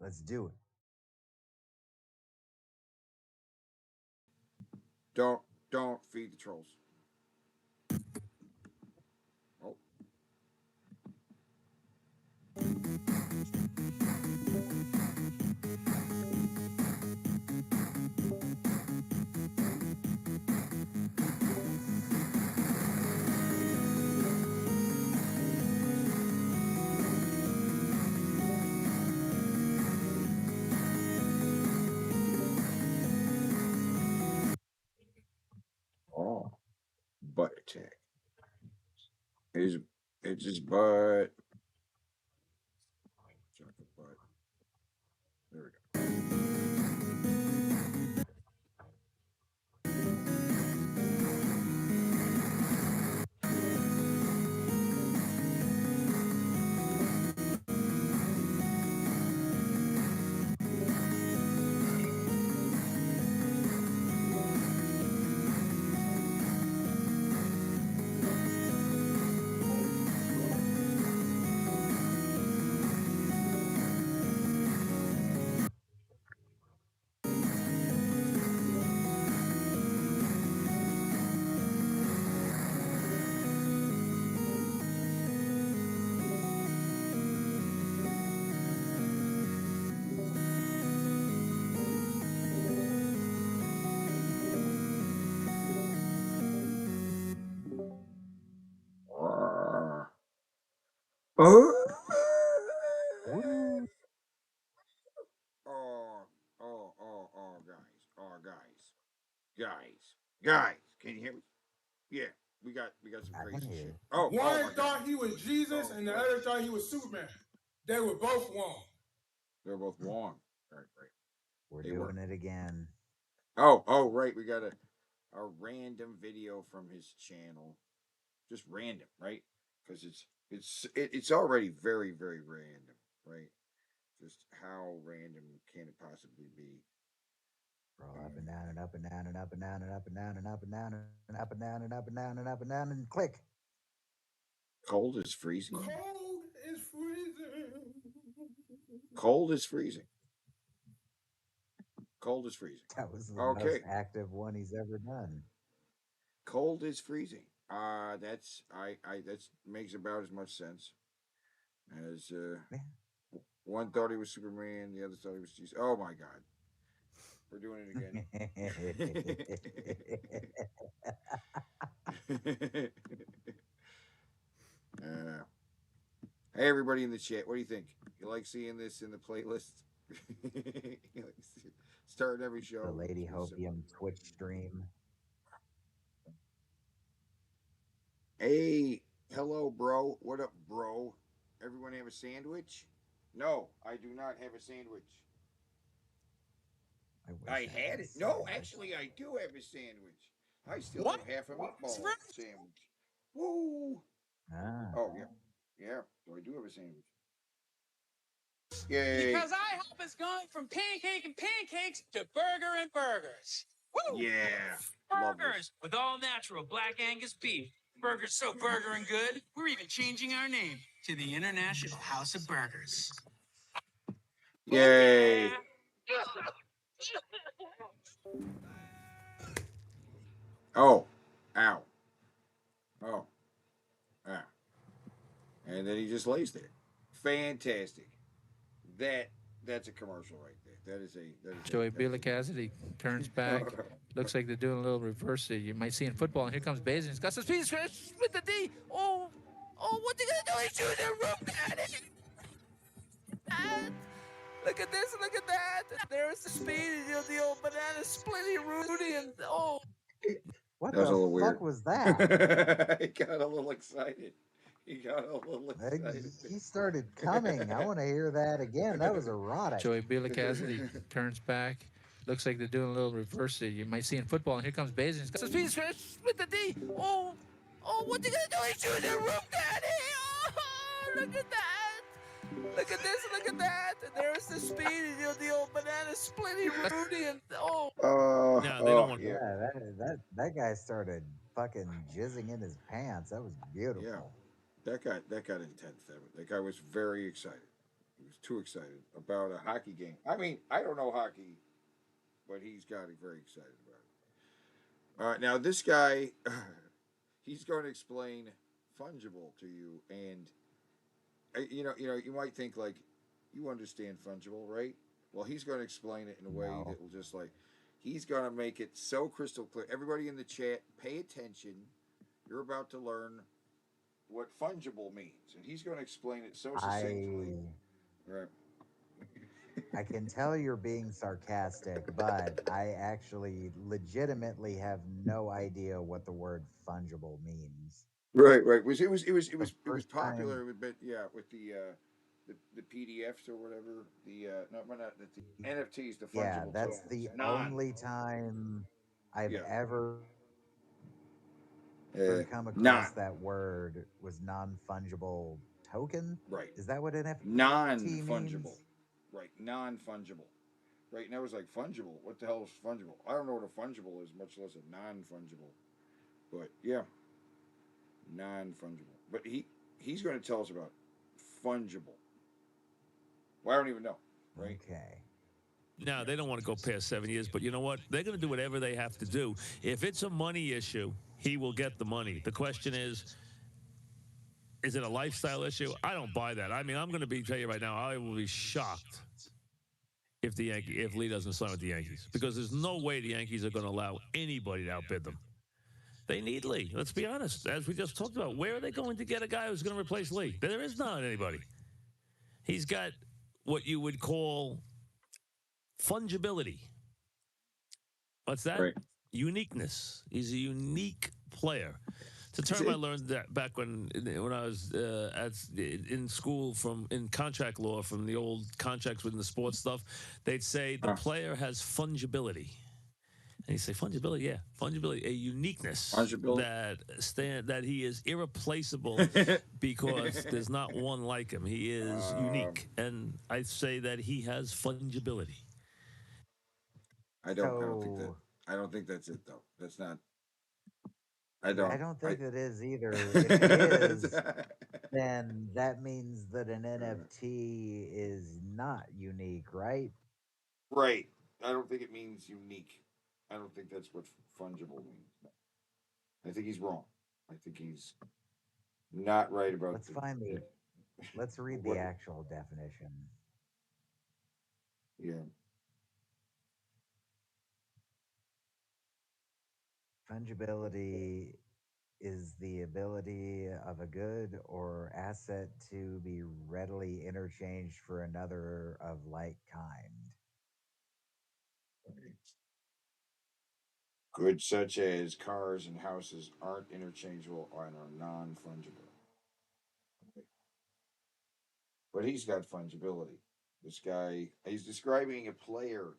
Let's do it. Don't feed the trolls. Oh. Oh. Butt attack. His it's his butt. Chocolate butt. There we go. Oh. Woo. Guys. Can you hear me? Yeah, we got some I can crazy hear shit. you. Oh One my god. thought he was Jesus, Oh and the boy. other thought he was Superman. They were both wrong. They're both wrong. Right. We're They were. doing it again. Oh right. We got a random video from his channel. Just random, right? Because it's already very random, right? Just how random can it possibly be? Roll up and down and up and down and up and down and up and down and up and down and up and down and up and down and up and down and click. Cold is freezing. Cold is freezing. Cold is freezing. Cold is freezing. That was the most Okay. active one he's ever done. Cold is freezing. That's I that makes about as much sense as Yeah. one thought he was Superman, the other thought he was Jesus. Oh my god. We're doing it again. uh, hey everybody in the chat, what do you think? You like seeing this in the playlist? You like starting every The show Lady with some. Hopium Twitch stream. Hey, hello, bro. What up, bro? Everyone have a sandwich? No, I do not have a sandwich. I wish I I had had a it. No, sandwich. actually, I do have a sandwich. I still What? have half a What's meatball wrong? sandwich. Woo! Ah. Oh, yeah. Yeah, so I do have a sandwich. Yay. Because IHOP has gone from pancake and pancakes to burger and burgers. Woo! Yeah. Love this. Burgers with all natural black Angus beef. Burgers so burger and good, we're even changing our name to the International House of Burgers. Yay. Oh. Ow. Oh. Ah. And then he just lays there. Fantastic. That that's a commercial right there. Joey That is Bila Cassidy turns back. Looks like they're doing a little reverse that you might see in football. And here comes Basin. He's got some speed. With the D. Oh, what they gonna do? He's shooting their room, Daddy. Look at this. Look at that. There's the speed. The old banana splitting Rudy. And oh. What That was a the little weird. fuck was that? He got a little excited. He got a little excited. He started coming. I want to hear that again. That was erotic. Joey Bila Cassidy turns back. Looks like they're doing a little reverse that you might see in football. And here comes Basin. He's got some speed. With the D. Oh, what they gonna do? He's shooting their room, Daddy. Oh, look at that. Look at this, look at that. There's the speed, the old banana splitting Rudy and oh. No, they don't want. Yeah, that guy started fucking jizzing in his pants. That was beautiful. Yeah, that got intense. That guy was very excited. He was too excited about a hockey game. I mean, I don't know hockey, but he's got very excited about it. All right, now this guy, he's going to explain fungible to you, and you might think like, you understand fungible, right? Well, he's going to explain it in a way No. that will just like, he's going to make it so crystal clear. Everybody in the chat, pay attention. You're about to learn what fungible means, and he's going to explain it so succinctly. I Right. I can tell you're being sarcastic, but I actually legitimately have no idea what the word fungible means. Right, right. The It was first time, popular with, but yeah, with the PDFs or whatever. The not the NFTs, the yeah, fungible that's tokens. the only time I've Yeah, ever uh, come non across that word was non-fungible token. right, Is that what non NFT fungible, means? right, non fungible, right. And I was like, fungible. What the hell is fungible? I don't know what a fungible is, much less a non fungible. But yeah, non fungible. But he's going to tell us about fungible. Well, I don't even know, right? Okay. Now, they don't want to go past 7 years, but you know what? They're going to do whatever they have to do. If it's a money issue, he will get the money. The question is it a lifestyle issue? I don't buy that. I mean, I'm going to tell you right now, I will be shocked if Lee doesn't sign with the Yankees, because there's no way the Yankees are going to allow anybody to outbid them. They need Lee. Let's be honest. As we just talked about, where are they going to get a guy who's going to replace Lee? There is not anybody. He's got what you would call fungibility. What's that? Right. Uniqueness. He's a unique player. It's a term I learned that back when I was in school in contract law, from the old contracts within the sports stuff. They'd say the player has fungibility. And you say fungibility, yeah, fungibility, a uniqueness Fungibility. that he is irreplaceable because there's not one like him. He is unique, and I say that he has fungibility. I don't think that. So I don't think that's it though. That's not. I yeah, I don't. don't I. think it is either. If it is, then that means that an NFT is not unique, right? Right. I don't think it means unique. I don't think that's what fungible means. No. I think he's wrong. I think he's not right about Let's find the the let's read the what. actual definition. Yeah. Fungibility is the ability of a good or asset to be readily interchanged for another of like kind. Goods such as cars and houses aren't interchangeable and are non fungible. But he's got fungibility. This guy, he's describing a player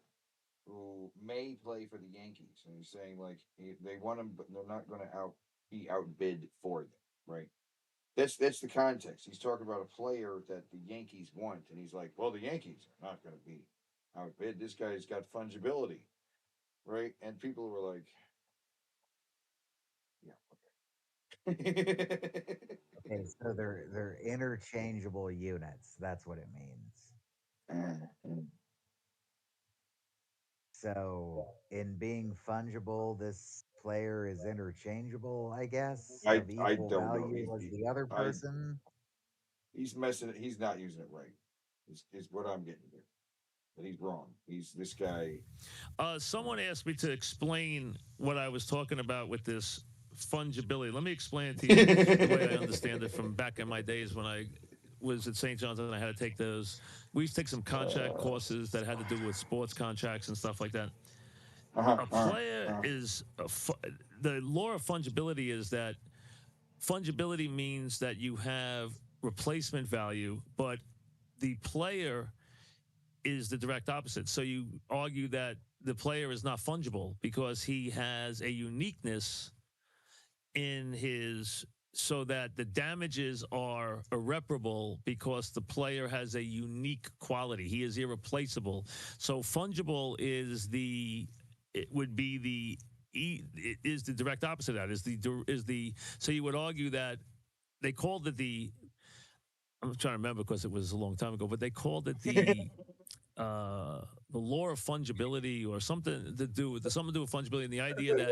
who may play for the Yankees, and he's saying like they want him, but they're not going to be outbid for them, right? That's the context. He's talking about a player that the Yankees want, and he's like, well, the Yankees are not going to be outbid. This guy's got fungibility, right? And people were like, yeah, okay. Okay, so they're interchangeable units. That's what it means. So, in being fungible, this player is interchangeable, I guess, of I equal don't know. value as the other I person. he's messing. He's not using it right. Is what I'm getting here. But he's wrong. He's this guy. Someone asked me to explain what I was talking about with this fungibility. Let me explain it to you the way I understand it from back in my days when I was at St. John's and I had to take those. We used to take some contract courses that had to do with sports contracts and stuff like that. A player is the law of fungibility is that fungibility means that you have replacement value, but the player is the direct opposite. So you argue that the player is not fungible because he has a uniqueness in his, so that the damages are irreparable because the player has a unique quality. He is irreplaceable. So fungible it would be it is the direct opposite of that. So you would argue that they called it I'm trying to remember because it was a long time ago, but they called it the law of fungibility or something to do with fungibility and the idea that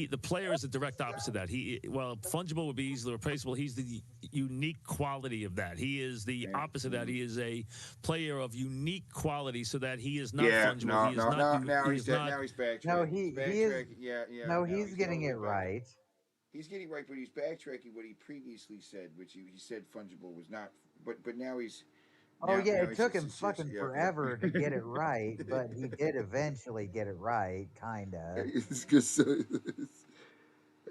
the player is the direct opposite of that. Well, fungible would be easily replaceable. He's the unique quality of that. He is the Yeah. opposite of that. He is a player of unique quality, so that he is not Yeah, fungible. no, He is no, not. no. Now He he's is dead. not. Now he's No, backtracking. He's he is. backtracking. Yeah, yeah. No, Now he's he's all getting the way it back. right. He's getting right, but he's backtracking what he previously said, which he said fungible was not. But now he's Oh yeah, now it he's took just him sincere. fucking Yeah, forever to get it right, okay. but he did eventually get it right, kinda. it's just so.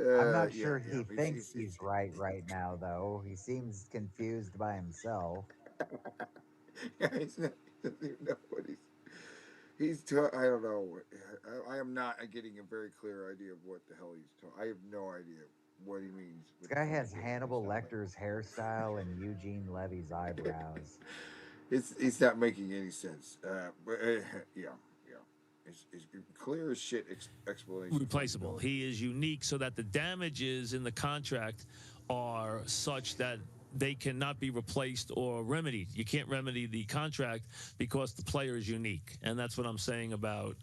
I'm not Yeah, sure yeah. he It's, thinks he's right now, though. He seems confused by himself. he's not, he doesn't even know what I don't know. I am not getting a very clear idea of what the hell he's talking. I have no idea what he means This with guy has fungibility. It's Hannibal not like Lecter's hairstyle and Eugene Levy's eyebrows. it's not making any sense. But yeah, yeah. It's clear as shit explanation of Replaceable. fungibility. He is unique, so that the damages in the contract are such that they cannot be replaced or remedied. You can't remedy the contract because the player is unique, and that's what I'm saying about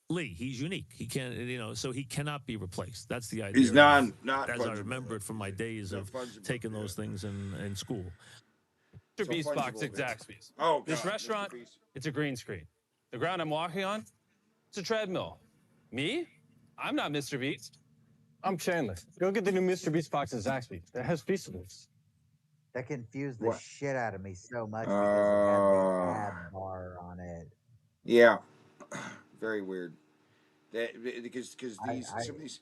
Lee. He's unique. He can't, so he cannot be replaced. That's the He's idea of, not as I fungible remember though. it from my days No of fungible. taking those Yeah. things in school. Mr. So Beast box fungible. at Yeah. Zaxby's. Oh This God, Mr. restaurant, Beast. it's a green screen. The ground I'm walking on, it's a treadmill. Me? I'm not Mr. Beast. I'm Chandler. Go get the new Mr. Beast box at Zaxby's. It has feastables. That confused the What? shit out of me so much because it had the Uh. ad bar on it. Yeah. Very weird. That because I these I some of these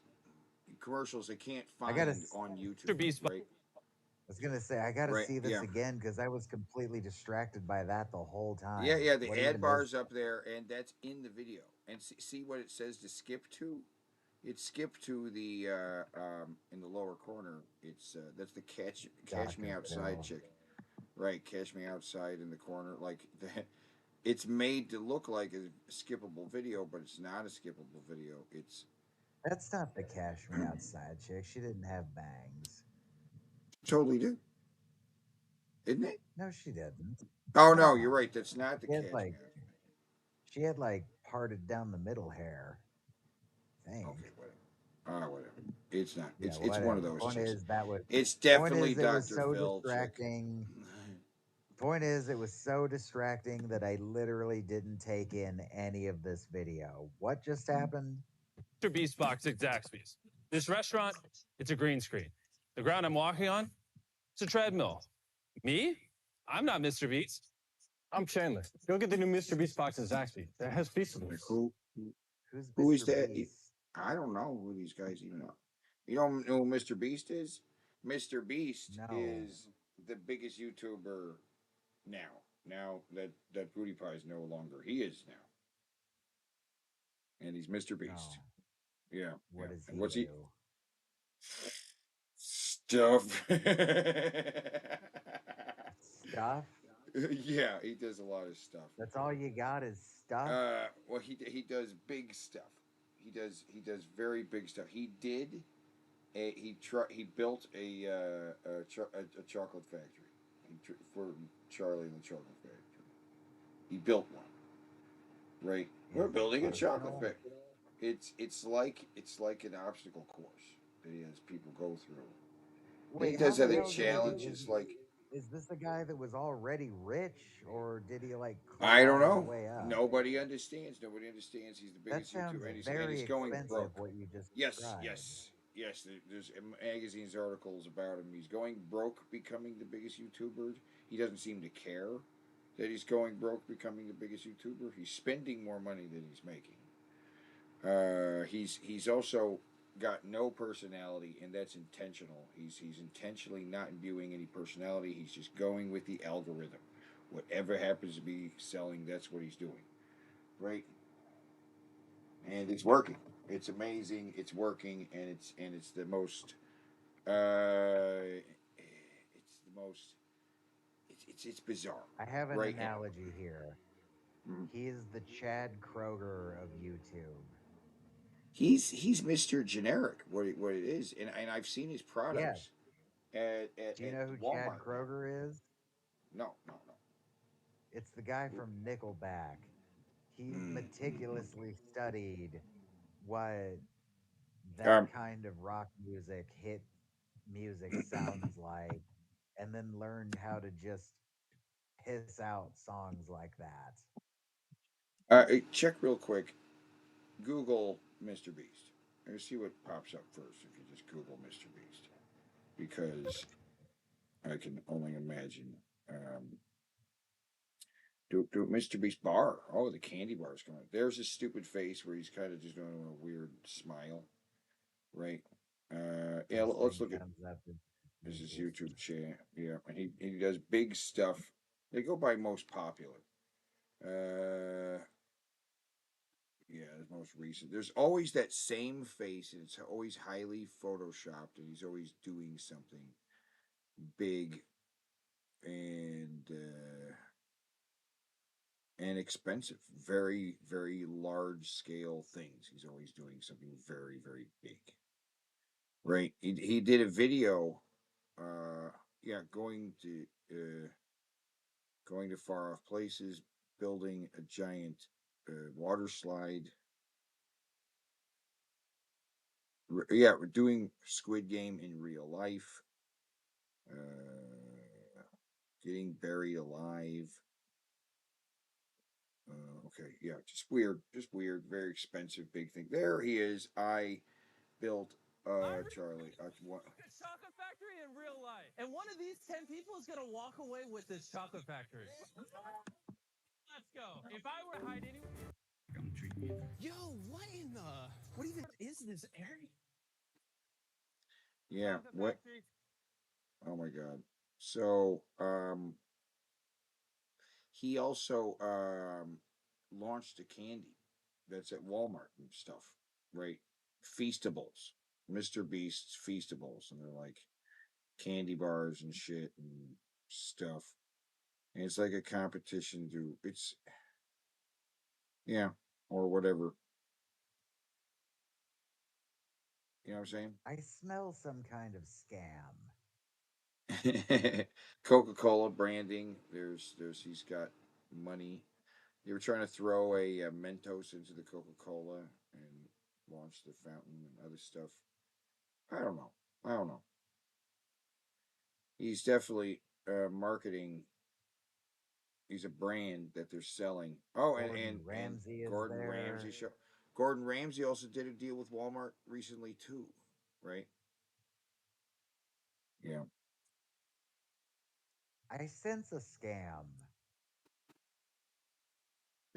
commercials they can't I gotta. find on Mr. YouTube, Beast box. right? I was gonna say I gotta Right. see this Yeah. again because I was completely distracted by that the whole Yeah. time. Yeah. What The ad even is bar's up there, and that's in the video. And see what it says to skip to. It's skipped to the in the lower corner. It's that's the catch me Dr. outside Phil? chick, right? Catch me outside in the corner, like that. It's made to look like a skippable video, but it's not a skippable video. It's That's not the Cash Me Outside chick. She didn't have bangs. totally do, isn't it? No, she didn't. Oh no, you're No, right. That's not the she had catch me like outside. she had like parted down the middle hair. I Okay, think. whatever. Whatever. It's not. Yeah, It's one of whatever. those Point chicks. is that was. It's Point definitely is it was Dr. so Phil chick. distracting. Point is it was so distracting that I literally didn't take in any of this video. What just happened? Mr. Beast box at Zaxby's. This restaurant, it's a green screen. The ground I'm walking on, it's a treadmill. Me? I'm not Mr. Beast. I'm Chandler. Go get the new Mr. Beast box at Zaxby's. It has Like feastables. Who's who is Mr. that? Beast? I don't know who these guys even are. You don't know who Mr. Beast is? Mr. Beast No. is the biggest YouTuber now. Now that Booty Pie is no longer, he is now, and he's Mr. Beast. No. Yeah, What yeah. does And he what's he? do? Stuff. Stuff? Yeah, he does a lot of stuff. That's all you got is stuff? Well, he does big stuff. He does very big stuff. He built a chocolate factory for Charlie and the Chocolate Factory. He built one. Right, we're Is it building a chocolate functional? factory. It's like an obstacle course that he has people go through. And he Wait, how does the other hell did he get challenges like is this a guy that was already rich or did he like I don't claw his know. way up? Nobody understands. Nobody understands. He's the That biggest sounds YouTuber, and very he's going expensive broke. what you just Yes, described. yes, yes. There's magazines articles about him. He's going broke, becoming the biggest YouTuber. He doesn't seem to care that he's going broke, becoming the biggest YouTuber. He's spending more money than he's making. He's also got no personality, and that's intentional. He's intentionally not imbuing any personality. He's just going with the algorithm. Whatever happens to be selling, that's what he's doing, right? And it's working. It's amazing. It's working, and it's the most. It's the most. It's bizarre, I have an right? analogy here. Mhm. He is the Chad Kroger of YouTube. He's Mr. Generic. What it is, and I've seen his Yes, products, at, Do you at know who Chad Walmart now. Kroger is? No, no, no. It's the guy from Nickelback. He Mm, mm, mm. meticulously studied what that Um, kind of rock music, hit music sounds like, and then learned how to just piss out songs like that. check real quick. Google Mr. Beast and see what pops up first if you just Google Mr. Beast, because I can only imagine. Um, do Mr. Beast bar. Oh, the candy bar is coming. There's his stupid face where he's kind of just doing a weird smile, right? Yeah, First let's thing look at comes up is this is Beast. YouTube channel. Yeah, and he does big stuff. They go by most popular. Uh, yeah, the most recent. There's always that same face, and it's always highly photoshopped, and he's always doing something big and and expensive. Very, very large scale things. He's always doing something very, very big. Right. He did a video. Yeah, going to far off places, building a giant water slide. Yeah, we're doing Squid Game in real life. Getting buried alive. Okay, yeah, just weird, very expensive, big thing. There he is. I built I Charlie. What? a chocolate factory in real life. And one of these 10 people is going to walk away with this chocolate factory. Let's go. If I were to hide anywhere. Yo, what in the. What even is this area? Yeah, Chocolate what? factory. Oh my God. So, he also launched a candy that's at Walmart and stuff, right? Feastables, Mr. Beast's Feastables, and they're like candy bars and shit and stuff. And it's like a competition to it's yeah or whatever. You know what I'm I smell some kind of scam. saying? Coca-Cola branding. There's he's got money. They were trying to throw a Mentos into the Coca-Cola and launch the fountain and other stuff. I don't know. I don't know. He's definitely marketing. He's a brand that they're selling. Oh, Gordon and Ramsay is Gordon Ramsay there. show. Gordon Ramsay also did a deal with Walmart recently too, right? Yeah. I sense a scam.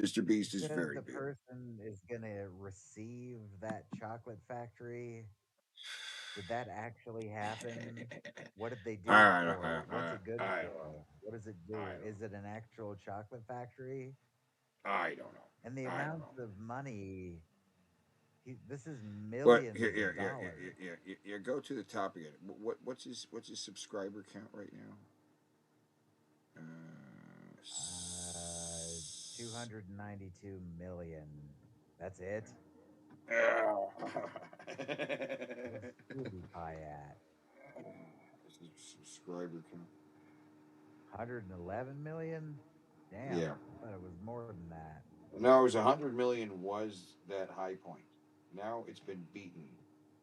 Mr. You Beast is said very the big. person is going to receive that chocolate factory. Did that actually happen? What did they do it I don't, for? What's it good I don't know. for? What does it I do? don't Is it an actual chocolate factory? know. I don't know. And the I don't amounts know. of money, this is But millions of dollars. go to the top again. What's his subscriber count right now? Uh, 292 million. That's it. Uh, Where's PewDiePie at? subscriber count. 111 million? Damn, Yeah. I thought it was more than that. No, it was 100 million was that high point. Now it's been beaten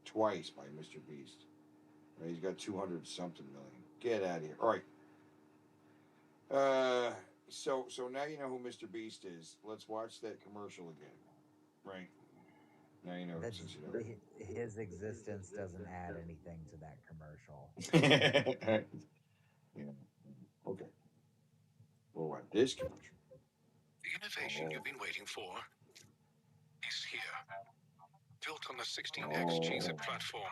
twice by Mr. Beast. He's got 200 something million. Get out of here. All right. Uh, so now you know who Mr. Beast is. Let's watch that commercial again. Right. Now you know That's since you his existence doesn't add anything to that commercial. know. Yeah. Okay. We'll watch this commercial. The innovation Oh. you've been waiting for is here. Built on the 16X Oh. Cheez-It platform.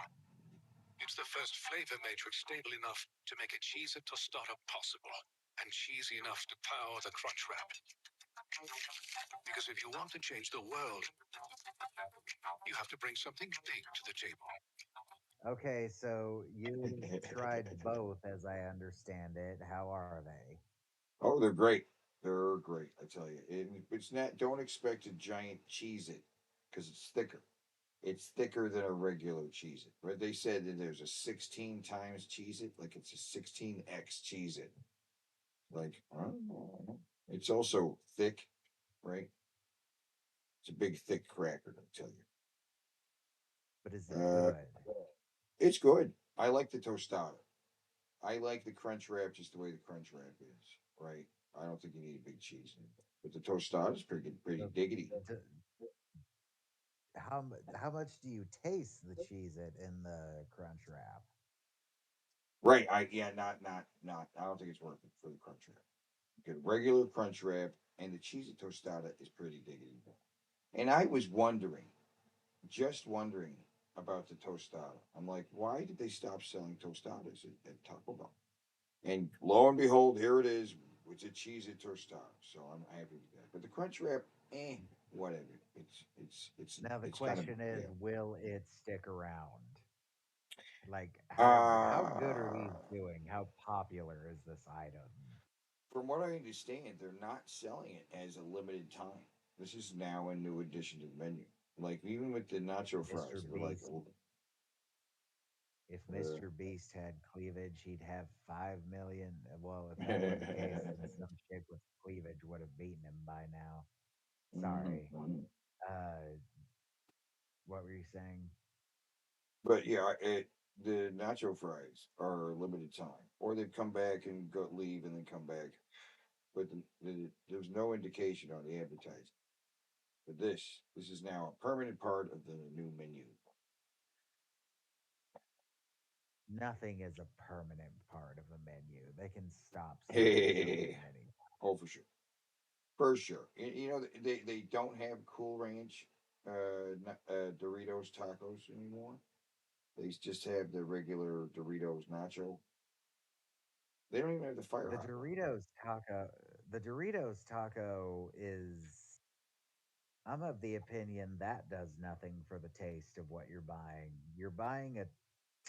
It's the first flavor matrix stable enough to make a Cheez-It tostada possible, and cheesy enough to power the crunch wrap. Because if you want to change the world, you have to bring something big to the table. Okay, so you've tried both, as I understand it. How are they? Oh, they're great. They're great. I tell you, it's not. Don't expect a giant cheese it because it's thicker. it's thicker than a regular Cheez It. Right? They said that there's a 16 times Cheez It, like it's a 16x Cheez It. Like, I don't know. It's also thick, right? It's a big, thick cracker, I tell But is you. it good? It's good. I like the tostada. I like the crunch wrap just the way the crunch wrap is, right? I don't think you need a big cheese in it. But the tostada is pretty good, pretty So, diggity. d- how much do you taste the cheese it in the crunch wrap? Right. Not. I don't think it's worth it for the crunch wrap. Get regular crunch wrap, and the cheesy tostada is pretty diggity. And I was wondering, just wondering about the tostada. I'm like, why did they stop selling tostadas at Taco Bell? And lo and behold, here it is. It's a cheesy tostada. So I'm happy with that. But the crunch wrap, whatever. Now the It's kind of question is, yeah. will it stick around? Like how good are Uh these doing? How popular is this item? from what I understand, they're not selling it as a limited time. This is now a new addition to the menu. Like even with the nacho Mr. fries, they're like, Beast, if uh, Mr. Beast had cleavage, he'd have 5 million. Well, if that were the case, then some chick with cleavage would have beaten him by now. mhm, Sorry. mhm. Uh, what were you saying? But yeah, the nacho fries are limited time, or they come back and go leave and then come back. But there's no indication on the advertising. But this is now a permanent part of the new menu. Nothing is a permanent part of a menu. They can stop selling something Hey, at any. oh for sure, for sure. You know they don't have Cool Ranch Doritos tacos anymore. They just have the regular Doritos nacho. They don't even have the fire The hot one. Doritos taco, the Doritos taco is. I'm of the opinion that does nothing for the taste of what you're buying. You're buying a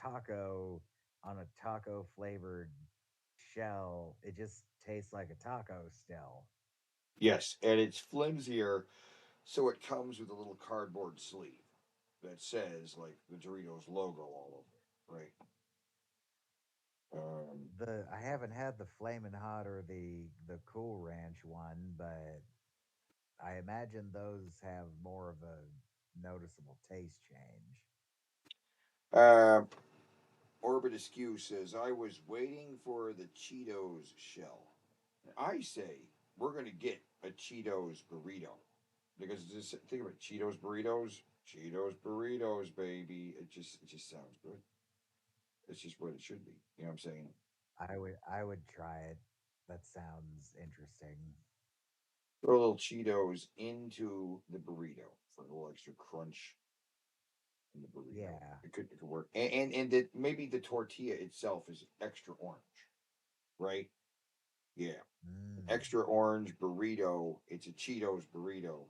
taco on a taco flavored shell. It just tastes like a taco still. Yes, and it's flimsier, so it comes with a little cardboard sleeve that says like the Doritos logo all over it, right? Um, The I haven't had the flaming hot or the cool ranch one, but I imagine those have more of a noticeable taste change. uh, Orbit Askew says, I was waiting for the Cheetos shell. I say we're going to get a Cheetos burrito. Because just think about it, Cheetos burritos, Cheetos burritos, baby. It just sounds good. It's just what it should be. You know what I'm saying? I would try it. That sounds interesting. Throw a little Cheetos into the burrito for a little extra crunch in the burrito. Yeah. It could work. And that maybe the tortilla itself is extra orange, right? Yeah. Mm, Extra orange burrito. It's a Cheetos burrito.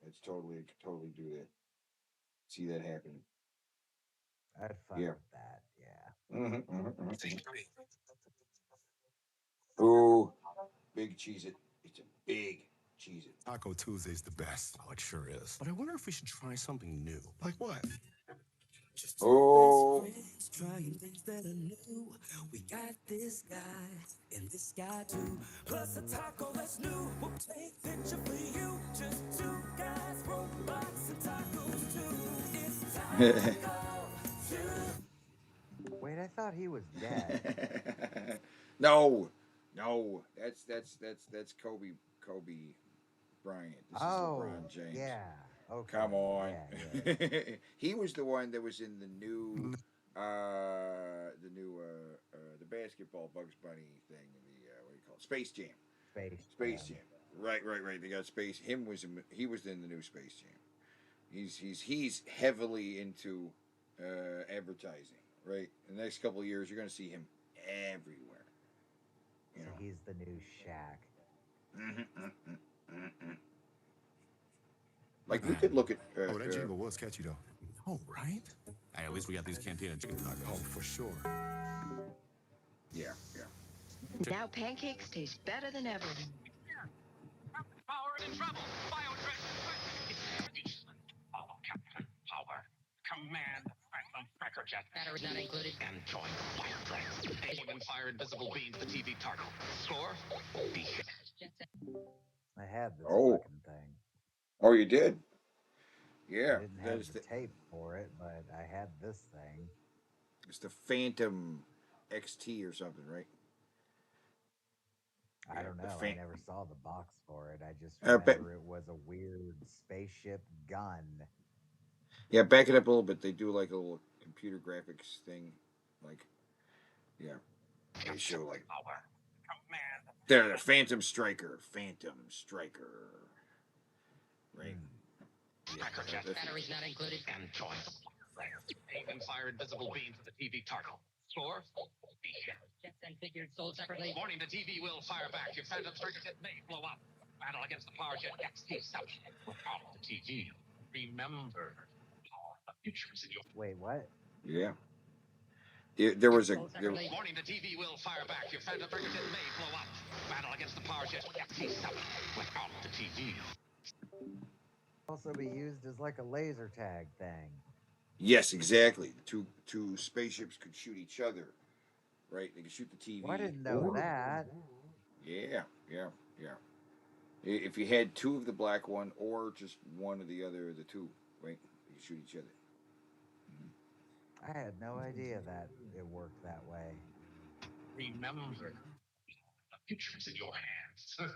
It's totally could totally do that. See that happen. I'd fuck Yeah. with that. Yeah. Ooh, big cheese it. It's a big cheese it. Taco Tuesday's the best. Oh, it sure is. But I wonder if we should try something new. Like what? Oh, Trying things that are new. We got this guy and this guy too. Plus a taco that's new. We'll take picture for you. Just two guys, robots, and tacos too. It's Taco Tuesday. Wait, I thought he was dead. no, no. That's Kobe Bryant. This is Oh, LeBron James. yeah. Come Okay. on. Yeah, yeah. He was the one that was in the basketball Bugs Bunny thing in the what do you call it? Space Jam. Space Space Jam. Jam. Right. They got Space. He was in the new Space Jam. He's heavily into advertising. Right. In the next couple of years, you're going to see him everywhere. You So know. he's the new Shaq. Like we could look at. Oh, that jingle was catchy though. Oh, right? Hey, at least we got these cantina chicken tacos. Oh, for sure. Yeah, yeah. Now pancakes taste better than ever. Power and trouble. Bio Power. Batteries not included. And join fireplace. Even fire invisible beams the TV target. Score? Be I had this Oh, fucking thing. oh, you did? I Yeah, didn't that have is the the tape for it, but I had this thing. it's the Phantom XT or something, right? I Yeah, don't the know. I fan. never saw the box for it. I just Back, remember it was a weird spaceship gun. yeah, back it up a little bit. They do like a little computer graphics thing, like yeah, they show like they're the Phantom Striker, Phantom Striker, right? Hmm. Yeah, crackerjack. Batteries not included. And join even fire invisible beams to the TV target. Score? Be jets and figures sold separately. Warning, the TV will fire back. Your phantom striker jet may blow up. Battle against the power jet XT subject. Without the TV. Remember, the future is in your. Wait, what? yeah. There was a Warning, the TV will fire back. Your phantom striker jet may blow up. Battle against the power jet XT subject. Without the TV. Also be used as like a laser tag thing. yes, exactly. Two spaceships could shoot each other, right? They could shoot the Well, I TV, didn't know or that. yeah, yeah, yeah. If you had two of the black one, or just one of the other of the two, right? They could shoot each other. I had no idea that it worked that way. Remember, the future is in your hands.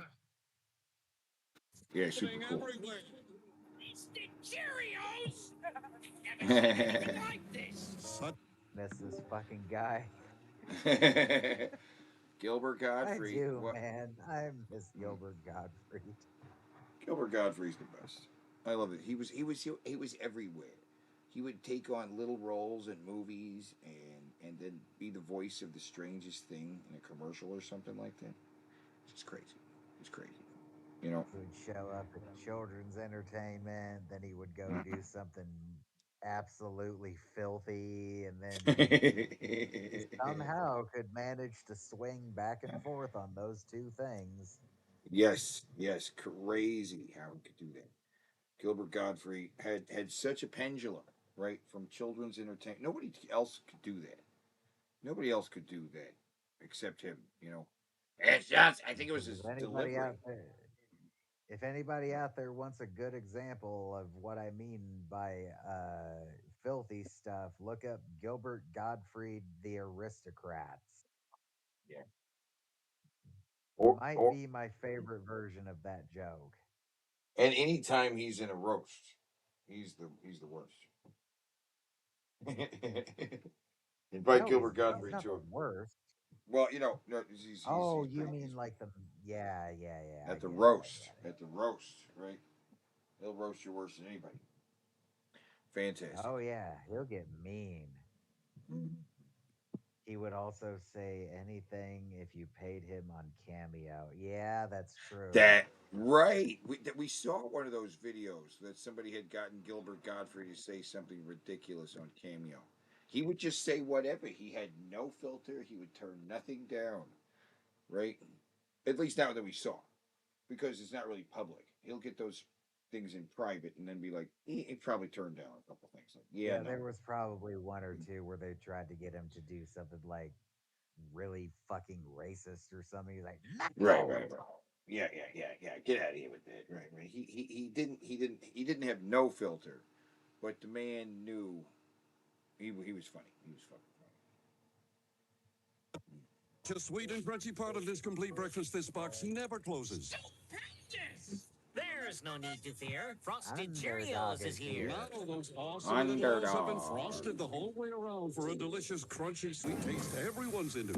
Yeah, super cool. Stick Cheerios! Never seen anything Gilbert like this. Miss this fucking guy. I Godfrey. do, What? man. I miss Gilbert Gottfried. Gilbert Godfrey's the best. I love it. He was everywhere. He would take on little roles in movies and then be the voice of the strangest thing in a commercial or something like that. It's just crazy. It's crazy. You know. He would show up at children's entertainment, then he would go do something absolutely filthy, and then he somehow could manage to swing back and forth on those two things. yes, yes, crazy how he could do that. Gilbert Godfrey had such a pendulum, right, from children's entertainment. Nobody else could do that. Nobody else could do that except him. You know, it's just I think it was Because his delivery. if anybody out there wants a good example of what I mean by filthy stuff, look up Gilbert Gottfried the Aristocrats. Yeah. Might Or be my favorite version of that joke. and anytime he's in a roast, he's the worst. Invite No, Gilbert he's Godfrey not the to. worst. Well, no, Oh, he's you pretty. mean like the yeah, yeah, yeah. I At the get it. I roast, get at the roast, right? He'll roast you worse than anybody. it. Fantastic. Oh yeah, he'll get mean. He would also say anything if you paid him on Cameo. Yeah, that's true. That right. We saw one of those videos that somebody had gotten Gilbert Godfrey to say something ridiculous on Cameo. He would just say whatever. He had no filter. He would turn nothing down. Right. At least now that we saw, because it's not really public. He'll get those things in private and then be like, he probably turned down a couple things. Like, yeah, Yeah, no. there was probably one or two where they tried to get him to do something like really fucking racist or something. He's like, Right, no. right, right. Yeah. Get out of here with that. Right, right. He didn't have no filter, but the man knew he was funny. He was fucking The sweet and crunchy part of this complete breakfast, this box never closes. Practice! There's no need to fear. Frosted Underdog Cheerios is is here. here. Now those awesome funny. little balls have been Underdog. frosted the whole way around for a delicious, crunchy, sweet taste everyone's into.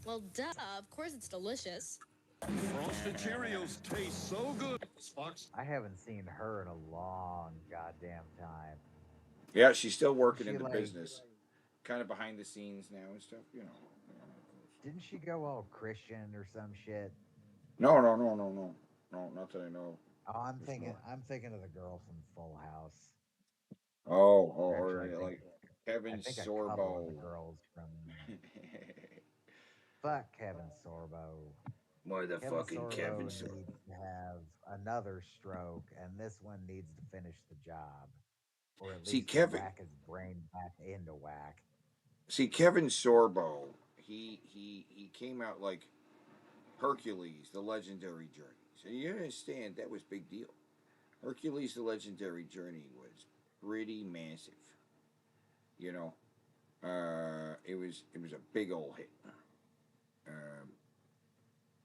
Well, duh. Of course it's delicious. Frosted Cheerios taste so good. Box. I haven't seen her in a long goddamn time. Yeah, she's still Didn't working she in the like business, kind of behind the scenes now and stuff. didn't she go all Christian or some shit? No, not that I know. Oh, There's no. I'm thinking of the girl from Full House. Or Actually, like I Kevin think a couple of the Sorbo. girls from fuck Kevin Sorbo. Kevin Motherfucking Kevin Sorbo Sorbo. needs to have another stroke, and this one needs to finish the job, or at See, least Kevin. whack his brain back into whack. See, Kevin Sorbo, he came out like Hercules, the legendary journeys, and you understand that was big deal. Hercules, the legendary journey, was pretty massive. You know, it was a big old hit. Um,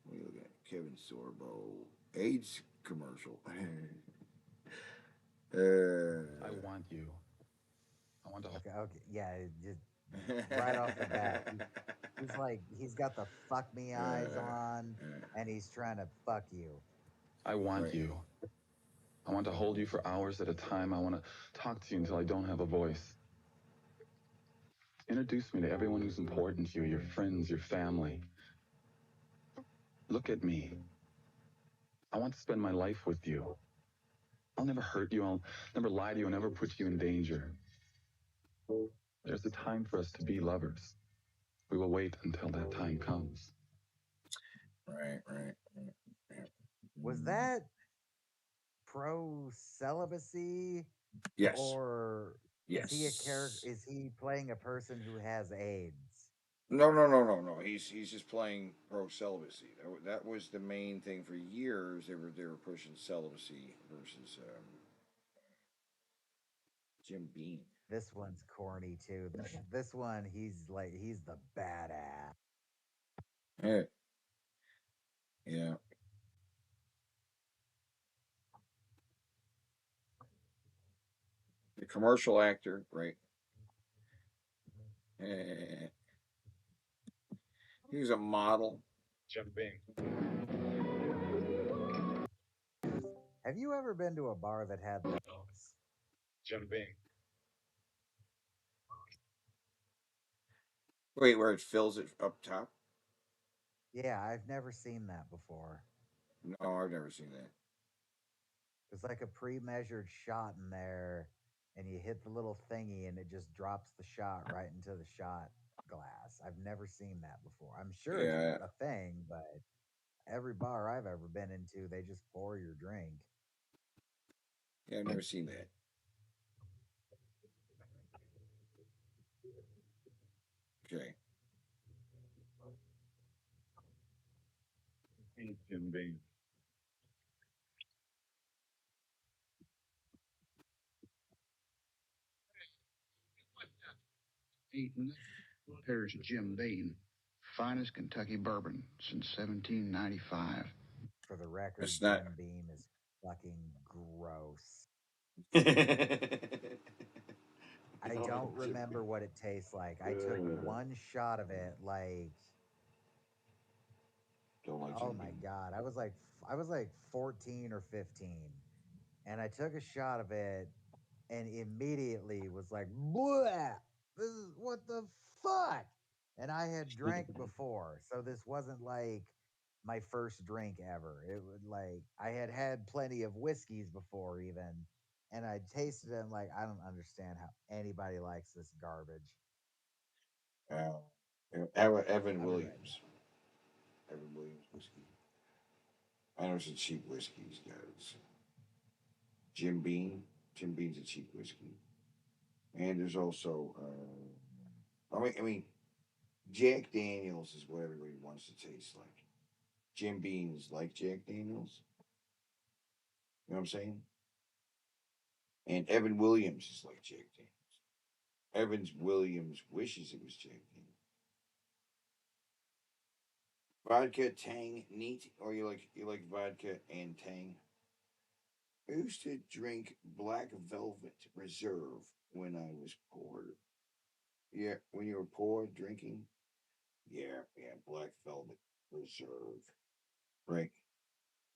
what are you looking at? Kevin Sorbo AIDS commercial. I want you. I want to. Okay, okay, yeah, just right off the bat, he's like he's got the fuck me eyes on, and he's trying to fuck you. I want right. you. I want to hold you for hours at a time. I want to talk to you until I don't have a voice. Introduce me to everyone who's important to you, your friends, your family. Look at me. I want to spend my life with you. I'll never hurt you. I'll never lie to you. I'll never put you in danger. There's a time for us to be lovers. We will wait until that time comes. Right. Was that pro celibacy, Yes. or is he a character? Yes. Is he playing a person who has AIDS? No. He's just playing pro celibacy. That was the main thing for years. They were pushing celibacy versus Jim Beam. This one's corny too. This one, he's the badass. Yeah. Yeah. The commercial actor, right? Eh, he was a model. Jim Beam. Have you ever been to a bar that had those? Jim Beam. Wait, where it fills it up top? Yeah, I've never seen that before. No, I've never seen that. It's like a pre-measured shot in there, and you hit the little thingy, and it just drops the shot right into the shot glass. I've never seen that before. I'm sure it's Yeah, a thing, but every bar I've ever been into, they just pour your drink. yeah, I've never seen that. Okay. Jim Beam. Ain't nothing compares to Jim Beam, finest Kentucky bourbon since 1795. For the record, That's not. Jim Beam is fucking gross. I don't remember what it tastes like. I took one shot of it, like, Don't like oh Jim my Beam. god, I was like 14 or 15, and I took a shot of it, and immediately was like, "Bleh, this is what the fuck." And I had drank before, so this wasn't like my first drink ever. It would like I had had plenty of whiskeys before, even, and I tasted it. And like, I don't understand how anybody likes this garbage. Uh, Evan I'm ready. Williams. Evan Williams whiskey. I know it's a cheap whiskey, guys. Jim Beam. Jim Beam's a cheap whiskey. And there's also, I mean, Jack Daniels is what everybody wants to taste like. Jim Beam is like Jack Daniels. You know what I'm saying? And Evan Williams is like Jack Daniels. Evans Williams wishes it was Jack Daniels. Vodka, Tang, neat, or you like vodka and Tang. I used to drink Black Velvet Reserve when I was poor. Yeah, when you were poor drinking. Yeah, Black Velvet Reserve. Right.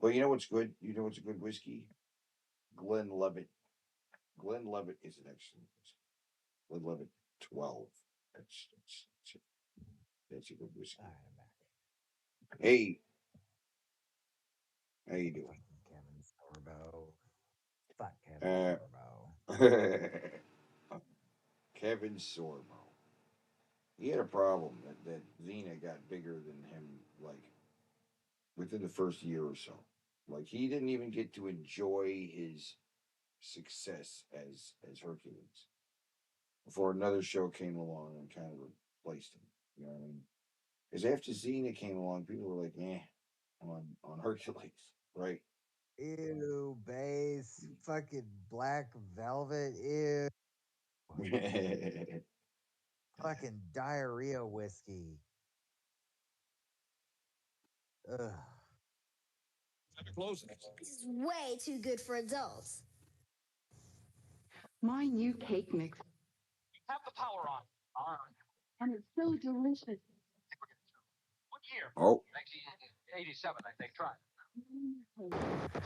Well, you know what's good? You know what's a good whiskey? Glenlivet. Glenlivet is an excellent whiskey. Glenlivet 12. That's a good whiskey. All right, I'm back. Hey, how you doing? Fucking Kevin Sorbo. Fuck Kevin Uh, Sorbo. Kevin Sorbo. He had a problem that Xena got bigger than him, like within the first year or so. Like he didn't even get to enjoy his success as Hercules. before another show came along and kind of replaced him. You know what I mean? Because after Xena came along, people were like, "Eh," on Hercules, right? Ew, base. Fucking Black Velvet. Ew. Fucking diarrhea whiskey. Ugh. Close. This is way too good for adults. My new cake mix. Have the power on. And it's so delicious. What year? Oh, 1987, I think. Try.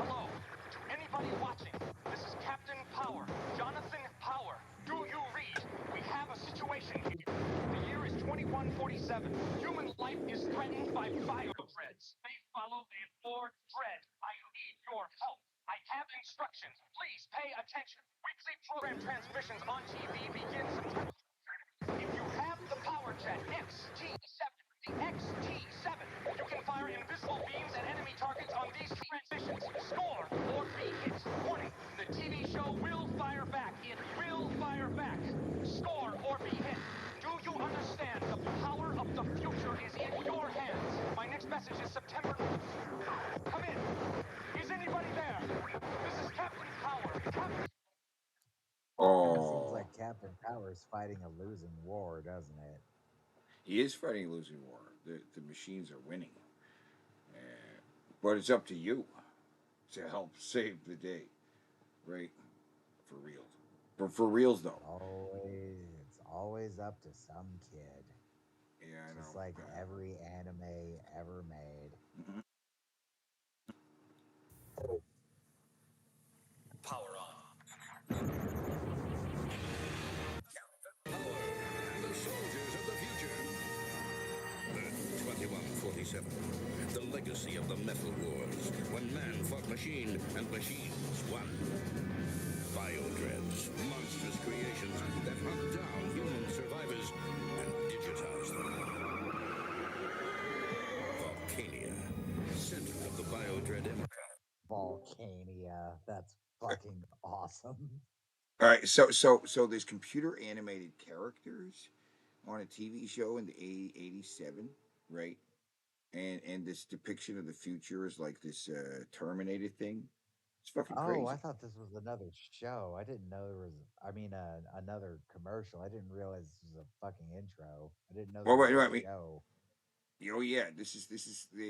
Hello. To anybody watching, this is Captain Power. Jonathan Power. Do you read? We have a situation here. The year is 2147. Human life is threatened by bio-dreads. They follow a Lord Dread. I need your help. I have instructions. Please pay attention. Weekly program transmissions on TV begin September. If you have the power jet XT7, the XT7, you can fire invisible beams at enemy targets on these transmissions. Score or be hit. Warning, the TV show will fire back. It will fire back. Score or be hit. Do you understand? The power of the future is in your hands. My next message is September. Come in. Is anybody there? This is Captain Power. Captain. Kind of seems oh, like Captain Power's fighting a losing war, doesn't it? he is fighting a losing war. The machines are winning, but it's up to you to help save the day, right? For real. For reals though. It's always up to some kid. Yeah, I Just know. like every anime ever made. Mhm. Power on. Power and the soldiers of the future. The 2147. The legacy of the Metal Wars, when man fought machine and machines won. Biodreads, monstrous creations that hunt down human survivors and digitize them. Volcania, center of the Biodread empire. Volcania. That's fucking awesome. All right, so there's computer animated characters on a TV show in the 87, right? And this depiction of the future is like this Terminator thing. It's fucking Oh, I crazy. thought this was another show. I didn't know there was, I mean, another commercial. I didn't realize this was a fucking intro. I didn't know Well, there was a wait, wait, show. oh yeah, this is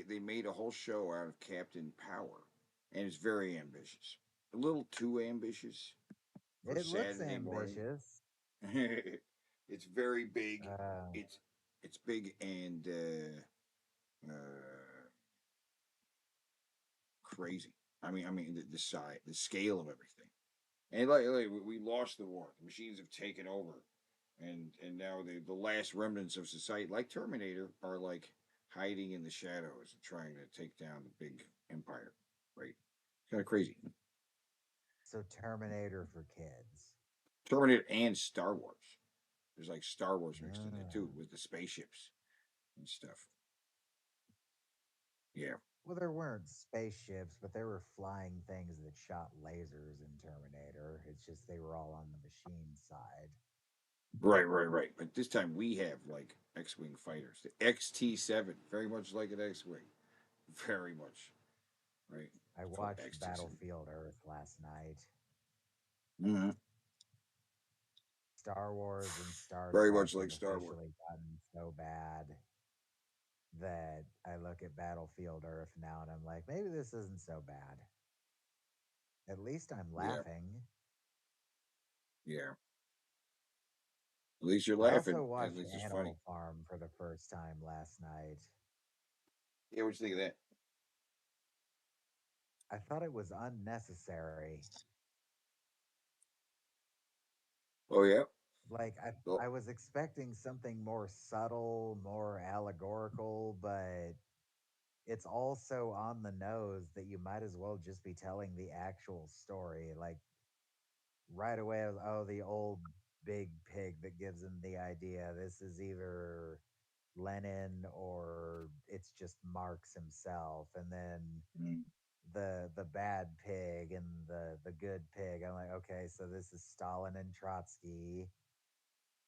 they made a whole show out of Captain Power, and it's very ambitious. A little too ambitious for It looks Saturday morning. ambitious. It's very big. Uh, It's it's big and uh, crazy. I mean the size, the scale of everything, and like we lost the war. The machines have taken over, and now the last remnants of society, like Terminator, are like hiding in the shadows and trying to take down the big empire. Right? Kind of crazy. so Terminator for kids. Terminator and Star Wars. There's like Star Wars mixed in there too Ah. with the spaceships and stuff. Yeah. Well, there weren't spaceships, but there were flying things that shot lasers in Terminator. It's just they were all on the machine side. Right. But this time we have like X-wing fighters, the XT7, very much like an X-wing, very much, right? I It's called watched XT7. Battlefield Earth last night. Mm-hmm. Star Wars and Star Very Trek much have like Star Wars. officially gotten so bad that I look at Battlefield Earth now and I'm like, maybe this isn't so bad. At least I'm Yeah, laughing. yeah. At least you're I also laughing. At watched least it's funny. Animal Farm for the first time last night. Yeah, what you think of that? I thought it was unnecessary. Oh yeah. Like Oh, I was expecting something more subtle, more allegorical, but it's also on the nose that you might as well just be telling the actual story. Like right away, I was, oh, the old big pig that gives him the idea. This is either Lenin or it's just Marx himself. And then mm, the bad pig and the good pig. I'm like, okay, so this is Stalin and Trotsky.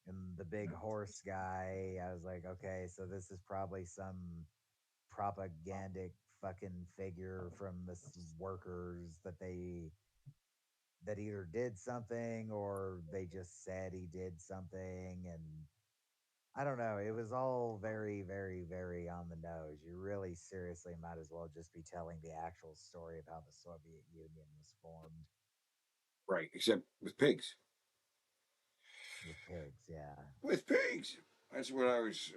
And the big horse guy, I was like, okay, so this is probably some propagandic fucking figure from the workers that either did something or they just said he did something. And I don't know, it was all very, very, very on the nose. You really seriously might as well just be telling the actual story of how the Soviet Union was formed. Right, except with pigs. With pigs, yeah. With pigs. That's what I was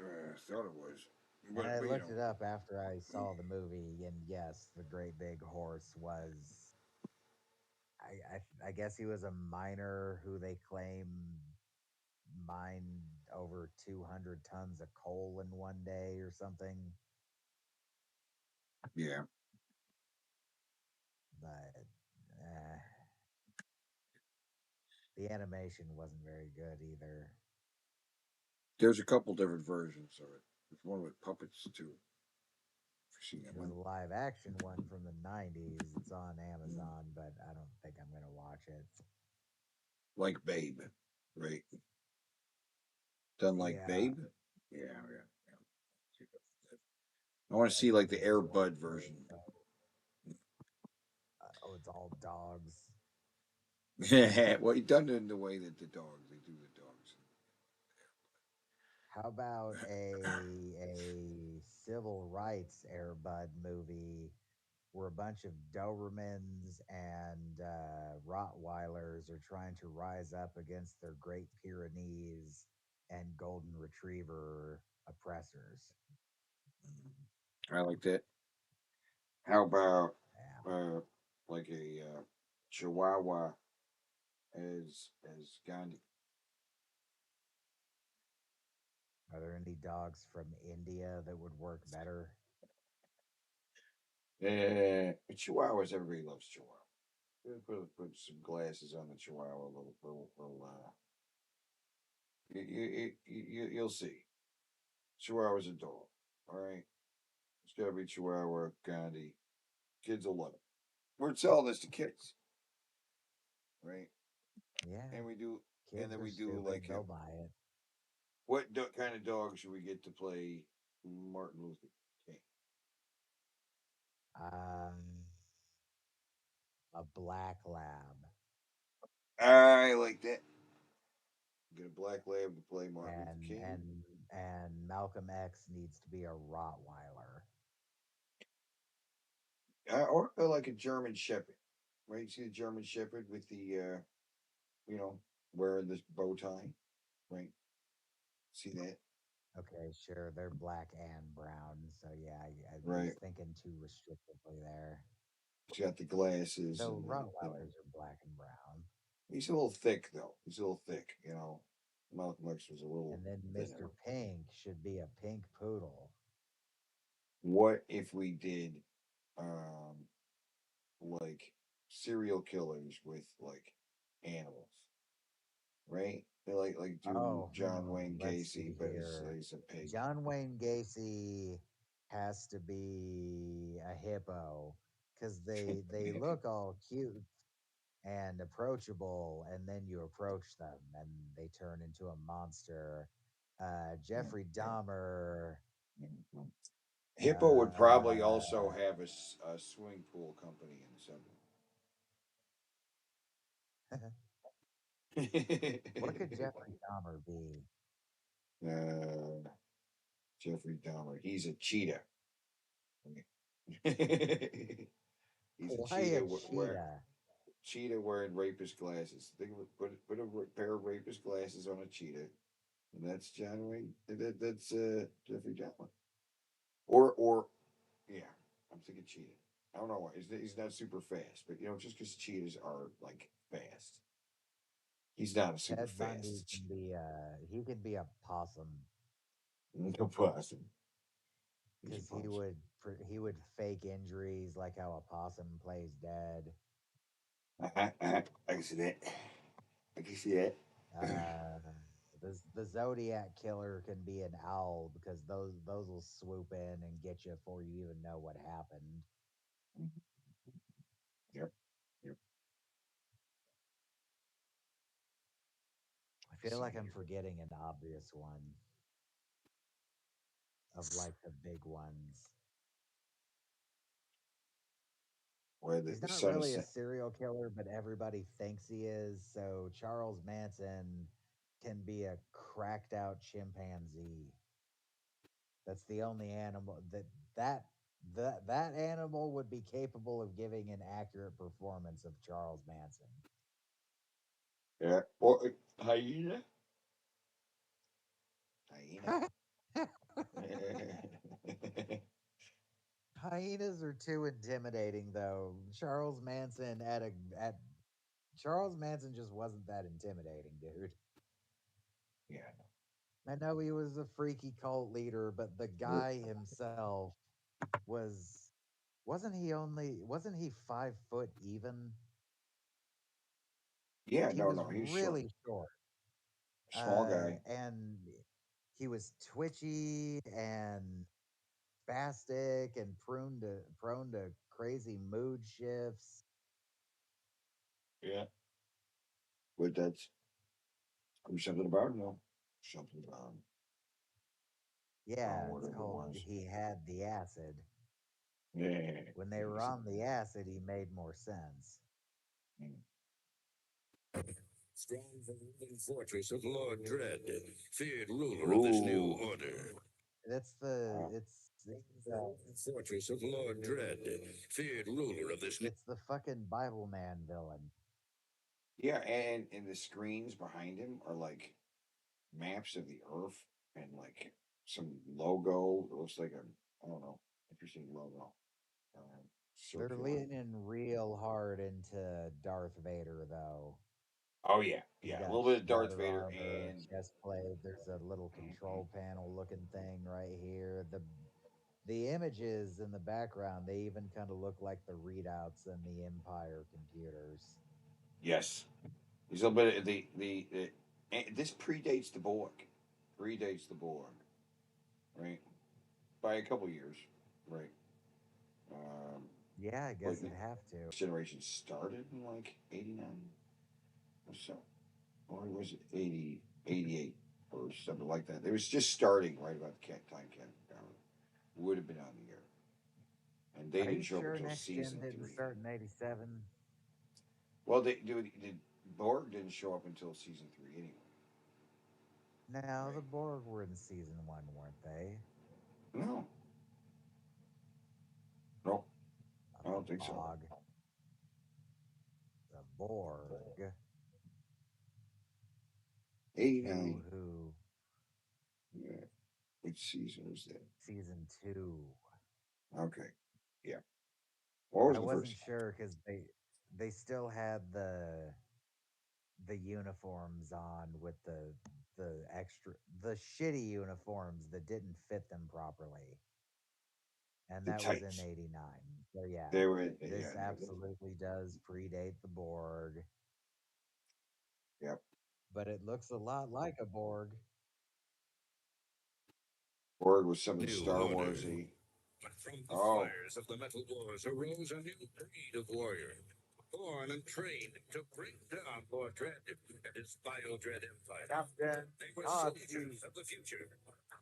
thought it was. And I But you looked know, it up after I saw the movie, and yes, the great big horse was. I guess he was a miner who they claim mined over 200 tons of coal in one day or something. yeah. But eh, the animation wasn't very good either. There's a couple different versions of it. There's one with puppets too. If you've seen that There's a one. live action one from the 90s. It's on Mm. Amazon, but I don't think I'm going to watch it. Like Babe, right? Done like Yeah, Babe. Yeah, yeah, yeah. I want to I see like think the I Air just watched Bud it. version. Oh, it's all dogs. Well, he done it in the way that the dogs they do the dogs. How about a civil rights Airbud movie where a bunch of Dobermans and Rottweilers are trying to rise up against their Great Pyrenees and Golden Retriever oppressors? I like that. How about Yeah. uh, like a Chihuahua as Gandhi? Are there any dogs from India that would work better? Chihuahuas, everybody loves Chihuahua. Put some glasses on the Chihuahua, you'll see. Chihuahua's a dog. All right, it's got to be Chihuahua Gandhi. Kids will love it. We're selling this to kids, right? Yeah. And we do, and Kids then are we do stupid. like They'll buy it. what kind of dog should we get to play Martin Luther King? Um, a black lab. I like that. Get a black lab to play Martin Luther and King. and and Malcolm X needs to be a Rottweiler. Or like a German Shepherd, right? You see the German Shepherd with the, you know, wearing this bow tie, right? See that, Okay, sure, they're black and brown, so yeah, I was right? thinking too restrictively there. He's got the glasses Though and the. Rottweilers are black and brown. He's a little thick though. He's a little thick, Malcolm X was a little And then Mr. thinner. Pink should be a pink poodle. What if we did, um, like serial killers with like animals, right? They like do Oh, John Wayne let's see Gacy, but here. he's a pig. John Wayne Gacy has to be a hippo because they look all cute and approachable, and then you approach them and they turn into a monster. Yeah, Jeffrey yeah. Dahmer. Hippo would probably also Uh, have a swimming pool company in what could the Jeffrey Dahmer be? uh, Jeffrey Dahmer. He's a cheetah. He's a Why cheetah a where cheetah? cheetah wearing rapist glasses. Think of it, put a pair of rapist glasses on a cheetah, and that's John Wayne. That's Jeffrey Dahmer. Or yeah, I'm thinking cheetah. I don't know why he's not super fast, but just because cheetahs are like fast, he's not a super Ted Bundy fast can cheetah. be he could be a possum No possum. He's a because possum. he would fake injuries like how a possum plays dead. I can see that. I can see that. Uh, the Zodiac killer can be an owl because those will swoop in and get you before you even know what happened. Yep. Yep. feel like I'm forgetting an obvious one of like the big ones. Where He's the not son of really a Sam. serial killer, but everybody thinks he is. So Charles Manson can be a cracked out chimpanzee. That's the only animal that animal would be capable of giving an accurate performance of Charles Manson. Yeah. Or hyena. Hyena. Hyenas are too intimidating, though. Charles Manson just wasn't that intimidating, dude. Yeah. I know he was a freaky cult leader, but the guy himself was wasn't he 5 foot even? Yeah. He No. was No. He's short. really short. Small guy. And he was twitchy and spastic and prone to crazy mood shifts. Yeah. But that's there's something about him though. Something about him. Yeah, it's Whatever it called was. He Had the Acid. Yeah. When they were on the acid, he made more sense. Strong the fortress of Lord Dread, feared ruler of this new Ooh. order. That's the Wow. Fortress of Lord Dread, feared ruler of this new. it's the fucking Bible man villain. Yeah, and the screens behind him are like maps of the Earth and like some logo. It looks like a I don't know interesting logo. They're Circular. leaning real hard into Darth Vader, though. Oh yeah, He's yeah. A got little bit of Darth leather Vader armor, and chest plate. There's a little mhm, control panel looking thing right here. The images in the background, they even kind of look like the readouts in the Empire computers. yes, he's a little bit of the and this predates the Borg, predates the Borg, right? By a couple years, right? Um, Yeah, I but guess it'd next have to. generation started in like '89 or so, or was it 88 or something like that? It was just starting right about the time Captain Power would have been on the air, and they Are didn't you show up sure until Next Gen season didn't three. start in '87? Well, they do. The Borg didn't show up until season three anyway, No, the right? Borg were in season one, weren't they? No, no, Not I the don't think so. Bog, the Borg. Two 89. who Yeah. Which season was that? season two. Okay. Yeah. What was I the wasn't first? sure because they still had the uniforms on with the shitty uniforms that didn't fit them properly, and The that was in Tights. '89. So yeah, They were. this Yeah. absolutely does predate the Borg, Yep. but it looks a lot like a Borg. Borg was something New Star order. Warsy. But from the Oh. fires of the Metal Wars arose a new breed of warrior, born and trained to bring down Lord Dread and his Bio-Dread Empire. Captain, They were ah, soldiers of the future,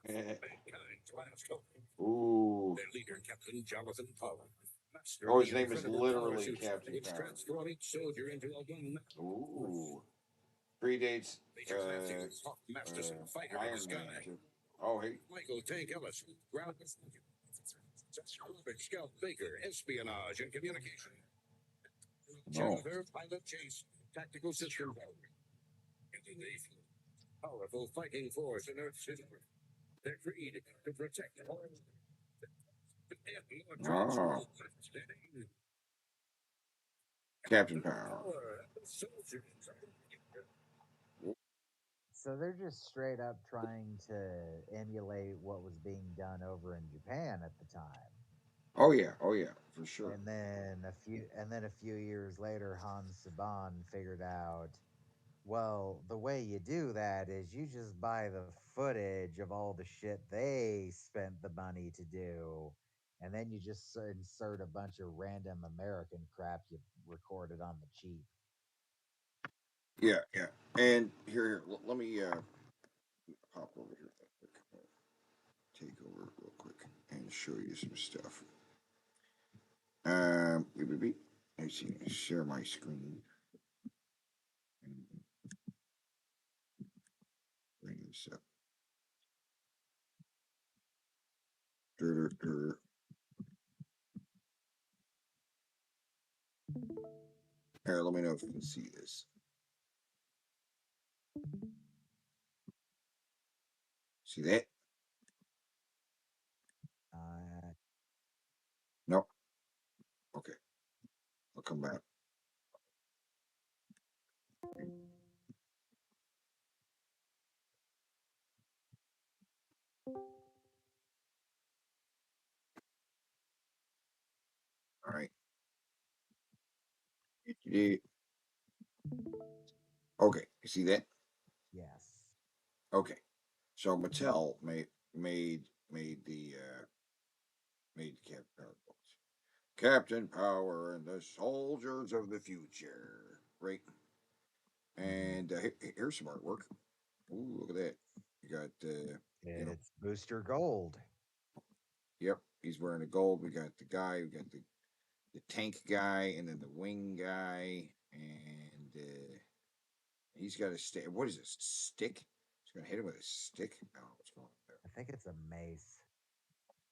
mankind's last hope. Ooh. Their leader, Captain Jonathan Power, master of Oh, the his name is incredible power literally suits, Captain which Power. transform each soldier into a one. Ooh. Predates Major Matthew, Hawk Masterson, fighter in the Iron Man sky. too. Oh, hey. Michael Tank Ellis, ground. Robert Scout Baker, espionage and communication. No. Jennifer, pilot chase, tactical system. Powerful fighting force in Earth system. Their creed to protect all. Oh. Captain Power. so they're just straight up trying to emulate what was being done over in Japan at the time. Oh yeah. Oh yeah. For sure. And then a few years later, Hans Saban figured out, well, the way you do that is you just buy the footage of all the shit they spent the money to do, and then you just insert a bunch of random American crap you recorded on the cheap. Yeah, yeah. And here, let me pop over here real quick. Take over real quick and show you some stuff. Let's see, share my screen and bring this up. Dur, dur, dur. Here, let me know if you can see this. See that? Uh, No. Okay, I'll come back. All right. Okay, you see that? yes. Okay. So Mattel made the made the Captain Power books. Captain Power and the Soldiers of the Future. Right. And here's some artwork. Ooh, look at that. You got It's Booster Gold. yep, he's wearing a gold. We got the guy, we got the tank guy, and then the wing guy, and he's got a stick. What is this? Stick? He's gonna hit him with a stick. I don't know what's going on I think it's a mace.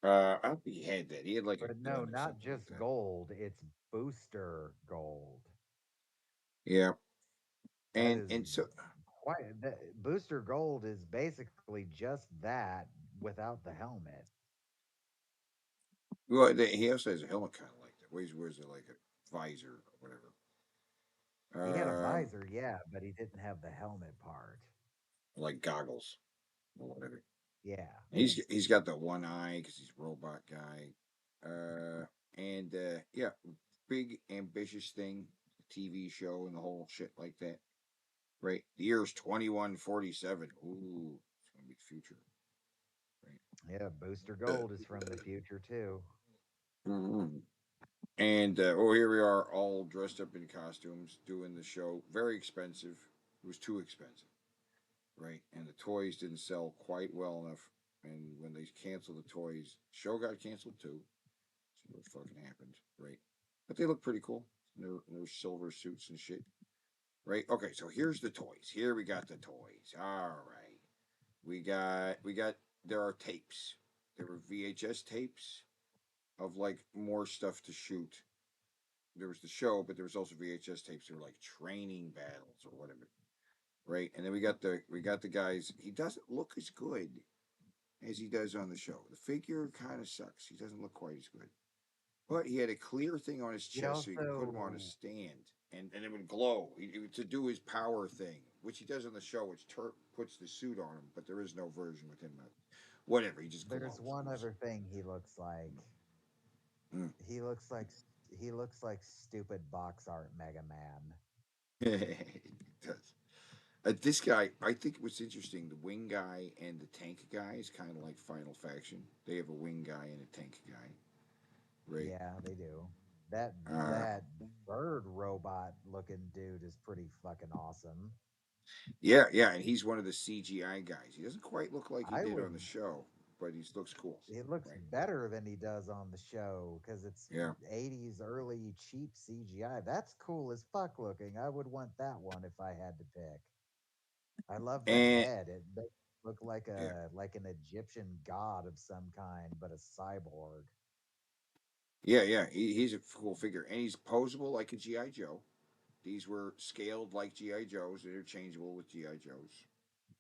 there. I don't think he had that. He had like a But no, gun or not something like just that. gold, it's Booster Gold. Yeah, That and is so Booster Gold is basically just that without the helmet. well, he also has a helmet kind of like that. Where's it like a visor or whatever? He had a Um, visor, yeah, but he didn't have the helmet part. like goggles or whatever. Yeah. He's got the one eye because he's a robot guy. Uh, and yeah, big ambitious thing, TV show and the whole shit like that. Right, the year's 2147. Ooh, it's gonna be the future. Right. Yeah, Booster Gold is from the future too. Mhm. And oh, here we are, all dressed up in costumes, doing the show. Very expensive. It was too expensive, right? And the toys didn't sell quite well enough. And when they canceled the toys, show got canceled too. See what fucking happened, right? But they look pretty cool. They're silver suits and shit, right? Okay, so here's the toys. Here we got the toys. All right, we got. There are tapes. There were VHS tapes of like more stuff to shoot. There was the show, but there was also VHS tapes. That were like training battles or whatever, right? And then we got the guys. He doesn't look as good as he does on the show. The figure kind of sucks. He doesn't look quite as good. But he had a clear thing on his He chest so you could put him on a also stand and it would glow to do his power thing, which he does on the show, which puts the suit on him, but there is no version with him. Whatever, he just there's glows. one other thing he looks like. Mm. He looks like he looks like stupid box art Mega Man. It does. This guy, I think what's interesting, the wing guy and the tank guy is kind of like Final Faction. They have a wing guy and a tank guy, right? Yeah, they do. That Uh, that bird robot looking dude is pretty fucking awesome. yeah, yeah, and he's one of the CGI guys. He doesn't quite look like he I did would on the show, but he looks cool, It looks right? better than he does on the show because it's Yeah, 80s early cheap CGI. That's cool as fuck looking. I would want that one if I had to pick. I love that and head. It makes it look yeah, like an Egyptian god of some kind, but a cyborg. yeah, yeah. He's a cool figure, and he's posable like a GI Joe. These were scaled like GI Joes, interchangeable with GI Joes.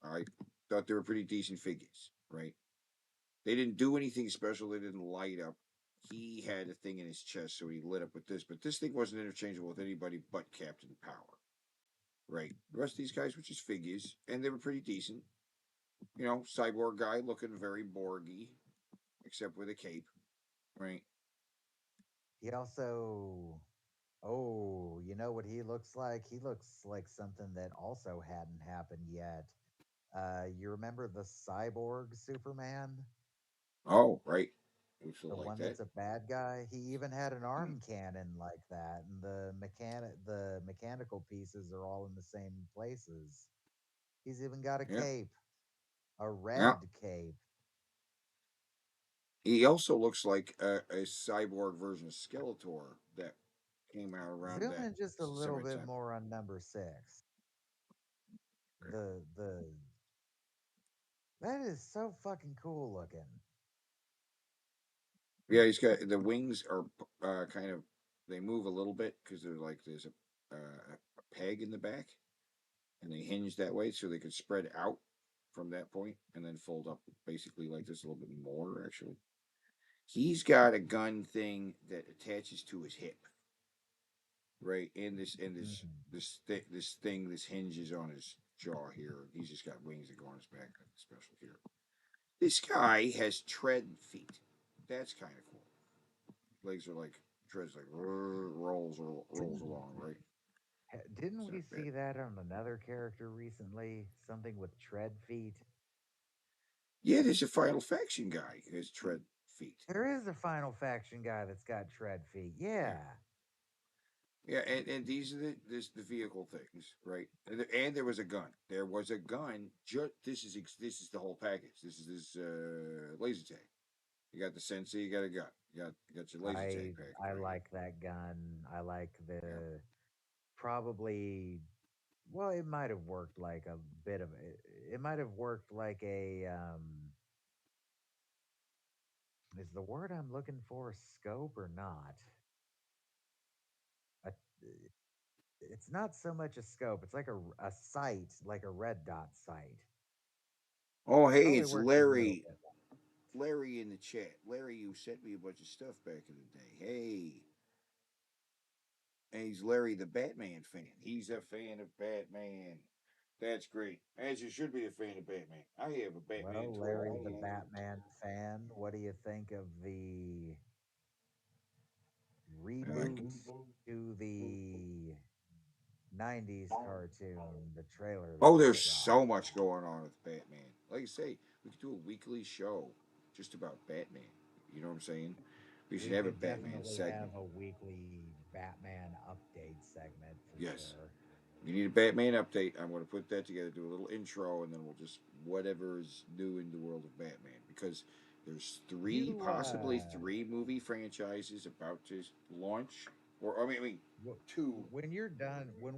I thought they were pretty decent figures, right? They didn't do anything special. They didn't light up. He had a thing in his chest, so he lit up with this. But this thing wasn't interchangeable with anybody but Captain Power, right? The rest of these guys were just figures, and they were pretty decent. Cyborg guy looking very Borgy, except with a cape, right? He also, oh, you know what he looks like? He looks like something that also hadn't happened yet. You remember the cyborg Superman? Oh, right. Looks The like one that. that's a bad guy, he even had an arm cannon like that, and the mechanical pieces are all in the same places. He's even got a Yeah, cape, a yeah. red cape. He also looks like a cyborg version of Skeletor that came out around Zoom that in just a little similar bit time. more on number 6. Okay. The that is so fucking cool looking. Yeah, he's got the wings are kind of they move a little bit because they're like there's a peg in the back, and they hinge that way so they can spread out from that point and then fold up basically like this a little bit more actually. He's got a gun thing that attaches to his hip, right? Mhm. This thing this hinges on his jaw here. He's just got wings that go on his back, special here. This guy has tread feet. That's kind of cool. Legs are like treads, like rolls Didn't along, right? didn't It's we not bad. see that on another character recently? Something with tread feet. Yeah, there's a Final Faction guy who has tread feet. There is a Final Faction guy that's got tread feet. Yeah, Yeah. yeah, and these are the vehicle things, right? And there was a gun. There was a gun. This is the whole package. This is this laser tag. You got the sensor. You got a gun. You got your laser tag package I right here. like that gun. I like Yeah. the probably well, it might have worked like a bit of it might have worked like a is the word I'm looking for scope or not? A, it's not so much a scope. It's like a sight, like a red dot sight. Oh, hey, Probably it's works a little Larry. bit. Larry in the chat. Larry, you sent me a bunch of stuff back in the day. Hey, and he's Larry the Batman fan. He's a fan of Batman. That's great. As you should be a fan of Batman. I have a Batman Well, toy Larry right the here. Batman fan, what do you think of the Uh, reboot to the 90s cartoon, the trailer that oh, just there's dropped? so much going on with Batman. Like I say, we could do a weekly show just about Batman. You know what I'm saying? We should We have a could Batman definitely segment. have a weekly Batman update segment for Yes. sure. You need a Batman update. I'm going to put that together, do a little intro, and then we'll just whatever is new in the world of Batman. Because there's You possibly three movie franchises about to launch, or I mean, two. when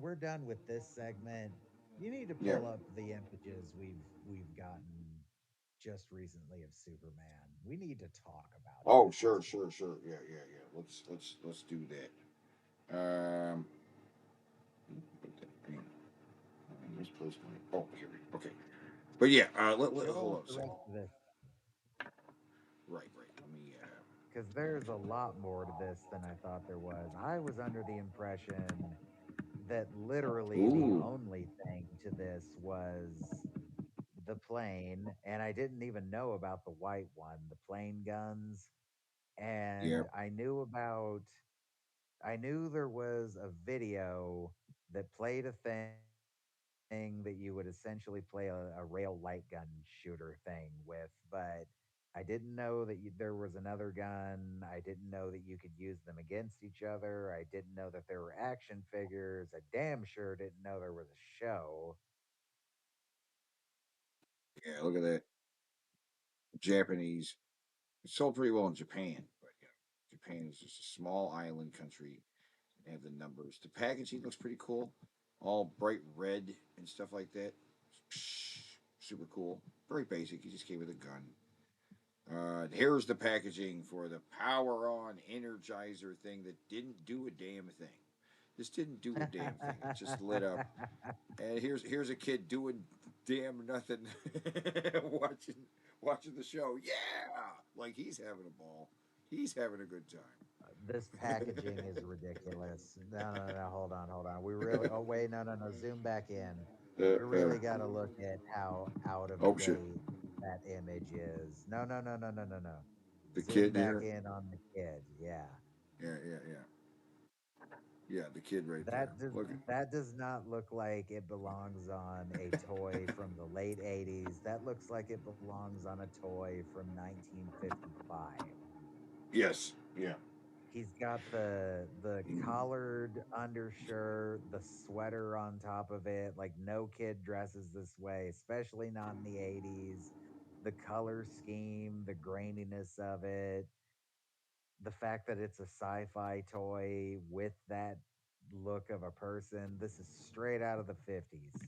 we're done with this segment, you need to Yeah. pull up the images we've gotten just recently of Superman. We need to talk about Oh, that. sure. Yeah. Let's do that. Put that in. Misplaced money. Oh, here we go. Okay. But yeah, Show hold us on a the second. rest of this Right. Let me. because there's a lot more to this than I thought there was. I was under the impression that literally the Ooh. only thing to this was the plane, and I didn't even know about the white one, the plane guns. Yeah. And I knew there was a video that played a thing that you would essentially play a rail light gun shooter thing with, but I didn't know that there was another gun. I didn't know that you could use them against each other. I didn't know that there were action figures. I damn sure didn't know there was a show. Yeah. Look at that. Japanese. It sold pretty well in Japan, but Japan is just a small island country. They have the numbers. The packaging looks pretty cool, all bright red and stuff like that. Super cool. Very basic. He just gave it a gun. Here's the packaging for the Power On Energizer thing that didn't do a damn thing. This didn't do a damn thing. It just lit up. And here's a kid doing damn nothing, watching watching the show. Yeah, like he's having a ball. He's having a good This packaging is ridiculous. No, no, no, hold on. We really, oh, wait, no, no, no, zoom back in. We time. really got to look at how out of Oh shit, date that image is. No, no, no, no, no, no, no. the Zoom kid back here. in on the kid. Yeah. Yeah. The kid right there. Look at. That does not look like it belongs on a toy from the late 80s. That looks like it belongs on a toy from 1955. Yes. Yeah. He's got the collared undershirt, the sweater on top of it. Like no kid dresses this way, especially not in the 80s. The color scheme, the graininess of it, the fact that it's a sci-fi toy with that look of a person. This is straight out of the 50s.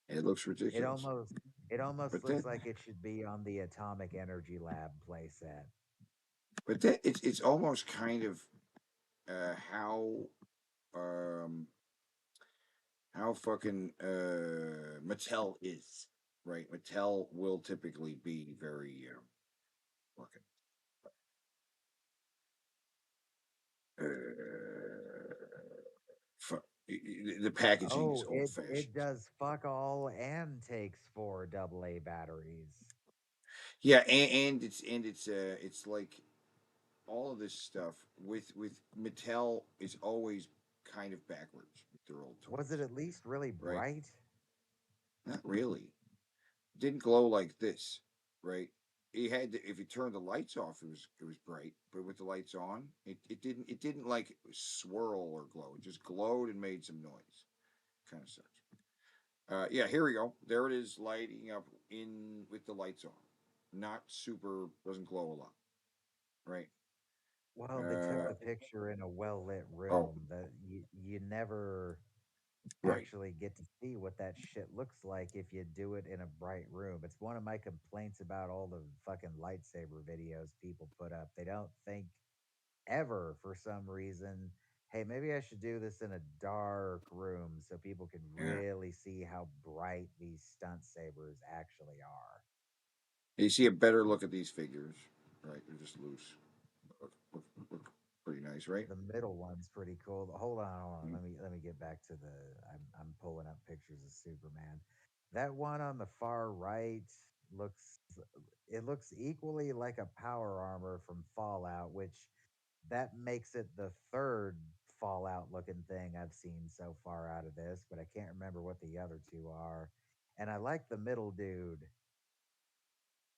It looks It ridiculous. almost it almost But looks that, like it should be on the Atomic Energy Lab playset. it's almost kind of how um how fucking Mattel is, right? Mattel will typically be very fucking the packaging is Oh, old it fashioned. does fuck all and takes 4 AA batteries. Yeah, and it's like all of this stuff with Mattel is always kind of backwards with their old Was it toys, at least really right? bright? Not really. Didn't glow like this, right? You had to, if you turned the lights off, it was bright, but with the lights on, it didn't like swirl or glow. It just glowed and made some noise. Kind of sucks. Yeah, here we go. There it is, lighting up in with the lights on. Not super, doesn't glow a lot, right? Well, they took Uh, the picture in a well-lit oh, room that you never right. actually get to see what that shit looks like if you do it in a bright room. It's one of my complaints about all the fucking lightsaber videos people put up. They don't think ever for some reason, hey, maybe I should do this in a dark room so people can Yeah. really see how bright these stunt sabers actually are. You see a better look at these figures, right? They're just loose. Look pretty nice, right? The middle one's pretty cool. Hold on. Let me get back to the. I'm pulling up pictures of Superman. That one on the far right looks. It looks equally like a power armor from Fallout, which that makes it the third Fallout looking thing I've seen so far out of this. But I can't remember what the other two are. And I like the middle dude.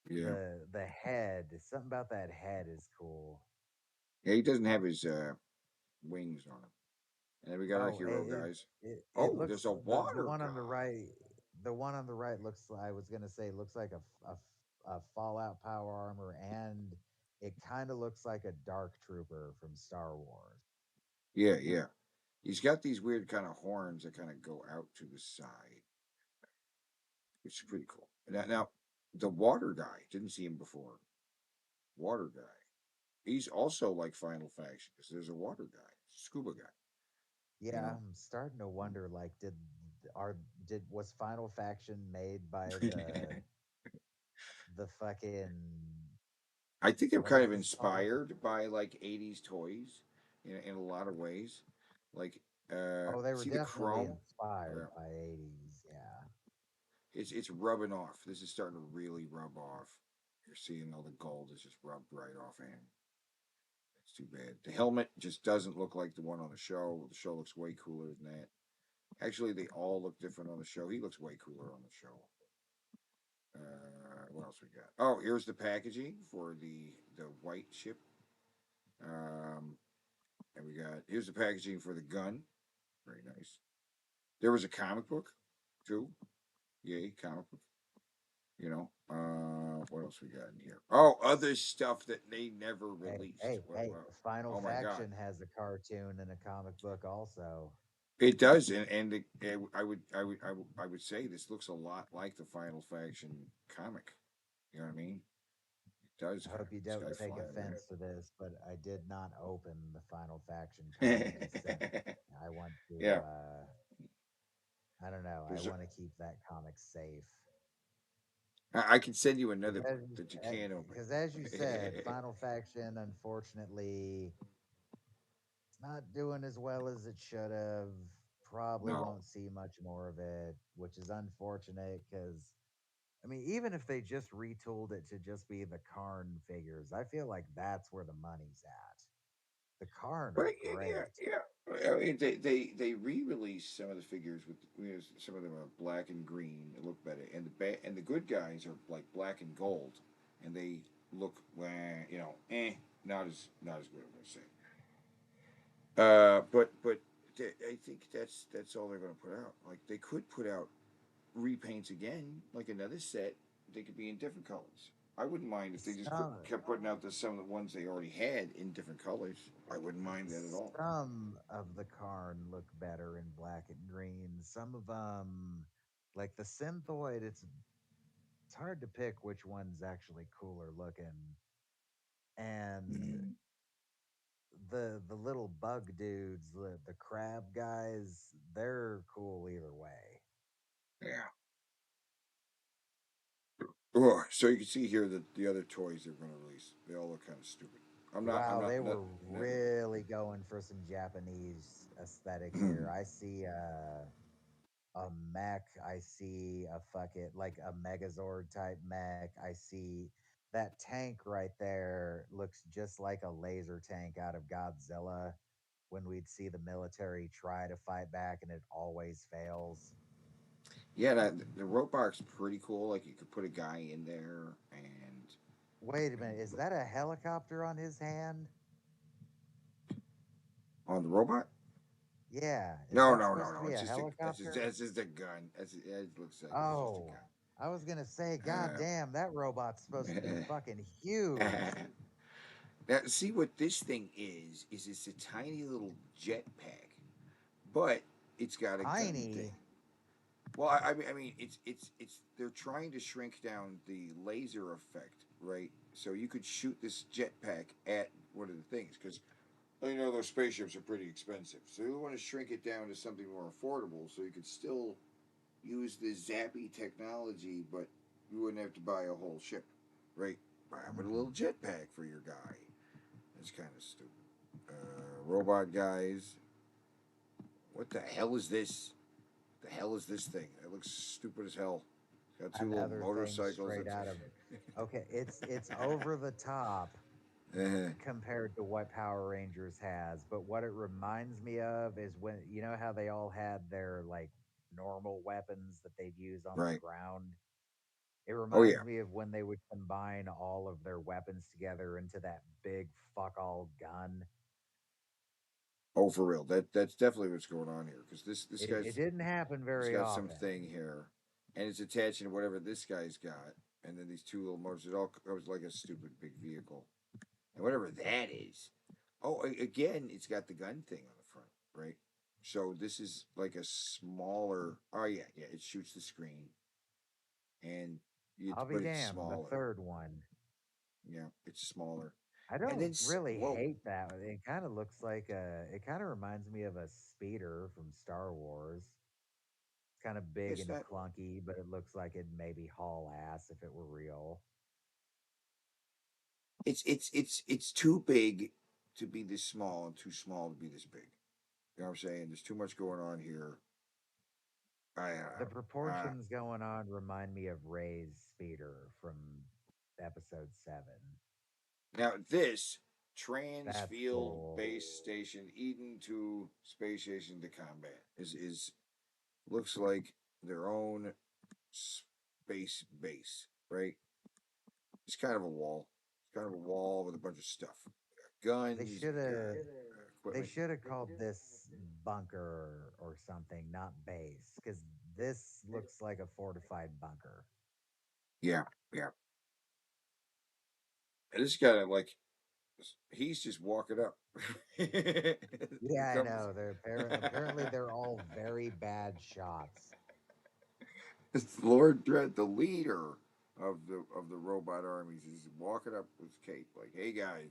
Yeah. The head. Something about that head is cool. Yeah, he doesn't have his wings on him. And then we got our Oh, hero guys. it Oh, there's looks a the water one on the guy. right. The one on the right looks. I was gonna say looks like a Fallout power armor, and it kind of looks like a Dark Trooper from Star Wars. Yeah, yeah. He's got these weird kind of horns that kind of go out to the side, which is pretty cool. Now, the water guy, didn't see him before. Water guy. He's also like Final Faction because there's a water guy, scuba guy, you Yeah, know? I'm starting to wonder. Like, are did was Final Faction made by the fucking I think I'm what kind is of this called? inspired by like 80s toys in a lot of ways. Like, Oh, they were see the definitely chrome? inspired Yeah. by 80s. Yeah. It's rubbing off. This is starting to really rub off. You're seeing all the gold is just rubbed right off, and it's too bad. The helmet just doesn't look like the one on the show. The show looks way cooler than that. Actually, they all look different on the show. He looks way cooler on the show. What else we got? Oh, here's the packaging for the white ship. Um, and we got here's the packaging for the gun. Very nice. There was a comic book too. Yay, comic book. What else we got in here? Oh, other stuff that they never released. Hey! Final Oh my god, Faction has a cartoon and a comic book also. it does, and I would say this looks a lot like the Final Faction comic. You know what I mean? It does I kind hope of. you This don't guy take flying offense to this, but I did not open the Final Faction comic you sent me. around. I want to, Yeah, I don't know, I there's. want to keep that comic safe. I can send you Because another book that you can't open. as you said, Final Faction, unfortunately, it's not doing as well as it should have. Probably No, won't see much more of it, which is unfortunate because I mean, even if they just retooled it to just be the Karn figures, I feel like that's where the money's at. The Karn but are yeah, great. yeah. I mean, they re-released some of the figures with some of them are black and green. They look better, and the good guys are like black and gold, and they look you know, eh. not as good. I'm gonna say. But I think that's all they're gonna put out. Like they could put out repaints again, like another set. They could be in different colors. I wouldn't mind if they just Some kept putting out some of the ones they already had in different colors. I wouldn't mind that at all. some of the Karn look better in black and green. Some of them, like the Synthoid, it's hard to pick which one's actually cooler looking. And the little bug dudes, the crab guys, they're cool either way. Yeah. Oh, so you can see here that the other toys they're going to release, they all look kind of stupid. I'm not. I'm Wow, they not. were really going for some Japanese aesthetic here. I see a mech. I see a fuck it like a Megazord type mech. I see that tank right there looks just like a laser tank out of Godzilla when we'd see the military try to fight back and it always fails. Yeah, the robot's pretty cool. Like you could put a guy in there, and Wait a minute, is that a helicopter on his hand? on the robot. Yeah, is No, that no, no, supposed to no. be It's a just a helicopter? that's just a gun. It looks like it's just a Oh, I was gonna say, god gun. damn, that robot's supposed to be fucking huge. Now, see what this thing is? Is it's a tiny little jetpack, but it's got a gun thing. Tiny. Well, I mean, it's they're trying to shrink down the laser effect, right? So you could shoot this jetpack at one of the things because you know those spaceships are pretty expensive. So you want to shrink it down to something more affordable, so you could still use this zappy technology, but you wouldn't have to buy a whole ship, right? Buy with a little Mm. jetpack for your guy. That's kind of stupid. Robot guys, what the hell is this? The hell is this thing? It looks stupid as hell. It's got two little Another thing motorcycles. straight That's out of okay, it's over the top uh, compared to what Power Rangers has, but what it reminds me of is when you know how they all had their like normal weapons that they'd use on the right. ground. It Oh yeah. reminds me of when they would combine all of their weapons together into that big fuck all gun. Oh, for real. That's definitely what's going on here because this It guy's didn't happen he's very got often. something here, and it's attaching to whatever this guy's got, and then these two little motors. It all comes like a stupid big vehicle, and whatever that is. Oh, again, it's got the gun thing on the front, right? So this is like a smaller. Oh yeah, yeah. It shoots the screen, and I'll be but it's damned. The smaller. third one. Yeah, it's smaller, I and then don't really whoa, hate that. It kind of looks like a. It kind of reminds me of a speeder from Star Wars. It's kind of big it's and not. clunky, but it looks like it'd maybe haul ass if it were real. It's too big to be this small and too small to be this big. You know what I'm saying? There's too much going on here. I The uh, proportions going on remind me of Ray's speeder from episode 7. now this That's transfield cool. base station Eden to space station to combat is looks like their own space base, right? It's kind of a wall. It's kind of a wall with a bunch of stuff. We got They guns. should We got have they equipment. should have called this bunker or something, not base, because this looks like a fortified bunker. Yeah, yeah. And this guy like he's just walking up. Here Yeah, I comes. know. Apparently they're all very bad shots. It's Lord Dread, the leader of the robot armies. He's walking up with his cape, like, "Hey guys,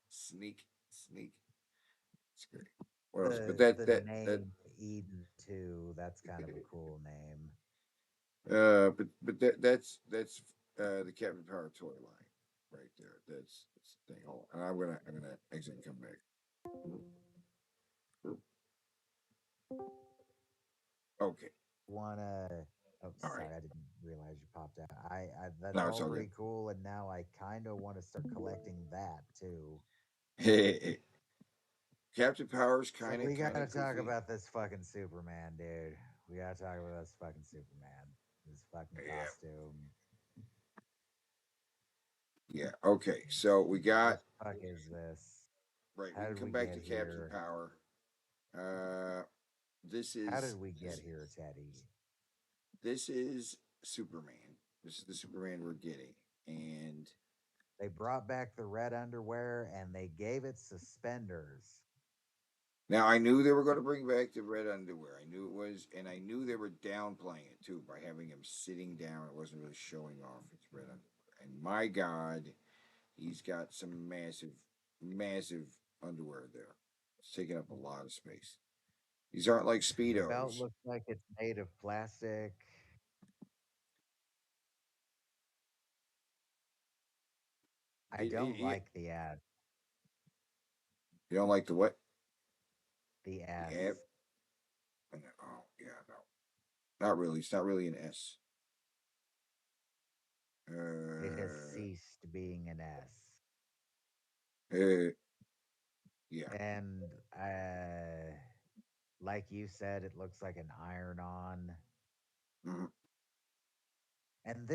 sneak, sneak." It's great. What else? But The name Eden too, that's kind of a cool name. that's the Captain Power toy line right there. That's the thing. Hold on. And I'm gonna exit and come back. Okay. Wanna Oh, All right. sorry, I didn't realize you popped out. I that's No, it's all all good. pretty cool, and now I kind of want to start collecting that too. Captain Power's So kind of we kind gotta of talk goofy. about this fucking Superman, dude. We gotta talk about this fucking Superman. This fucking Yeah. costume. Yeah. Okay. So we got The fuck is this? right. We How can did come we back to get Captain here? Power. Uh, this How is did we get this here, Teddy? this is Superman. This is the Superman we're getting, and They brought back the red underwear and they gave it suspenders. now I knew they were going to bring back the red underwear. I knew it was, and I knew they were downplaying it too by having him sitting down. It wasn't really showing off its red underwear. And my God, he's got some massive, massive underwear there. It's taking up a lot of space. These aren't like The belt speedos. looks like it's made of plastic. I don't like the ad. You don't like the what? The The S. ab? Oh yeah, no, not really. It's not really an S. It has Uh, ceased being an S. uh yeah. And like you said, it looks like an iron on. Mhm. And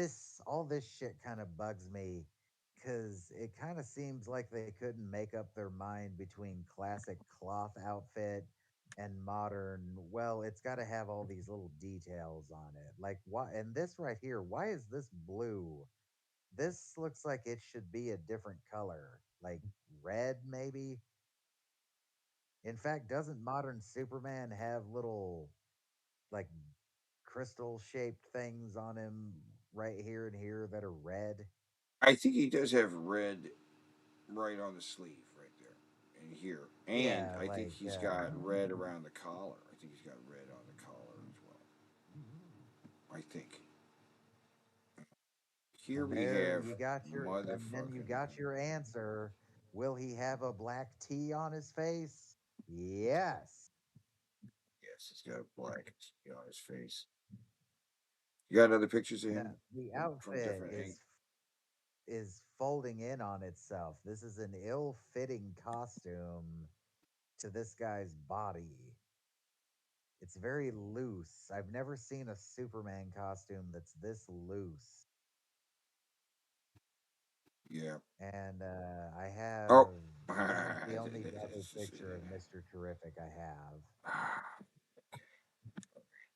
all this shit kind of bugs me because it kind of seems like they couldn't make up their mind between classic cloth outfit and modern. Well, it's got to have all these little details on it. Like, why? And this right here, why is this blue? This looks like it should be a different color, like red, maybe. In fact, doesn't modern Superman have little, like, crystal shaped things on him right here and here that are red? I think he does have red right on the sleeve, right there, and here, and Yeah, I think like he's got red around the collar. I think he's got red on the collar as well. I think. Here and we there have you got your and then you motherfucking. got your answer. Will he have a black T on his face? Yes. Yes, he's got a black on his face. You got other pictures of No, him the from outfit different angles. is folding in on itself. This is an ill-fitting costume to this guy's body. It's very loose. I've never seen a Superman costume that's this loose. Yeah. And I Oh, have this is the only other picture of Mr. Terrific I have.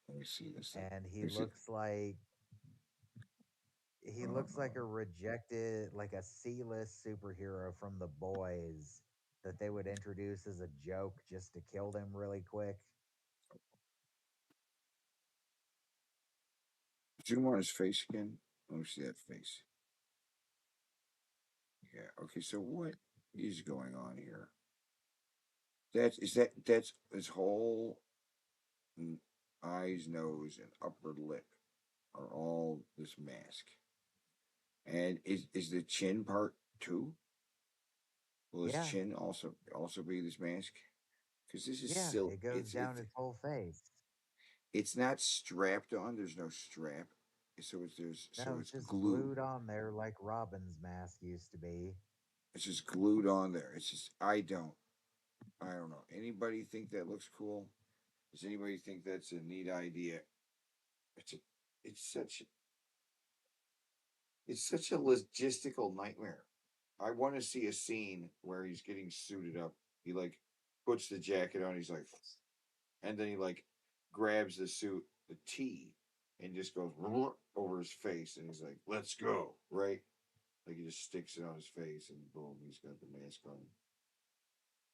let me see this thing. And Let me see. he looks like a rejected, like a C-list superhero from the boys that they would introduce as a joke just to kill them really quick. Zoom on his face again. Let me see that face. Yeah. Okay. So what is going on here? That's his whole eyes, nose, and upper lip are all this mask. And is the chin part too? Will his Yeah, chin also be this mask? Because this is yeah, silk. it goes down his whole face. It's not strapped on. There's no strap. So No, it's it's just glued. glued on there like Robin's mask used to be. It's just glued on there. It's just I don't know. Anybody think that looks cool? Does anybody think that's a neat idea? It's a it's such it's such a logistical nightmare. I want to see a scene where he's getting suited up. He like puts the jacket on. He's like, and then he like grabs the suit, the T, and just goes over his face, and he's like, "Let's go!" Right? Like he just sticks it on his face, and boom, he's got the mask on.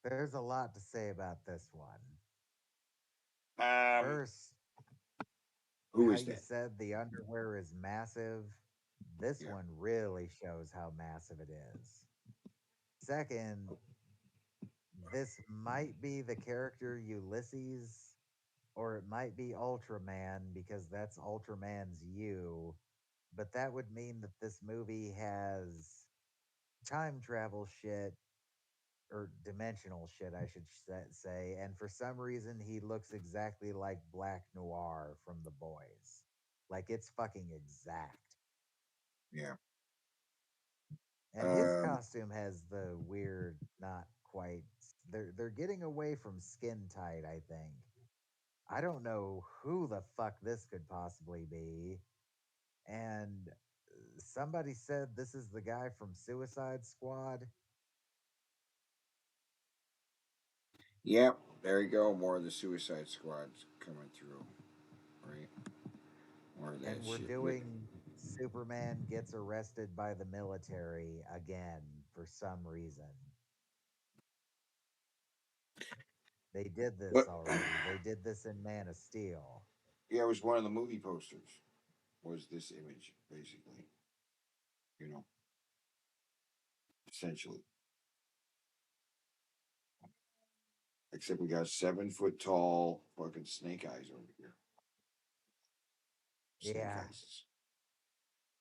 There's a lot to say about this one. Um, First, who how is you that? said the underwear is massive. This Yeah, one really shows how massive it is. Second, this might be the character Ulysses, or it might be Ultraman because that's Ultraman's you. But that would mean that this movie has time travel shit or dimensional shit, I should say. And for some reason, he looks exactly like Black Noir from The Boys. Like it's fucking exact. yeah. And his Um, costume has the weird, not quite. They're getting away from skin tight. I think. I don't know who the fuck this could possibly be, and Somebody said this is the guy from Suicide Squad. Yep, there you go. More of the Suicide Squad's coming through, right? More of And that we're shit. doing Superman gets arrested by the military again for some reason. They did this What? already. They did this in Man of Steel. Yeah, it was one of the movie posters. Was this image basically? You know, essentially. Except we got 7 foot tall fucking snake eyes over here. Snake Yeah. eyes.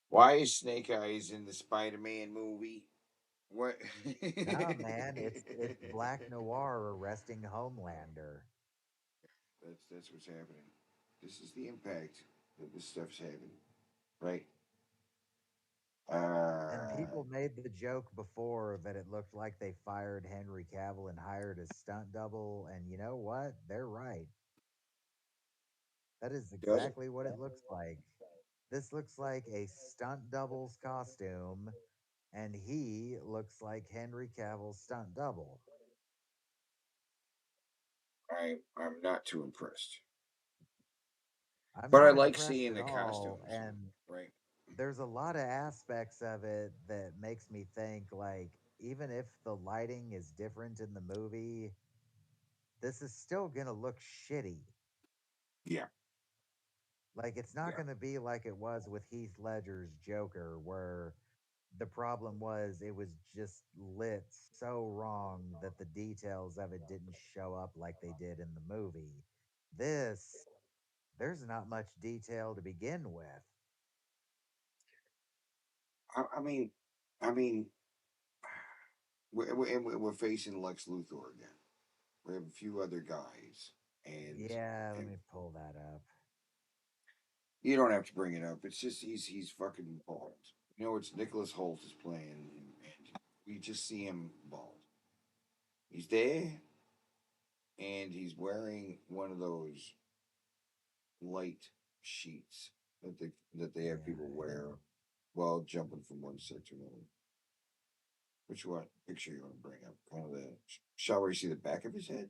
Why is Snake Eyes in the Spider-Man movie? What? Nah, man, it's Black Noir arresting Homelander. That's what's happening. This is the impact that this stuff's having, right? And Uh, people made the joke before that it looked like they fired Henry Cavill and hired a stunt double. And you know what? They're right. That is does it? exactly what it looks like. This looks like a stunt double's costume, and he looks like Henry Cavill's stunt double. I'm not too impressed, I'm but I not like impressed seeing at the all. costumes, And right? there's a lot of aspects of it that makes me think like even if the lighting is different in the movie, this is still going to look shitty. Yeah, Like it's not yeah. going to be like it was with Heath Ledger's Joker where the problem was it was just lit so wrong that the details of it didn't show up like they did in the movie. This there's not much detail to begin with. I mean, I mean, we're facing Lex Luthor again. We have a few other guys, and Yeah, let and me pull that up. you don't have to bring it up. It's just he's fucking bald. You know, it's Nicholas Holt is playing, and we just see him bald. He's there, and he's wearing one of those light sheets that they have people Yeah. wear while jumping from one set to another. Which one picture you want to bring up? Kind of the shot where you see the back of his head.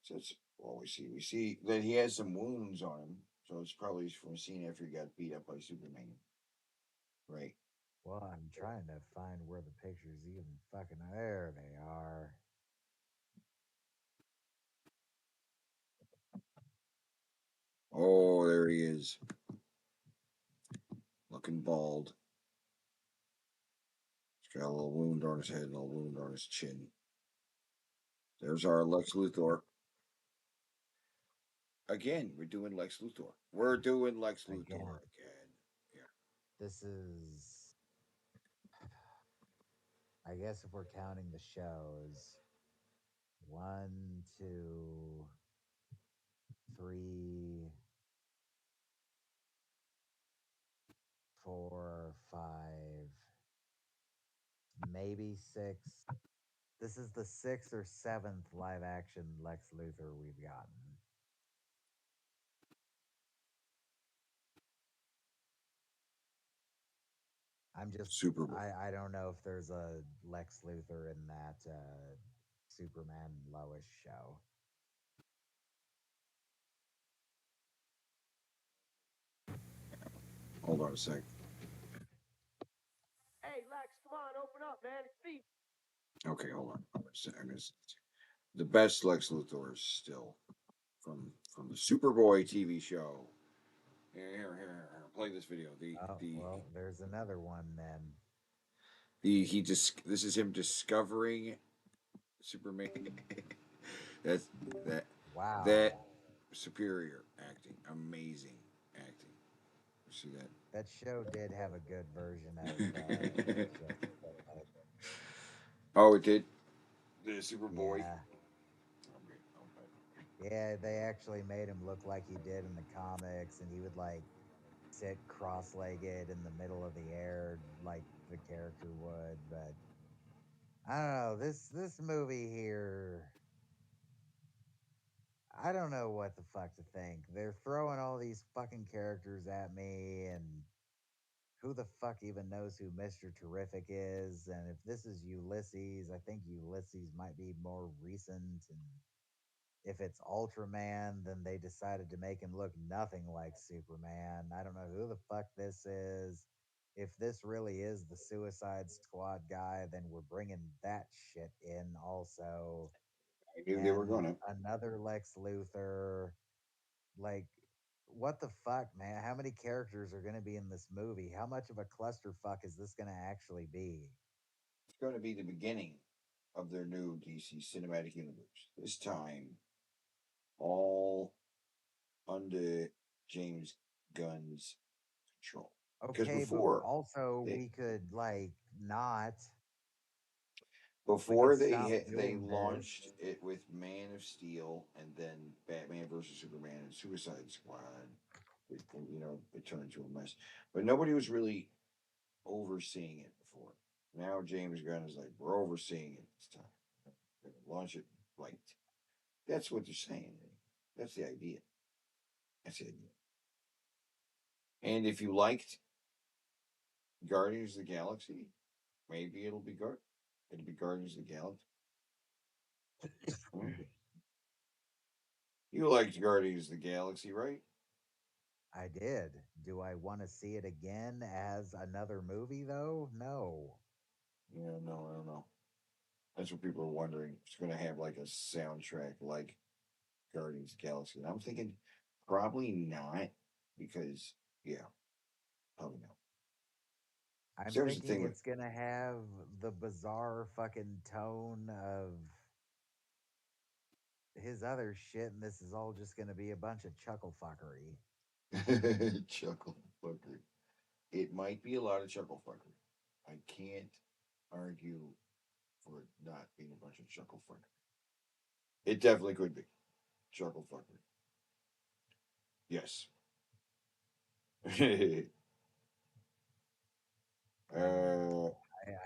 So that's all we see. We see that he has some wounds on him, so it's probably from a scene after he got beat up by Superman, right? Well, I'm trying to find where the pictures even fucking there they are. Oh, there he is, looking bald. He's got a little wound on his head and a little wound on his chin. There's our Lex Luthor. Again, we're doing Lex Luthor. We're doing Lex Again, Luthor again. Yeah. this is I guess if we're counting the shows, one, two, three, four, five, maybe six. This is the sixth or seventh live action Lex Luthor we've gotten. I'm just Superboy. I don't know if there's a Lex Luthor in that Superman Lois show. Hold on a sec. Hey, Lex, come on, open up, man. It's me. Okay, hold on. The best Lex Luthor is still from the Superboy TV show. Here. Play this video. Oh, well, there's another one then. He just this is him discovering Superman. That's that that Wow. superior acting, amazing acting. You see That show did have a good version of that? shit. Oh, it did the Superboy. Yeah. Okay, Yeah, they actually made him look like he did in the comics, and he would like sit cross-legged in the middle of the air like the character would. But I don't know this movie here. I don't know what the fuck to think. They're throwing all these fucking characters at me, and who the fuck even knows who Mr. Terrific is? And if this is Ulysses, I think Ulysses might be more recent. And if it's Ultraman, then they decided to make him look nothing like Superman. I don't know who the fuck this is. If this really is the Suicide Squad guy, then we're bringing that shit in also. I knew they were And gonna. another Lex Luthor. Like, what the fuck, man? How many characters are going to be in this movie? How much of a clusterfuck is this going to actually be? It's going to be the beginning of their new DC cinematic universe. This time, all under James Gunn's control. Because Okay, but also they we could like not. We could before stop they doing launched this. it with Man of Steel and then Batman versus Superman and Suicide Squad. It turned into a mess. But nobody was really overseeing it before. Now James Gunn is like, we're overseeing it this time. We're gonna launch it right. That's what they're saying. That's the idea. That's the idea. And if you liked Guardians of the Galaxy, maybe it'll be good. It'll be Guardians of the Galaxy. You liked Guardians of the Galaxy, right? I did. Do I want to see it again as another movie, though? No. Yeah, no, I don't know. That's what people are wondering. It's going to have like a soundtrack like Guardians of the Galaxy. And I'm thinking probably not because, yeah, probably not. I'm So there's the thinking thing with it's going to have the bizarre fucking tone of his other shit, and this is all just going to be a bunch of chuckle fuckery. chuckle fuckery. It might be a lot of chuckle fuckery. I can't argue for it not being a bunch of chuckle fuckery. It definitely could be chuckle fuckery. Yes. And uh,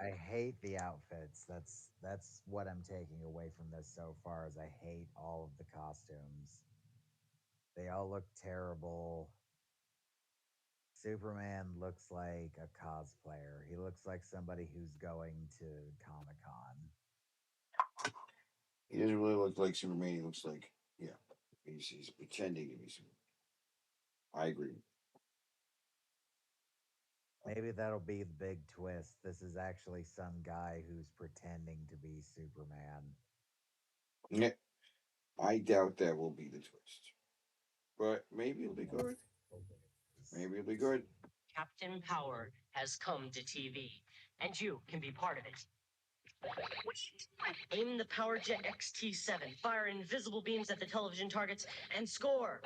I hate the outfits. That's what I'm taking away from this so far. Is I hate all of the costumes. They all look terrible. Superman looks like a cosplayer. He looks like somebody who's going to Comic Con. he doesn't really look like Superman. He looks like, yeah, he's pretending to be Superman. I agree. Maybe that'll be the big twist. This is actually some guy who's pretending to be Superman. Yeah, I doubt that will be the twist, but maybe it'll be good. Maybe it'll be good. Captain Power has come to TV, and you can be part of it. What are you doing? Aim the Power Jet XT7, fire invisible beams at the television targets, and score!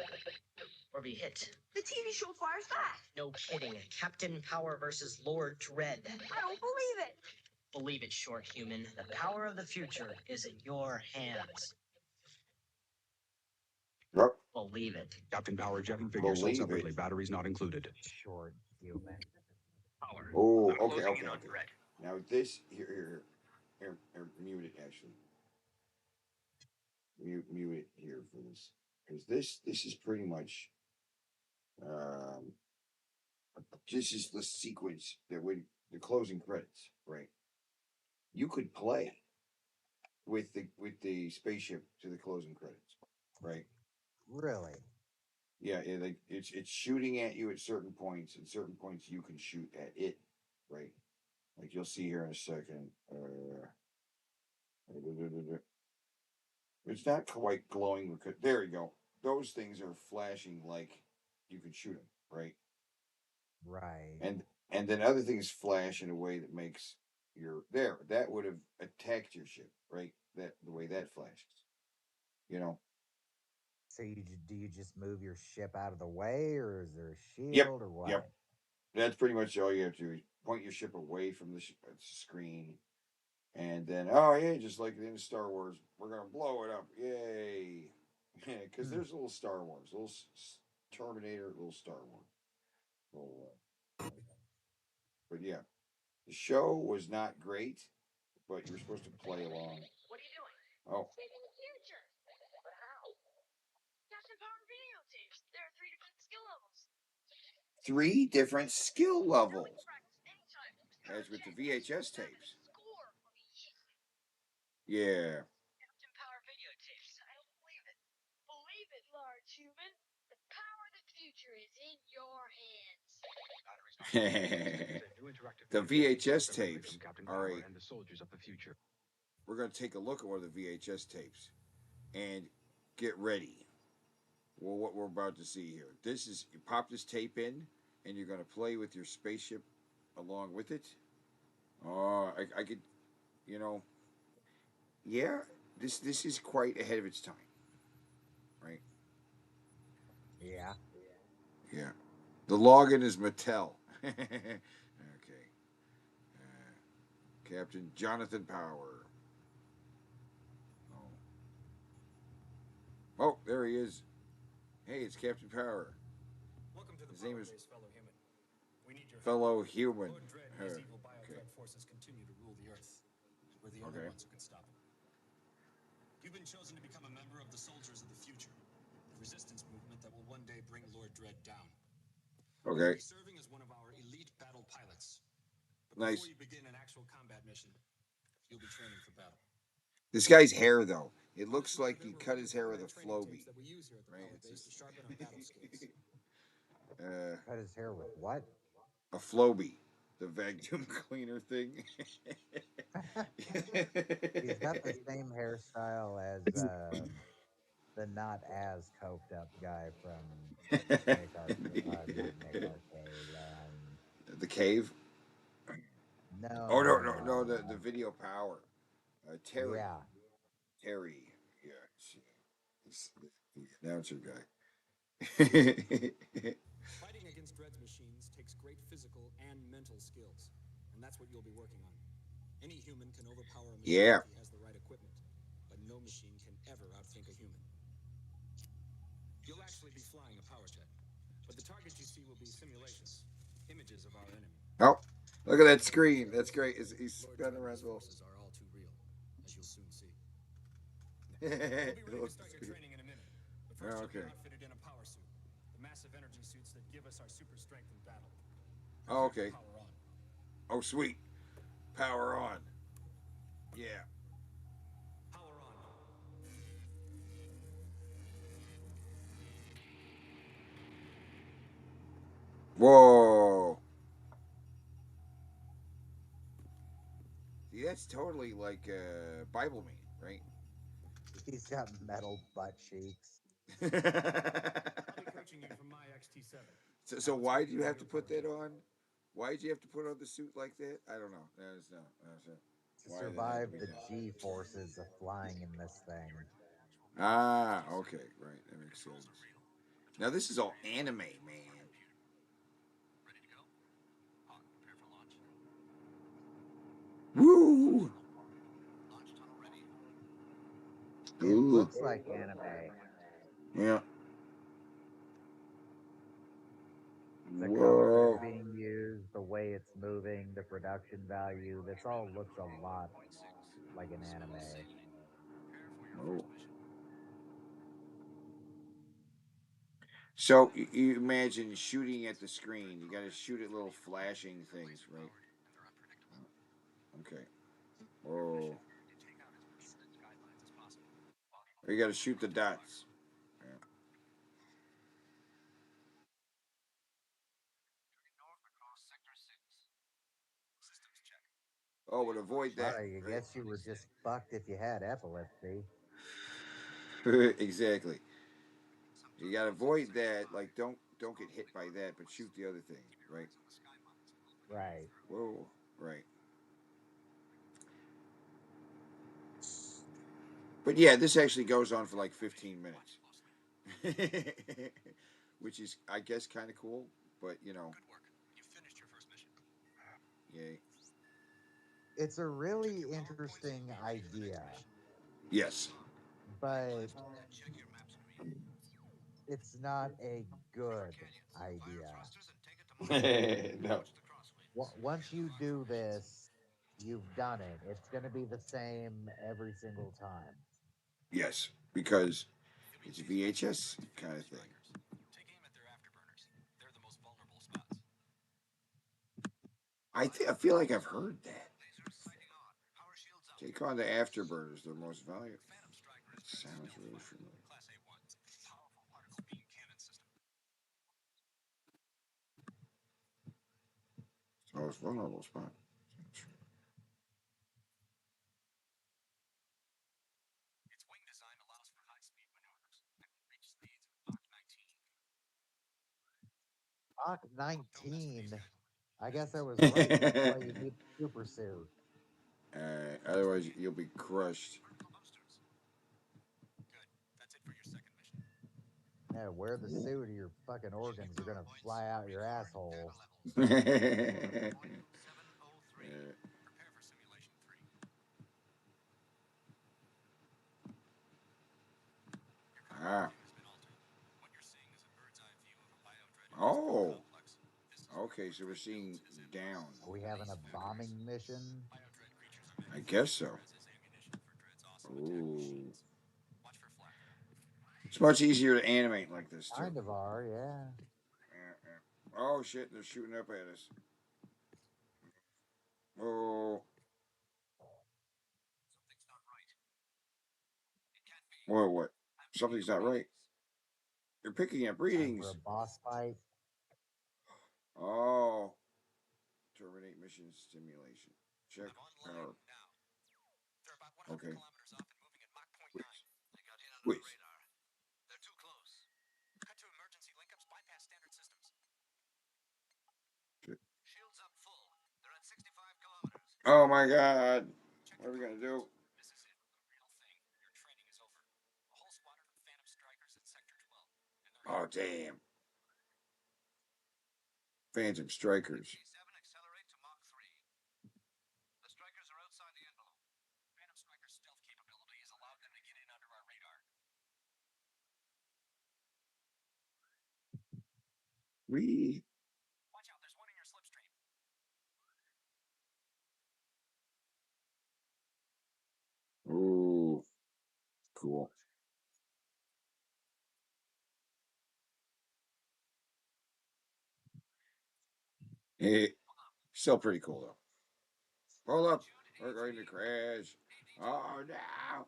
Or be hit. The TV show fires back. No kidding. Captain Power versus Lord Dread. I don't believe it. Believe it, short human. The power of the future is in your hands. Yep. Believe it. Captain Power jet and figure sold Believe separately. it. Batteries not included. Short human. Power. Oh, I'm okay, closing okay, in on okay. Dread. Now this here, mute it actually. Mute it here for this because this is pretty much um this is the sequence that would the closing credits, right? You could play with the spaceship to the closing credits, right? Really? Yeah, it's shooting at you at certain points. At certain points, you can shoot at it, right? Like you'll see here in a second. It's not quite glowing. There you go. Those things are flashing like you could shoot them, right? Right. And then other things flash in a way that makes your there. That would have attacked your ship, right? That the way that flashes, you know. So do you just move your ship out of the way, or is there a Yep, shield, or what? yep. That's pretty much all you have to do. Is point your ship away from the screen, and then oh yeah, just like in Star Wars, we're gonna blow it up, yay! Because Hmm. there's a little Star Wars, a little Terminator, a little Star Wars, little, but yeah, the show was not great, but you were supposed to play along. What are you doing? Oh, Saving the future. But how? three different skill levels, as with the VHS tapes. Yeah. Captain Power videotapes. I don't believe it. Believe it, large human. The power of the future is in your hands. The VHS tapes are a. We're going to take a look at one of the VHS tapes and get ready. Well, what we're about to see here. This is you pop this tape in, and you're going to play with your spaceship along with it. Oh, I could, you know, yeah. This is quite ahead of its time, right? Yeah. Yeah. The login is Mattel. Okay. Captain Jonathan Power. Oh. Oh, there he is. Hey, it's Captain Power. Welcome to the His name power is base, fellow human. We need your Fellow Human. Lord Dredd and his Okay. evil bio-threat forces continue to rule the Earth. We're the only Okay. ones who can stop them. You've been chosen to become a member of the Soldiers of the Future, the resistance movement that will one day bring Lord Dredd down. You'll Okay. be serving as one of our elite battle pilots. But Nice. before you begin an actual combat mission, you'll be training for battle. This guy's hair, though, it looks like he cut his hair with a flowbee. That we use here at the Right? power base to sharpen our battle skills. Cut his hair with what? A flowbee, the vacuum cleaner thing. He's got the same hairstyle as the not as coked up guy from Nick not Nick Arcade. The cave. No, Oh no no, no no! no. The video power. Terry. Yeah. Terry. Yeah. It's the announcer guy. Fighting against Dredd's machines takes great physical and mental skills, and that's what you'll be working on. Any human can overpower a machine Yeah. if he has the right equipment, but no machine can ever outthink a human. You'll actually be flying a power jet, but the targets you see will be simulations, images of our enemy. Oh, look at that screen. That's great. He's spinning around the little. Forces are all too real, as you'll soon see. You'll You'll be ready to start your training in a minute, but first you'll be Okay. outfitted in a power suit, the massive energy suits that give us our super strength in battle. Oh, Prepare okay. for power on. Oh, sweet. Power on. Yeah. Power on. Whoa. See, that's totally like Bible mean, right? He's got metal butt cheeks. I'll be coaching you from my XT7. So why do you have to put that on? Why did you have to put on the suit like that? I don't know. That's no. To Why that had to survive be the done. G forces of flying in this thing. Ah, okay, right. That makes sense. Now this is all anime, man. Ready to go? Hawk, prepare for launch. Woo! Launch tunnel ready. It Ooh. looks like anime. Yeah. The color that's Whoa. being used, the way it's moving, the production value, this all looks a lot like an anime. Prepare for your Oh. first mission. So you imagine shooting at the screen. You got to shoot at little flashing things, right? And they're unpredictable. Okay. Oh. You take out as many of those guidelines as possible. You got to shoot the dots. Yeah. Turning north across Sector 6. Systems check. Oh, but avoid Well, that, I right? guess you were just fucked if you had epilepsy. Exactly. Some You got to turbines avoid in Sector that. 5. Like, don't get hit by that, but shoot the other thing, Keep your right? eyes on the sky mines and we'll put Right. you through. Whoa. Right. But yeah, this actually goes on for like 15 minutes. Watch closely. Which is, I guess, kind of cool, but you know, Good work. You finished your first mission. yay. It's a really interesting Be ready for the next idea, mission. Yes. but Left and check your map screen. it's not a Prefer good canyons. Fire idea. thrusters and take it to Mach 1. No. Watch the crosswinds. Once you Mark do formations. this, you've done it. It's going to be the same every single time. Yes, because You'll be it's a chasing VHS kind of thing. strikers. Take aim at their afterburners. They're the most vulnerable spot. I feel like I've heard that. Take on the afterburners, their most valuable. Sounds really familiar. Oh, it's vulnerable spot. Its wing design allows for high-speed maneuvers and can reach speeds of Mach 19. Mach 19. I guess I was right. That's why you need a super suit. Otherwise, you'll be crushed. Good. That's it for your second mission. Yeah, wear the suit or your fucking organs are gonna fly out your asshole. Prepare for simulation 3. Your current Ah. volume has been altered. What you're seeing is a bird's eye view of a biodread Oh. complex. This is Okay, so we're seeing down. Are we having a bombing mission? biodread creatures are meant I to guess serve so. as ammunition for Dread's awesome attack Ooh. machines. Watch for flak. It's much easier to animate like this, too. Kind of are, yeah. Oh, shit, they're shooting up at us. Oh. Something's not right. It can't be. Whoa, what? Something's not right. You're picking up Time for a readings. boss fight. Oh. Terminate mission stimulation. Check I'm power. online now. They're about 100 Okay. kilometers off and moving at Mach 0.9. They got in under Whiz. the radar. They're too close. Cut to emergency link-ups, bypass standard systems. Shit. Shields up full. They're at 65 kilometers. Oh my god. What are we gonna do? This is it. The real thing. Your training is over. A whole squadron of Phantom Strikers at Sector 12. And they're Oh, damn. Phantom Strikers. K7 accelerate to Mach 3. The Strikers are outside the envelope. Phantom Striker's stealth capabilities allowed them to get in under our radar. Watch out, there's one in your slipstream. Ooh. Cool. Hey, still pretty cool though. Hold up. We're going to crash. Oh no.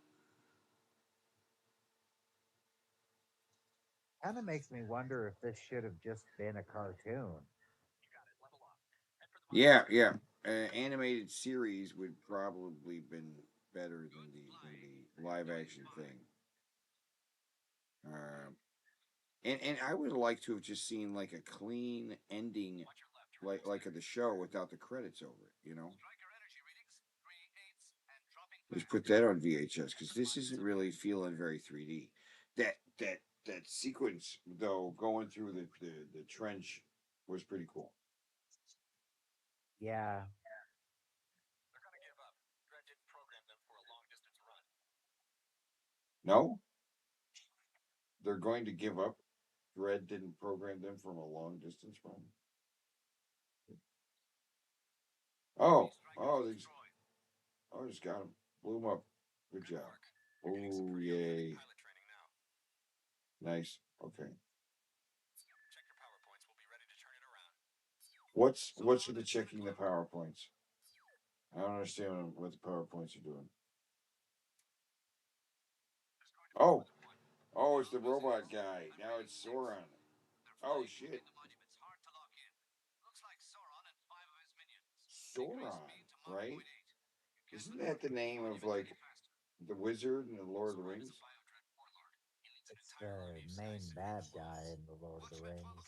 Kind of makes me wonder if this should have just been a cartoon. Yeah, yeah. Animated series would probably been better than the live action thing. And I would like to have just seen like a clean ending, like of the show without the credits over it. You know, just put that on VHS because this isn't really feeling very 3D. That sequence though, going through the trench was pretty cool. Yeah. They're gonna give up. Dredd didn't program them for a long distance run. No, they're going to give up. Dredd didn't program them from a long distance run. Oh, just got him. Blew him up. Good job. Oh, yay. Nice. Okay. Check your PowerPoints. We'll be ready to turn it around. What's with the checking the PowerPoints? I don't understand what the PowerPoints are doing. Oh, it's the robot guy. Now it's Sauron. Oh shit. Sauron, right? Isn't that the name of like the wizard in the Lord of the Rings? It's the main bad guy in the Lord of the Rings.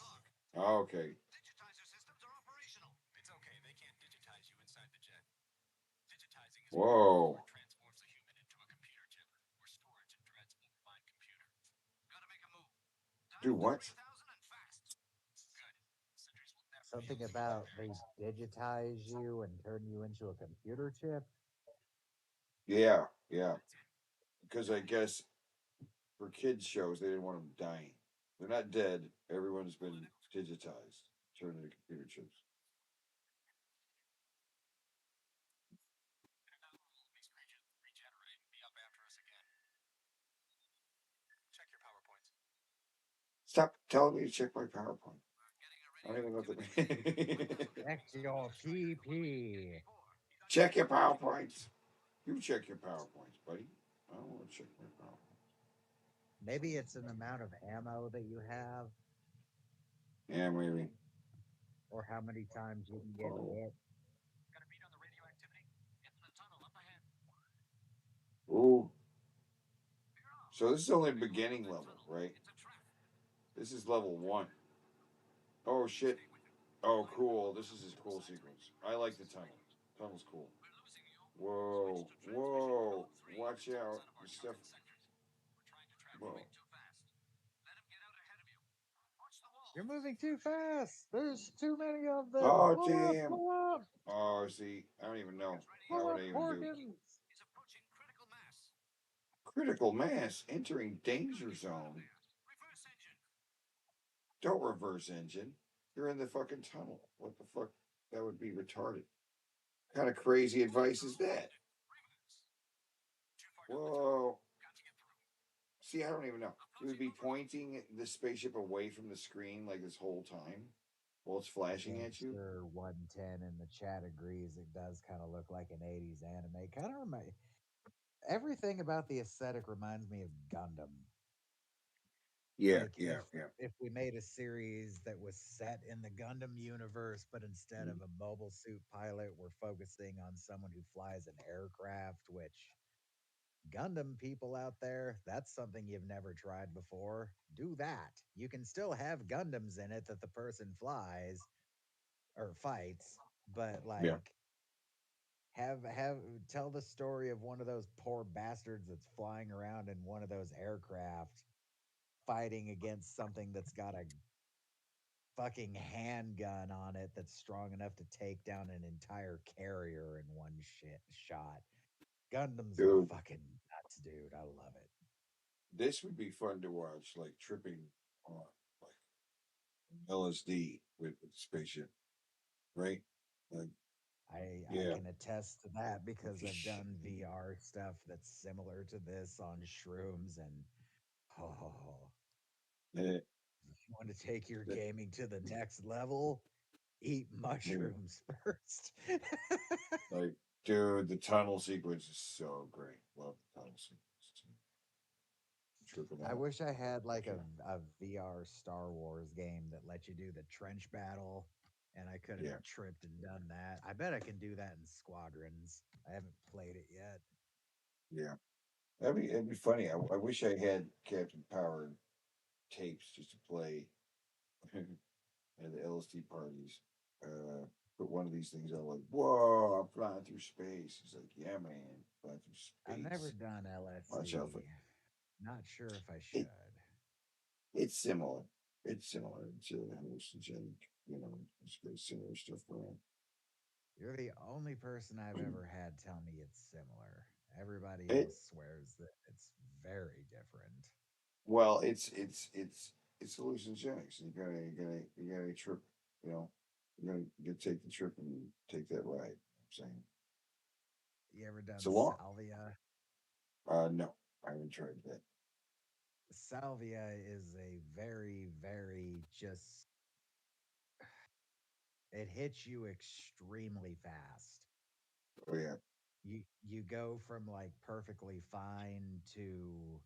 Oh, okay. Digitizer systems are operational. It's okay. They can't digitize you inside the jet. Digitizing is Whoa. transforms a human into a computer chip or storage in Dread's mind computer. Gotta make a move. Do what? Something about they digitize you and turn you into a computer chip. Yeah, yeah. Because I guess for kids shows they didn't want them dying. They're not dead. Everyone's been digitized, turned into computer chips. Regenerate and be up after us again. Check your PowerPoints. Stop telling me to check my PowerPoint. I don't even know what the. Check your PP. Check your PowerPoints. You check your PowerPoints, buddy. I don't want to check my PowerPoint. Maybe it's an amount of ammo that you have, Yeah, maybe. or how many times you can get Oh. hit. Ooh. So this is only the beginning level, right? This is level 1. Oh shit. Oh, cool. This is his cool sequence. I like the tunnel. Tunnel's cool. Whoa. Whoa. Watch out. This stuff. Whoa. You're moving too fast. There's too many of them. Oh, Pull up, damn. pull up, Oh, see. I don't even know. How pull would up, I even do? Porkins. Critical mass entering danger zone. Don't reverse engine. You're in the fucking tunnel. What the fuck? That would be retarded. What kind of crazy advice is that? Whoa. See, I don't even know. You would be pointing the spaceship away from the screen like this whole time while it's flashing at you. Gangster 110 in the chat agrees. It does kind of look like an 80s anime. Kind of remind everything about the aesthetic reminds me of Gundam. Yeah, Like yeah, yeah. if we made a series that was set in the Gundam universe, but instead of a mobile suit pilot, we're focusing on someone who flies an aircraft, which Gundam people out there, that's something you've never tried before. Do that. You can still have Gundams in it that the person flies or fights, but Yeah. like have tell the story of one of those poor bastards that's flying around in one of those aircraft fighting against something that's got a fucking handgun on it that's strong enough to take down an entire carrier in one shot. Gundams are Dude, fucking nuts, dude. I love it. this would be fun to watch, like tripping on like LSD with the spaceship, right? Like, I yeah. can attest to that because Holy I've shit. done VR stuff that's similar to this on shrooms and oh, Eh, if you want to take your that- gaming to the next level, eat yeah. mushrooms first. Like, dude, the tunnel sequence is so great. Love the tunnel sequence. Tripping I out. wish I had like Yeah. a VR Star Wars game that let you do the trench battle, and I could have Yeah. tripped and done that. I bet I can do that in Squadrons. I haven't played it yet. Yeah. It'd be funny. I wish I had Captain Power tapes just to play at the LSD parties. Put one of these things out like, whoa, I'm flying through space. He's like, yeah, man, flying through I've never space. done Watch out for LSD. Not sure if I it. should. It's similar. It's similar to hallucinogenic. It's very similar stuff around. You're the only person I've ever had tell me it's similar. Everybody It else swears that it's very different. well, it's hallucinogenics. You gotta trip. You know, you gotta take the trip and take that ride. I'm saying You ever done so long. salvia? No, I haven't tried that. Salvia is a very, very just, it hits you extremely fast. Oh yeah, You go from like perfectly fine to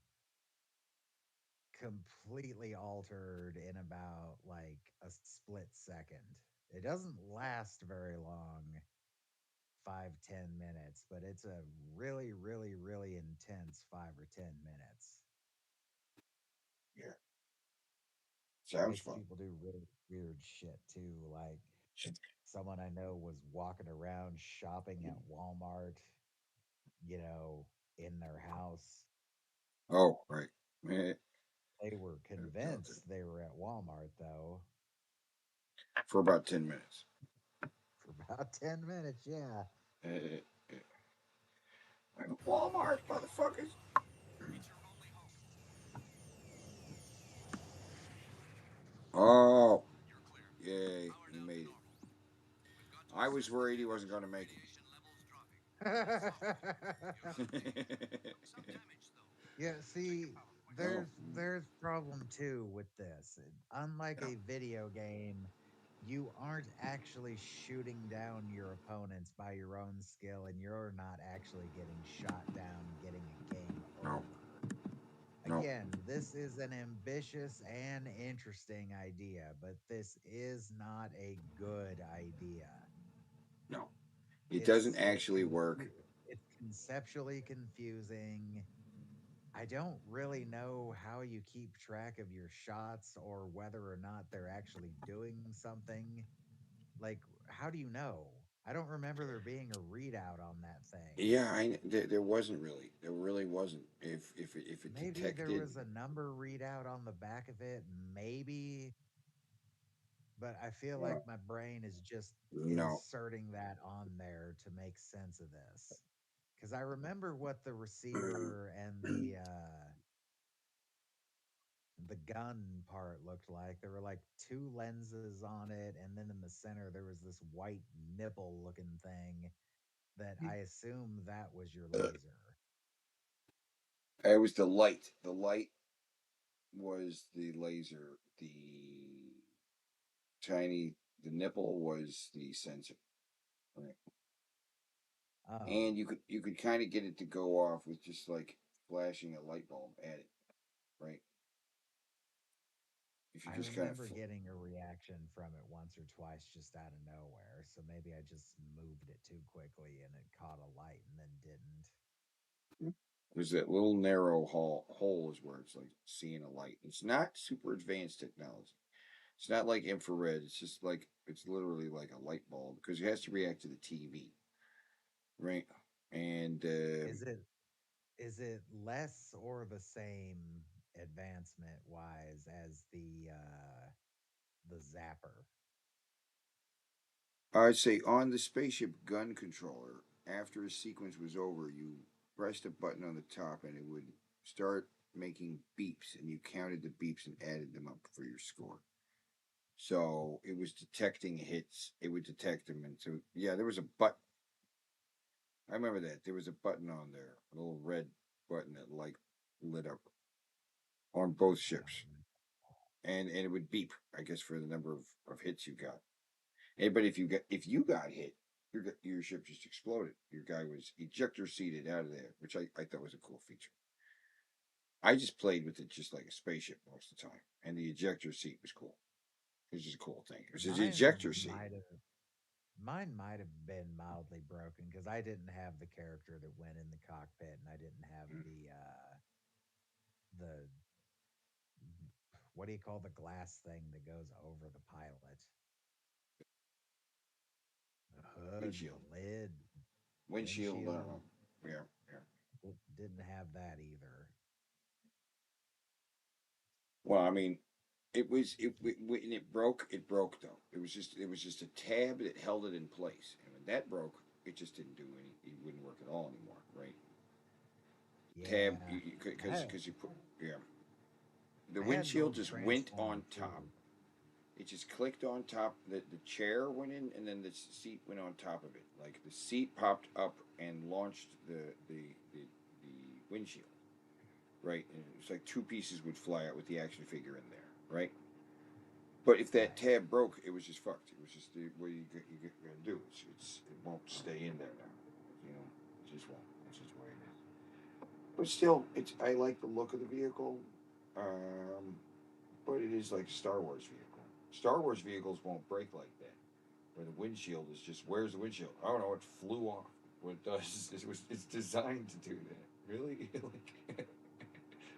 completely altered in about like a split second. It doesn't last very long, 5-10 minutes, but it's a really, really, really intense 5 or 10 minutes. yeah. Sounds Makes fun. people do really weird shit too. Like someone I know was walking around shopping at Walmart, you know, in their house. Oh right, They were out there convinced they were at Walmart though for about 10 minutes. for about 10 minutes. Yeah. Uh, Walmart, motherfuckers. Oh, yay! He made it. I was worried he wasn't going to make it. Yeah, see, Oh, there's problem too with this. Unlike yeah. a video game, you aren't actually shooting down your opponents by your own skill, and you're not actually getting shot down, getting a game No, over. no, Again, this is an ambitious and interesting idea, but this is not a good idea. no. It doesn't actually work. It's conceptually confusing. I don't really know how you keep track of your shots or whether or not they're actually doing something. Like, how do you know? I don't remember there being a readout on that thing. Yeah, there wasn't really. There really wasn't. If it Maybe there detected, was a number readout on the back of it, maybe, but I feel like my brain is just no. inserting that on there to make sense of this. Because I remember what the receiver and the gun part looked like. There were like two lenses on it, and then in the center there was this white nipple looking thing that I assume that was your laser. It was the light. The light was the laser. Tiny, the nipple was the sensor. Right. And Oh, you could kind of get it to go off with just like flashing a light bulb at it, right? If you I just kind of remember getting a reaction from it once or twice just out of nowhere. So maybe I just moved it too quickly and it caught a light and then didn't. there's that little narrow hole is where it's like seeing a light. It's not super advanced technology. It's not like infrared. It's just like it's literally like a light bulb because it has to react to the TV, right? And Is it less or the same advancement wise as the zapper? I'd say on the spaceship gun controller, after a sequence was over, you pressed a button on the top and it would start making beeps, and you counted the beeps and added them up for your score. So it was detecting hits. It would detect them, and so yeah, there was a button. I remember that there was a button on there, a little red button that like lit up on both I don't ships, remember. and it would beep. I guess for the number of hits you got. Hey, but if you got hit, your ship just exploded. Your guy was ejector seated out of there, which I thought was a cool feature. I just played with it just like a spaceship most of the time, and the ejector seat was cool. It was just a cool thing. It was an ejector seat. Mine might have been mildly broken because I didn't have the character that went in the cockpit and I didn't have Mm. the what do you call the glass thing that goes over the pilot? The hood, the Windshield, lid, windshield. I don't windshield. know. Yeah, yeah. Didn't have that either. Well, I mean, when it broke. It broke though. It was just a tab that held it in place, and when that broke, it just didn't do any. It wouldn't work at all anymore, right? Tab, Yeah. because you put, yeah, the I had windshield both just went Transformer on top. too. It just clicked on top. The chair went in, and then the seat went on top of it. Like the seat popped up and launched the windshield, right? And it was like two pieces would fly out with the action figure in there, right? But if that Right. tab broke, it was just fucked. It was just the what you gonna do. It won't stay in there now. You know, it just won't. It's just the way it is. But still, it's I like the look of the vehicle. Um, but it is like a Star Wars vehicle. Star Wars vehicles won't break like that. Where the windshield is just where's the windshield? I don't know. It flew off. What it does is it's designed to do that. Really, like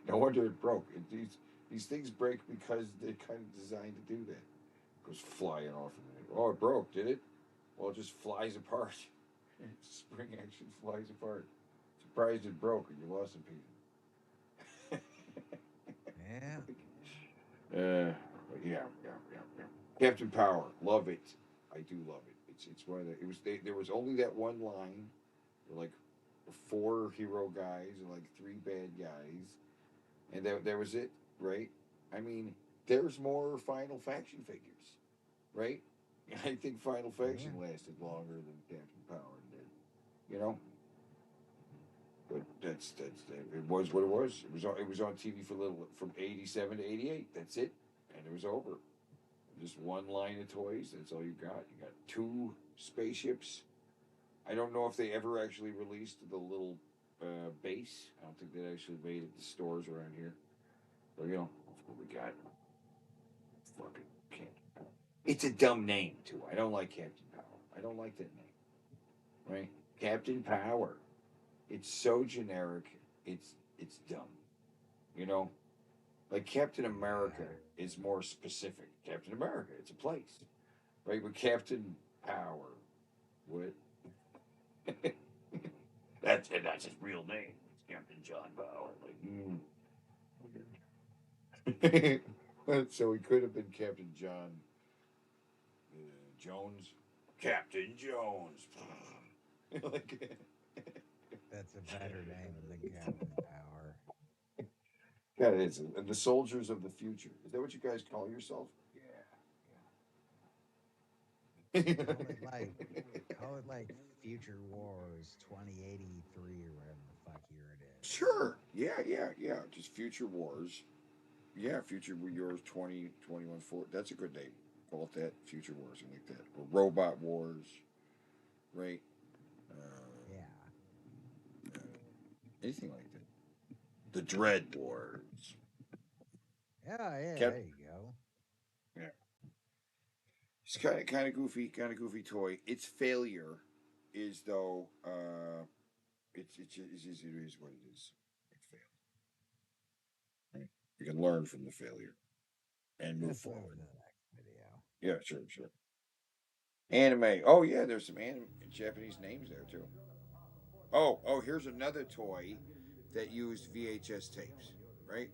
no wonder it broke. These things break because they're kind of designed to do that. It goes flying off. Oh, it broke, did it? Well, it just flies apart. Spring action flies apart. Surprised it broke and you lost some pieces. Yeah. Yeah, yeah. Captain Power, love it. I do love it. It's one of the. It was there was only that one line, like four hero guys and like three bad guys, and that was it, right? I mean, there's more Final Faction figures, right? I think Final Yeah. Faction lasted longer than Captain Power did. You know, but that's it was what it was. It was on TV for a little from '87 to '88. That's it, and it was over. just one line of toys. That's all you got. You got two spaceships. I don't know if they ever actually released the little base. I don't think they actually made it to stores around here. But that's what we got. Fucking Captain Power. It's a dumb name too. I don't like Captain Power. I don't like that name. Right? Captain Power. It's so generic. It's dumb. You know, like Captain America is more specific. Captain America, it's a place, right? But Captain Power, what? that's his real name. It's Captain John Power. So he could have been Captain John Jones. Captain Jones. like, That's a better name than Captain Power. yeah, it is. And the soldiers of the future. Is that what you guys call yourself? Call it like Future Wars 2083 or whatever the fuck year it is. Sure. Yeah. Just Future Wars. Yeah, Future Wars 2021 4. That's a good name. Call it that. Future Wars. I like that. Or Robot Wars. Right? Yeah. Anything like that. The Dread Wars. Yeah, Cap- there you go. Yeah. It's kind of goofy toy. Its failure is though it's it is what it is. It failed. Right? You can learn from the failure and move Let's move forward. to the next video. Yeah, sure. Anime. Oh yeah, there's some Japanese names there too. Oh, here's another toy that used VHS tapes, right?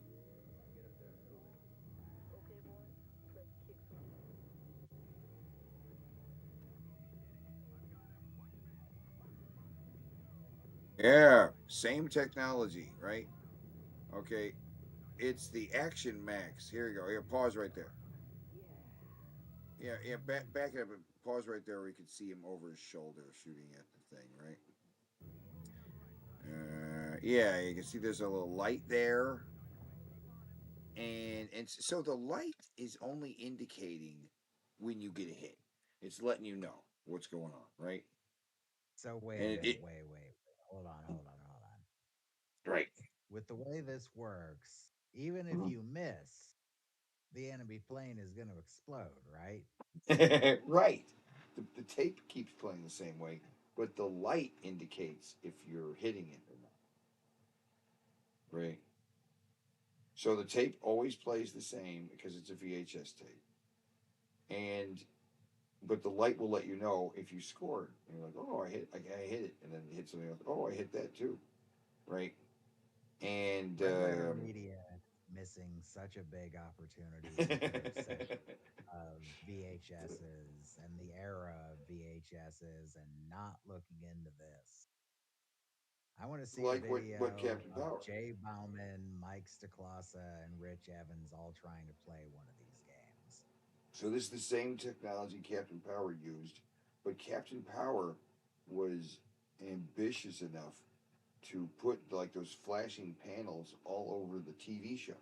Yeah, same technology, right? Okay, it's the Action Max. Here you go. Here, pause right there. Yeah. Back it up and pause right there where you can see him over his shoulder shooting at the thing, right? Yeah, you can see there's a little light there, and so the light is only indicating when you get a hit. It's letting you know what's going on, right? So wait And a minute, wait. Hold on. Right. With the way this works, even if you miss, the enemy plane is going to explode, right? Right. The tape keeps playing the same way, but the light indicates if you're hitting it or not. Right. So the tape always plays the same because it's a VHS tape. And but the light will let you know if you scored. And you're like, oh, I hit it, and then you hit something else. Oh, I hit that too, right? And Red Letter Media missing such a big opportunity with their obsession of VHSs and the era of VHSs and not looking into this. I want to see a like video what Captain of Power. Jay Bauman, Mike Stacklasa, and Rich Evans all trying to play one of these games. So this is the same technology Captain Power used, but Captain Power was ambitious enough to put like those flashing panels all over the TV show.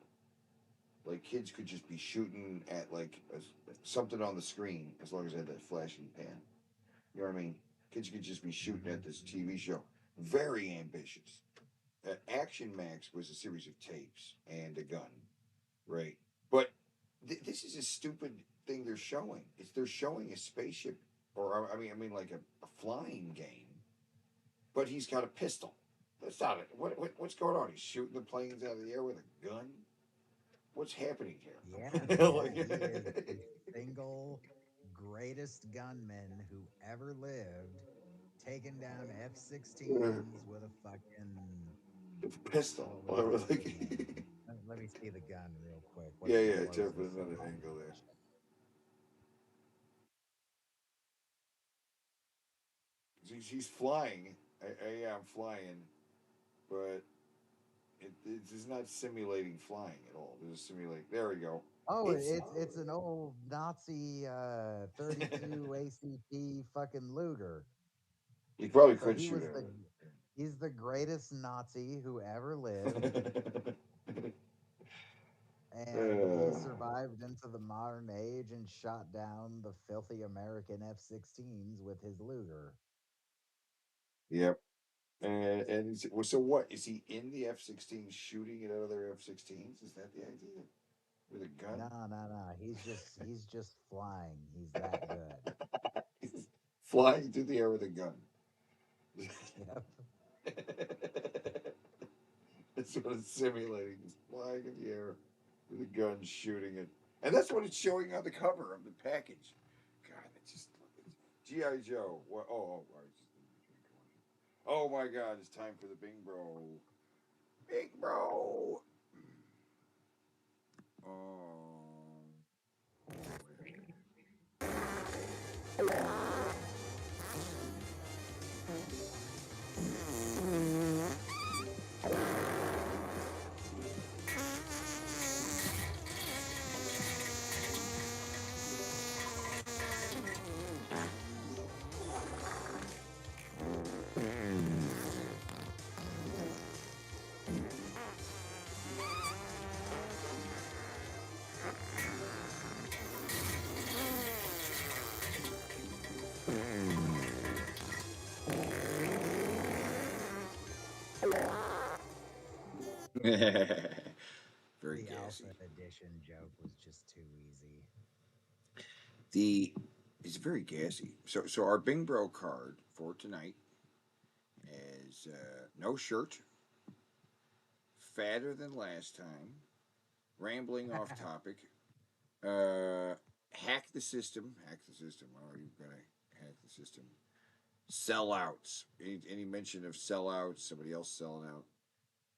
Like kids could just be shooting at like something on the screen as long as they had that flashing pan. You know what I mean? Kids could just be shooting at this TV show. Very ambitious. Action Max was a series of tapes and a gun, right? But this is a stupid thing they're showing. They're showing a spaceship, or I mean like a flying game, but he's got a pistol. That's not it. What's going on? He's shooting the planes out of the air with a gun. What's happening here? Yeah, man. He is the single greatest gunman who ever lived, taking down F-16s with a fucking pistol. what was the name? Let me see the gun real quick. What's the Yeah. closest? Put another angle there. He's flying. Yeah, I'm flying, but it's not simulating flying at all. This is simulating. There we go. Oh, it's an old Nazi 32 ACP fucking Luger. He probably So could shoot he's the greatest Nazi who ever lived. it. And he survived into the modern age and shot down the filthy American F-16s with his Luger. Yep. So what is he in the F-16 shooting at other F-16s? Is that the idea with a gun? No. He's just flying. He's that good. He's flying through the air with a gun. Yep. That's what it's simulating. It's flying in the air with a gun shooting it. And that's what it's showing on the cover of the package. God, it's just G.I. Joe. What? I was just oh my God, it's time for the Bing Bro. Bing Bro. Oh. Very The gassy. Alpha Edition joke was just too easy. The It's very gassy. So our Bing Bro card for tonight is no shirt, fatter than last time, rambling off topic, hack the system. Hack the system. Oh, you're gonna hack the system. Sellouts. Any mention of sellouts? Somebody else selling out.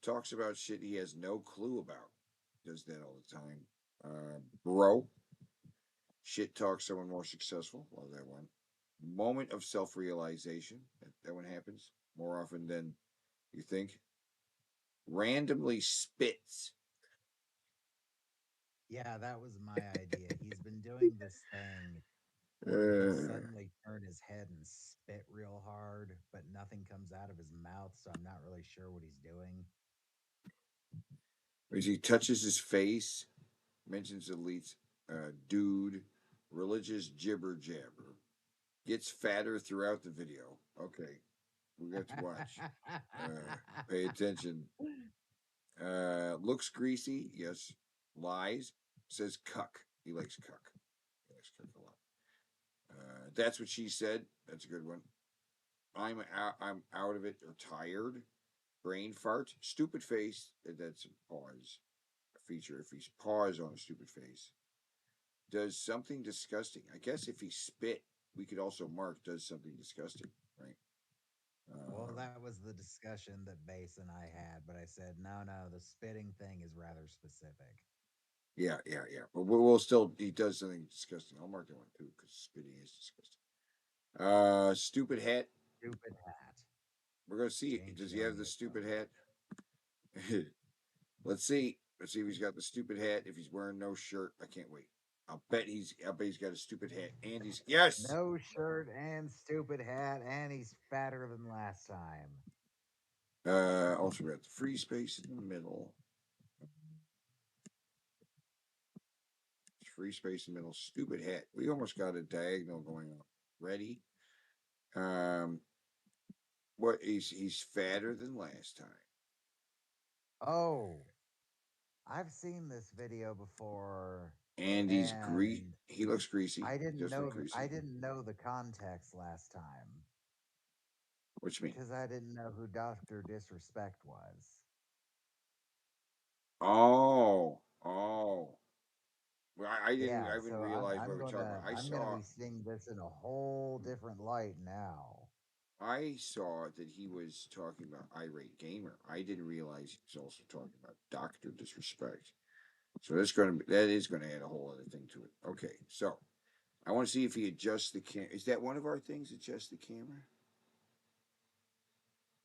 Talks about shit he has no clue about. Does that all the time. Bro. Shit talk someone more successful. Love that one. Moment of self realization. That one happens more often than you think. Randomly spits. Yeah, that was my idea. He's been doing this thing where he'll Uh, suddenly turn his head and spit real hard, but nothing comes out of his mouth, so I'm not really sure what he's doing. as he touches his face, mentions elites, dude, religious jibber jabber, gets fatter throughout the video. Okay, we got to watch. Pay attention. Looks greasy. Yes. Lies. Says cuck. He likes cuck. He likes cuck a lot. That's what she said. That's a good one. I'm out of it or tired. Brain fart. Stupid face. That's a pause. A feature. If he's pause on a stupid face. Does something disgusting. I guess if he spit, we could also mark does something disgusting, right? Well, that was the discussion that Base and I had, but I said, no, the spitting thing is rather specific. Yeah. But we'll still, he does something disgusting. I'll mark that one too because spitting is disgusting. Stupid hat. Stupid hat. We're gonna see. James Does he have Stoney the is stupid funny. hat? Let's see. Let's see if he's got the stupid hat. If he's wearing no shirt, I can't wait. I bet he's got a stupid hat. And he's yes. No shirt and stupid hat, and he's fatter than last time. Also got the free space in the middle. Free space in the middle. Stupid hat. We almost got a diagonal going on. Ready? Um, what? He's fatter than last time. Oh, I've seen this video before, And he's greasy. and He looks greasy. I He didn't does look know I greasy. didn't know the context last time What you mean? because I didn't know who Doctor Disrespect was. Oh. Well, I didn't. Yeah, I didn't so realize what we were talking about. I'm gonna be seeing this in a whole different light now. I saw that he was talking about irate gamer. I didn't realize he was also talking about Doctor Disrespect. So that is going to add a whole other thing to it. Okay, so I want to see if he adjusts the camera. Is that one of our things? Adjust the camera.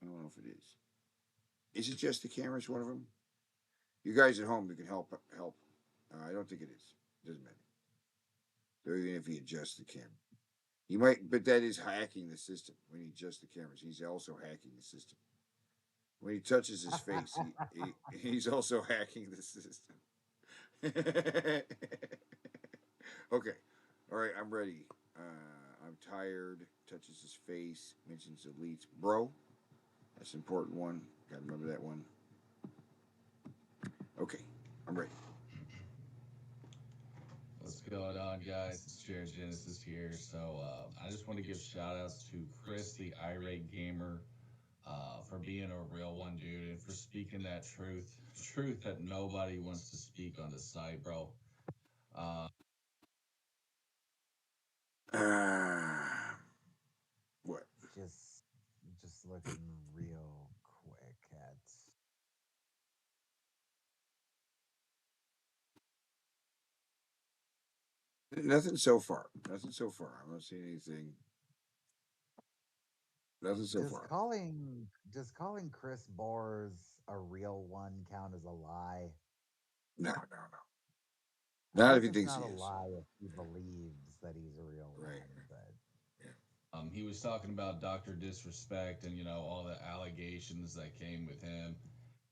I don't know if it is. Is adjust the camera is one of them? You guys at home, you can help. I don't think it is. Doesn't matter. So even if he adjusts the camera. He might, but that is hacking the system. When he adjusts the cameras, he's also hacking the system. When he touches his face, he's also hacking the system. Okay. All right, I'm ready. I'm tired. Touches his face. Mentions elites. Bro, that's an important one. Gotta remember that one. Okay, I'm ready. What's going on, guys? It's Jared Genesis here. So, I just want to give shout outs to Chris, the irate gamer, for being a real one, dude, and for speaking that truth that nobody wants to speak on the site, bro. Uh, Uh, what? Just just looking real quick at Nothing so far. Nothing so far. I'm not seeing anything. Nothing so does far. calling Chris Bors a real one count as a lie? No, no, no. I Not if guess he it's thinks not he a is. lie if he believes that he's a real Right. one, but Yeah. he was talking about Dr. Disrespect and, all the allegations that came with him.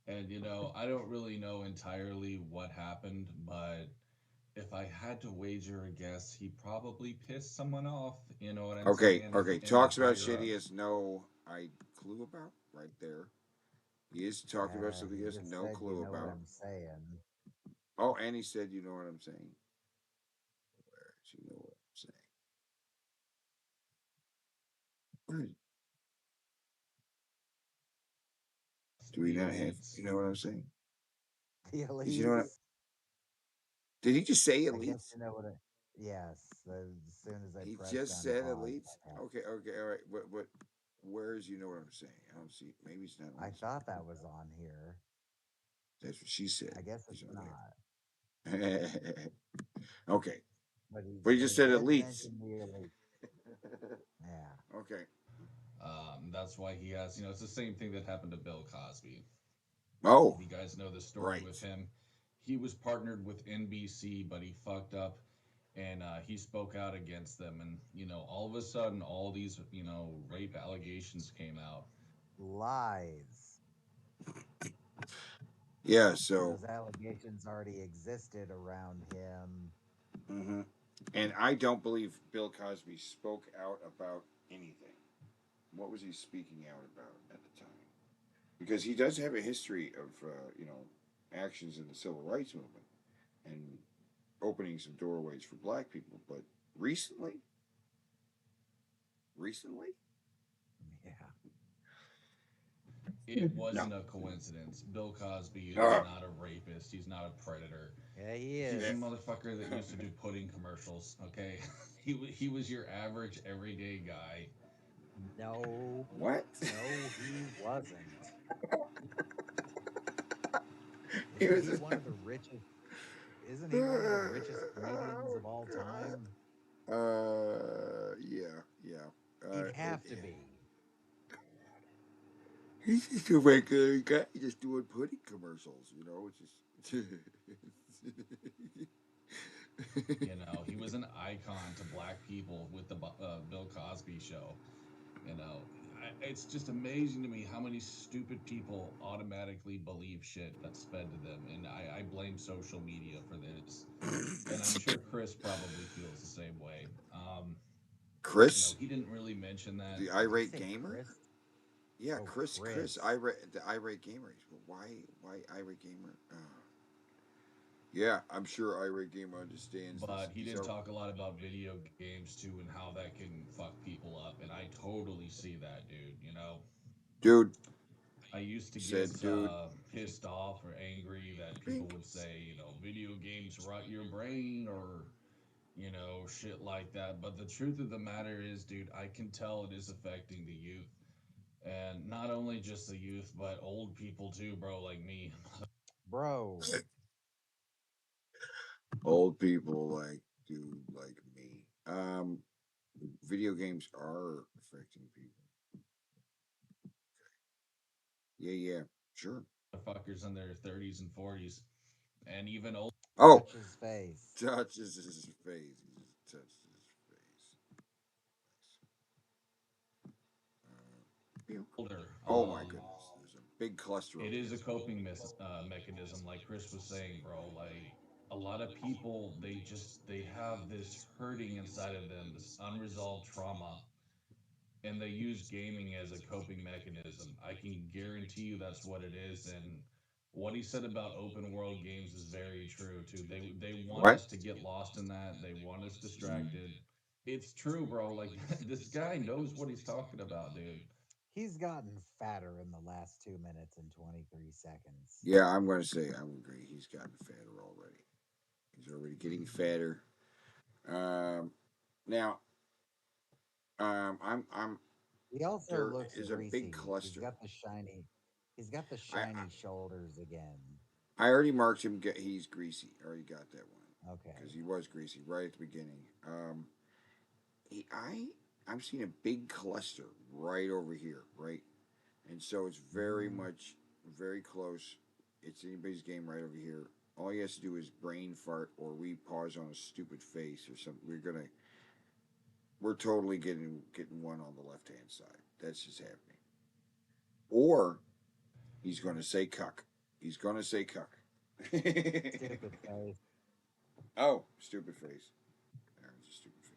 And, I don't really know entirely what happened, but if I had to wager a guess, he probably pissed someone off, you know what I'm Okay. saying? Okay. In the Talks about higher shit he ups. has no clue about. Right there. He is talking about something he he has just no said, "You clue know what about. I'm saying." Oh, and he said, "You know what I'm saying." Where is you know what I'm saying? Where do we The not have? elites. You know what I'm saying? The Did you know what? elites. Did he just say I guess elites? you know what it. Yes, as soon as I He pressed just on said pause, elites. I had Okay. Okay. All right. What? Where's you know what I'm saying? I don't see. It. Maybe it's not I on this thought page. that was on here. That's what she said. I guess He's it's on not. there. Okay. But he But just he said did elites. mention the elite. Yeah. Okay. That's why he has, it's the same thing that happened to Bill Cosby. Oh, If you guys know the story with right. him, he was partnered with NBC, but he fucked up and he spoke out against them. And, all of a sudden, all these, rape allegations came out. Lies. Yeah. So. Those allegations already existed around him. Hmm. And I don't believe Bill Cosby spoke out about anything. What was he speaking out about at the time? Because he does have a history of actions in the civil rights movement and opening some doorways for black people. But recently, recently, Yeah. It no. wasn't a coincidence. Bill Cosby is Uh, not a rapist. He's not a predator. Yeah, he He's a is. motherfucker that used to do pudding commercials. Okay, he was your average everyday guy. No, what? no, he wasn't. He Isn't he was. one of the richest? Isn't he one of the richest comedians of all time? Yeah, yeah. He'd It, have to be. he's just a regular guy just doing pudding commercials, It's just. He was an icon to black people with the Bill Cosby show. It's just amazing to me how many stupid people automatically believe shit that's fed to them, and I blame social media for this. And I'm sure Chris probably feels the same way. Chris, He didn't really mention that. the Did you irate say gamer. Chris? Yeah, Oh, Chris, Chris. irate, the irate gamer. Why irate gamer? Yeah, I'm sure irate gamer understands this. But he did So, talk a lot about video games too and how that can fuck people up, and I totally see that, dude. dude I used to said, get dude, pissed off or angry that people Pink. would say, video games rot your brain or, shit like that. But the truth of the matter is, dude, I can tell it is affecting the youth. And not only just the youth, but old people too, bro, like me. Bro, Old people like dude like me. Video games are affecting people. Yeah, yeah, sure. Motherfuckers in their 30s and 40s, and even old. Oh, touch his face. touches his face. He just touched his face. Pew. Older. Oh my goodness, there's a big cluster It over is a here. coping mechanism, like Chris was saying, bro. Like, a lot of people they have this hurting inside of them, this unresolved trauma, and they use gaming as a coping mechanism. I can guarantee you that's what it is. And what he said about open world games is very true too. They want What? us to get lost in that. They want us distracted. It's true, bro. Like this guy knows what he's talking about, dude. He's gotten fatter in the last 2 minutes and 23 seconds. Yeah, I'm going to say I would agree. He's gotten fatter already. He's already getting fatter. Um, now, I'm He also there looks is a big greasy. cluster. He's got the I shiny shoulders again. I already marked him. He's greasy. I already got that one because Okay. he was greasy right at the beginning. He, I'm seeing a big cluster right over here, right, and so it's very Mm. much very close. It's anybody's game right over here. All he has to do is brain fart or we pause on a stupid face or something. We're totally getting one on the left hand side. That's just happening. Or he's going to say cuck. He's going to say cuck. Stupid face. Oh, stupid face. There's a stupid face.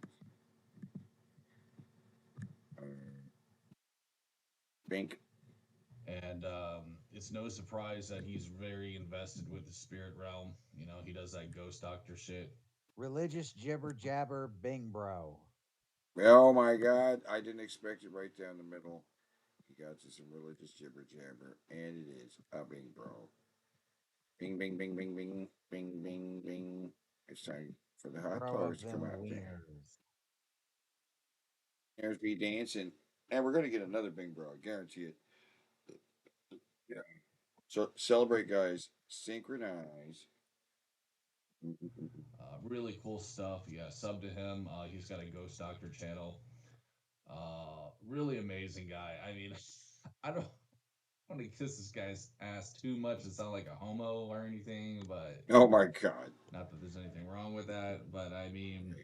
Uh, Bink. And it's no surprise that he's very invested with the spirit realm. You know, he does that ghost doctor shit. Religious jibber jabber bing bro. Oh my God! I didn't expect it right down the middle. He got to some religious jibber jabber, and it is a bing bro. Bing, bing, bing, bing, bing, bing, bing, bing. It's time for the hot Throw dogs up to come them out there. wieners. There's me dancing, and we're gonna get another bing bro. I guarantee it. Yeah. So celebrate, guys. Synchronize. Really cool stuff. Yeah, sub to him. He's got a ghost doctor channel. Really amazing guy. I mean, I don't want to kiss this guy's ass too much and sound like a homo or anything, but Oh my God. not that there's anything wrong with that. But I mean,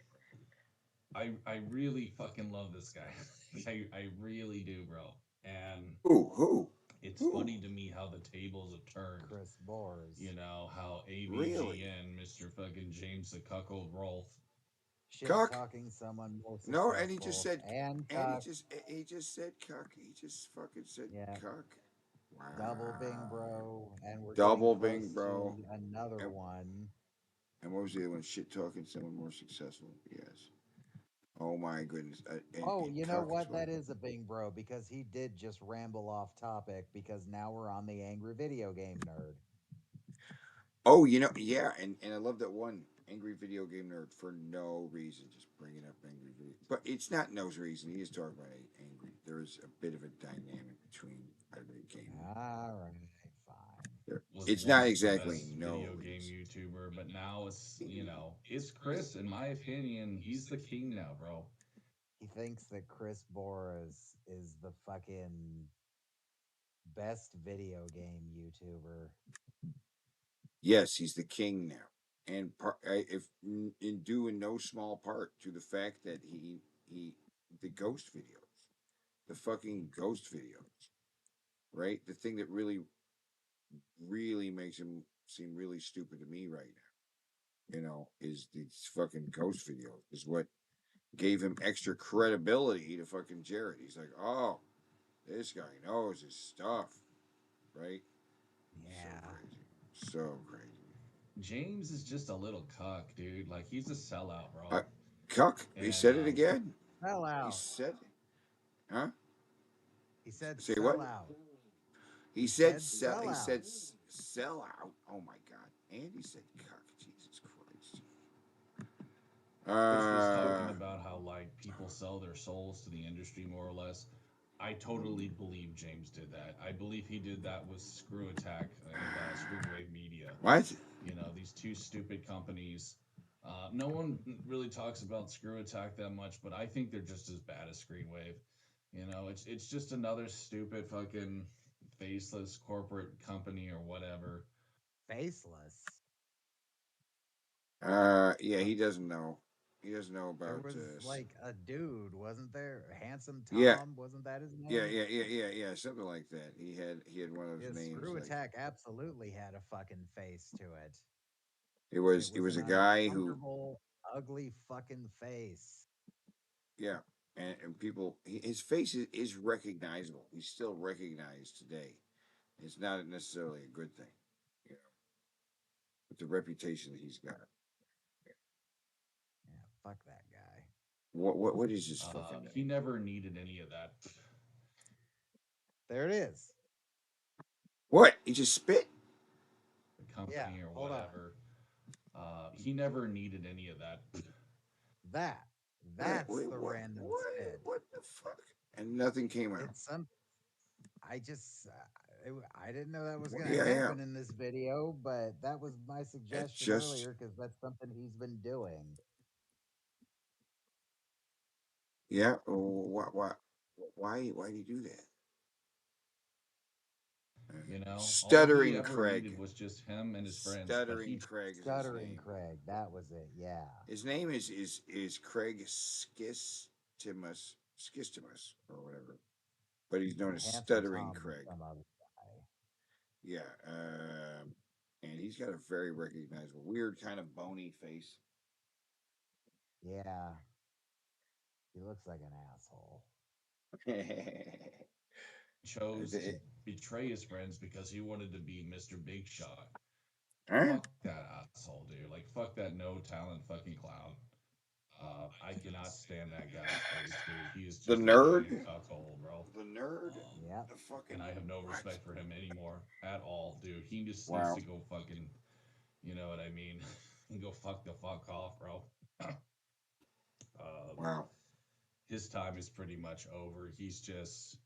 I really fucking love this guy. I really do, bro. And Who? it's Who? funny to me how the tables have turned. Chris Bors. You know how Really? AVGN, Mr. fucking James the Cuckold Rolf. Shit Cuck? talking someone more No, and he just successful. said, And and he just said cuck. He just fucking said yeah, cuck. double bing Wow. bro. And we're getting Double bing, close bro. to another And, one. and what was the other one? Shit talking someone more successful. Yes. Oh my goodness. Oh, And you know cuck is what? what. That is a bing bro because he did just ramble off topic because now we're on the angry video game nerd. Oh, yeah, and I love that one angry video game nerd for no reason, just bringing up angry video. But it's not no reason. He is talking about angry. There's a bit of a dynamic between irate gaming. All right, fine. Was It's not once the exactly best no video game reason. YouTuber, but now it's Chris. In my opinion, he's the king now, bro. He thinks that Chris Boras is the fucking best video game YouTuber. Yes, he's the king now, and if in due in no small part to the fact that he the ghost videos, the fucking ghost videos, right? The thing that really makes him seem really stupid to me right now, is these fucking ghost videos. Is what gave him extra credibility to fucking Jared. He's like, oh, this guy knows his stuff, right? So Yeah. crazy, so crazy. James is just a little cuck, dude. Like he's a sellout, Uh, bro. Cuck, he And said it again. Sell He out. said, huh? He said Say sell what? out. He He said said sell. sell He out. said sell out. Oh my God! And he said cuck. Jesus Christ. Chris was talking Uh, about how like people sell their souls to the industry more or less. I totally believe James did that. I believe he did that with Screw Attack and Screenwave Media. what? These two stupid companies. No one really talks about Screw Attack that much, but I think they're just as bad as Screenwave. It's just another stupid fucking faceless corporate company or whatever. Faceless. Yeah, he doesn't know. He doesn't know There about. was like a dude, wasn't there? Handsome Yeah, Tom, wasn't that his yeah, name? yeah, yeah, yeah, yeah. Something like that. He had one of those Yeah, names Screw like. Attack absolutely had a fucking face to it. It He was was an a guy who, uncomfortable, ugly fucking face. yeah, and people, his face is recognizable. He's still recognized today. It's not necessarily a good thing, you know, with the reputation that he's got. Yeah, fuck that guy. What is his fucking He name? never needed any of that. There it is. What? He just spit? The Yeah, company or hold on. whatever. He never needed any of that. That. What? That's Wait, the what? random What? spit. What the fuck? And nothing came out. It's some. I just. I didn't know that was going to Yeah, yeah. happen in this video, but that was my It's suggestion just earlier because that's something he's been doing. yeah. Why did he do that? All he Stuttering ever needed Craig. was just him and his friends. But Stuttering he Craig is his Stuttering name. Craig. That was it. Yeah. His name is Craig Skistimus or whatever, but he's known And as Handsome Stuttering Tom's Craig. some other guy. Yeah, and he's got a very recognizable, weird kind of bony face. Yeah. He looks like an asshole. chose to It- betray his friends because he wanted to be Mr. Big Shot. huh? Fuck that asshole, dude. Like, fuck that no talent fucking clown. I cannot stand that guy's face, dude. He is The just a giant nerd, cuckold, bro. the nerd, Yep. the fucking And I have no what? respect for him anymore at all, dude. He just needs Wow, to go fucking, you know what I mean? Go fuck the fuck off, bro. um, wow. his time is pretty much over. He's just,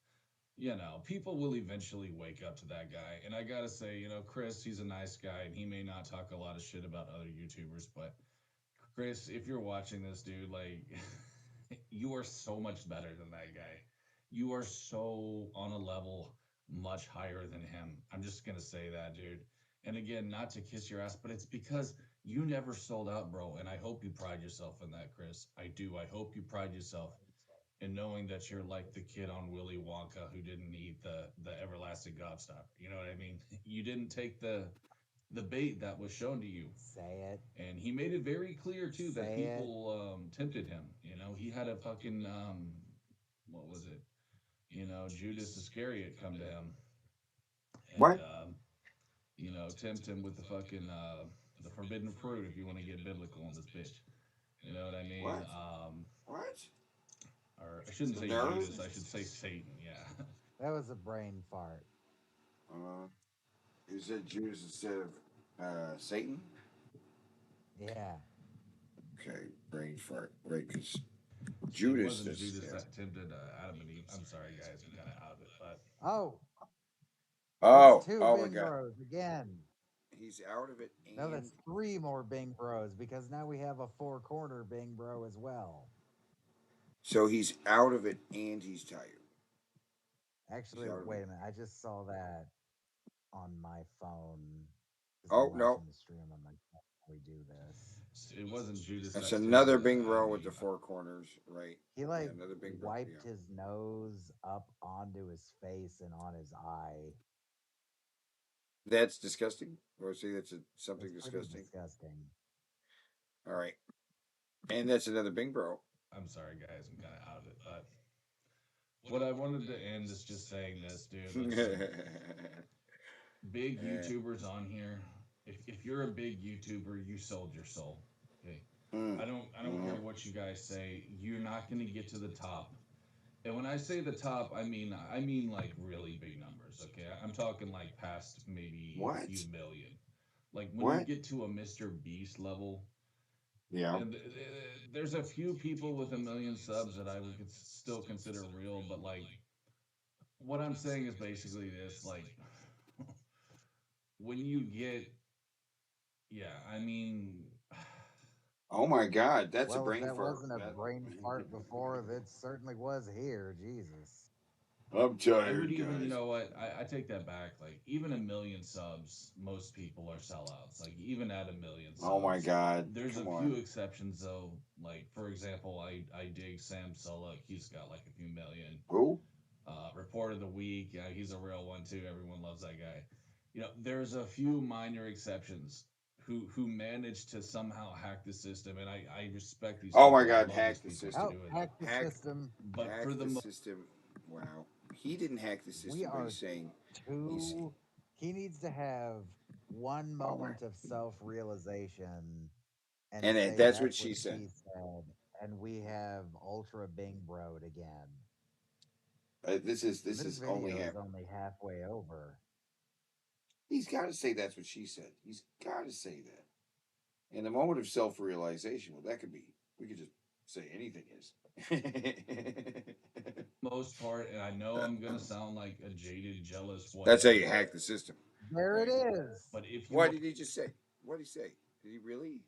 people will eventually wake up to that guy. And I gotta say, Chris, he's a nice guy, and he may not talk a lot of shit about other YouTubers, but Chris, if you're watching this, dude, like, you are so much better than that guy. You are so on a level much higher than him. I'm just gonna say that, dude. And again, not to kiss your ass, but it's because you never sold out, bro. And I hope you pride yourself in that, Chris. I do. I hope you pride yourself in knowing that you're like the kid on Willy Wonka who didn't eat the everlasting gobstopper. You know what I mean? You didn't take the bait that was shown to you, Say it. and he made it very clear too that Say it. people tempted him. He had a fucking what was it? Judas Iscariot come to him and What? tempt him with the fucking the forbidden fruit if you want to get biblical on this bitch. You know what I mean? What? What? Or I shouldn't The say nerd? Judas, I should say Satan. Yeah. That was a brain fart. Uh, you said Judas instead of Satan? Yeah. Okay, brain fart. Right, because See, it Judas wasn't is. Judas Yeah. that tempted Adam and Eve. I'm sorry, guys, I'm kind of out of it, but Oh, that's Oh, two oh my Bing God. Bros again. He's out of it, No, and that's three more Bing Bros because now we have a four corner Bing Bro as well. so he's out of it, and he's tired. He's Actually, out of wait it. a minute. I just saw that on my phone because I'm Oh no, watching the stream on my phone while we do this. it wasn't Judas that's that another tempted Bing Adam Bro and with the Eve. four corners, right? He Yeah, like another Bing Bro. wiped Yeah, his nose up onto his face and on his eye. that's disgusting. Or say that's It's something pretty disgusting. disgusting. All right, and that's another Bing Bro. I'm sorry, guys, I'm kind of out of it, but what I wanted to end is just saying this, dude. Listen, big Eh, YouTubers on here. If you're a big YouTuber, you sold your soul. Okay. mm, I don't care mhm. what you guys say. You're not going to get to the top. And when I say the top, I mean like really big numbers. Okay, I'm talking like past maybe a few What? million. Like when you What? get to a Mr. Beast level, Yeah. and there's a few people with a million subs that I would still consider real, but like what I'm saying is basically this: like when you get, yeah, I mean, Oh my God, that's a Well, if brain that fart. wasn't a That. brain fart before, that certainly was here. Jesus. I'm I would tired, even, you guys. know what? I take that back. Like, even a million subs, most people are sellouts. Like, even at a million Oh my subs, God, there's a come few on. exceptions though. Like, for example, I dig Sam Sulek. He's got like a few million. Who? Report of the week. He's a real one too. Everyone loves that guy. There's a few minor exceptions who managed to somehow hack the system, and I respect these Oh my people. I God, love these hack the people for Oh, system. doing hack that. the Hack, system. But hack for the the system. Wow. He didn't hack the We system, but are he's, too. He needs to have one oh my. moment of self realization and And say, that's what that's what she said. she said. And we have Ultra Bing Broed again. This This is only video is half. only halfway over. He's got to say that's what she said. He's got to say that. And the moment of self realization, well, that could be, we could just say anything is. most part, and I know I'm gonna sound like a jaded, jealous, That's how you whatever, hack the system. There it right? is. But if you What are did he just say? What did he say? Did he really?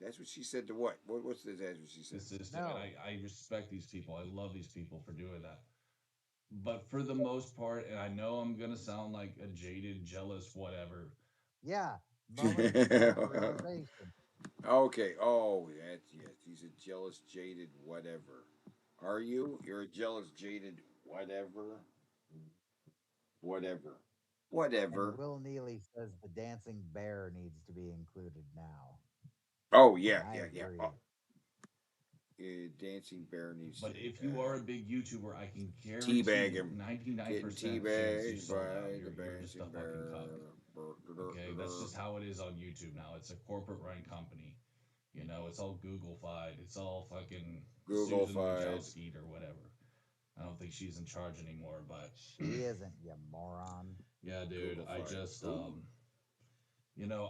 That's what she said to what? What's this? That's what she the said. system, and No. I respect these people. I love these people for doing that. But for the most part, and I know I'm gonna sound like a jaded, jealous, whatever. Yeah. Moment of self realization. Okay. Oh, that's yes. He's a jealous, jaded, whatever. Are you? You're a jealous, jaded, whatever. Whatever. And Whatever. Will Neely says the dancing bear needs to be included now. Oh And yeah, I yeah, yeah. agree. Dancing bear needs But to if you are a big YouTuber, I can teabag guarantee him. Getting 99% chance you teabagged sold out. by the You're just a dancing fucking bear. cuck. Okay, that's just how it is on YouTube now. It's a corporate run company. You know, it's all Google-fied. It's all fucking Google Susan fied. Wojcicki or whatever. I don't think she's in charge anymore, but She isn't, you moron. yeah, dude, Google I fied. just Ooh.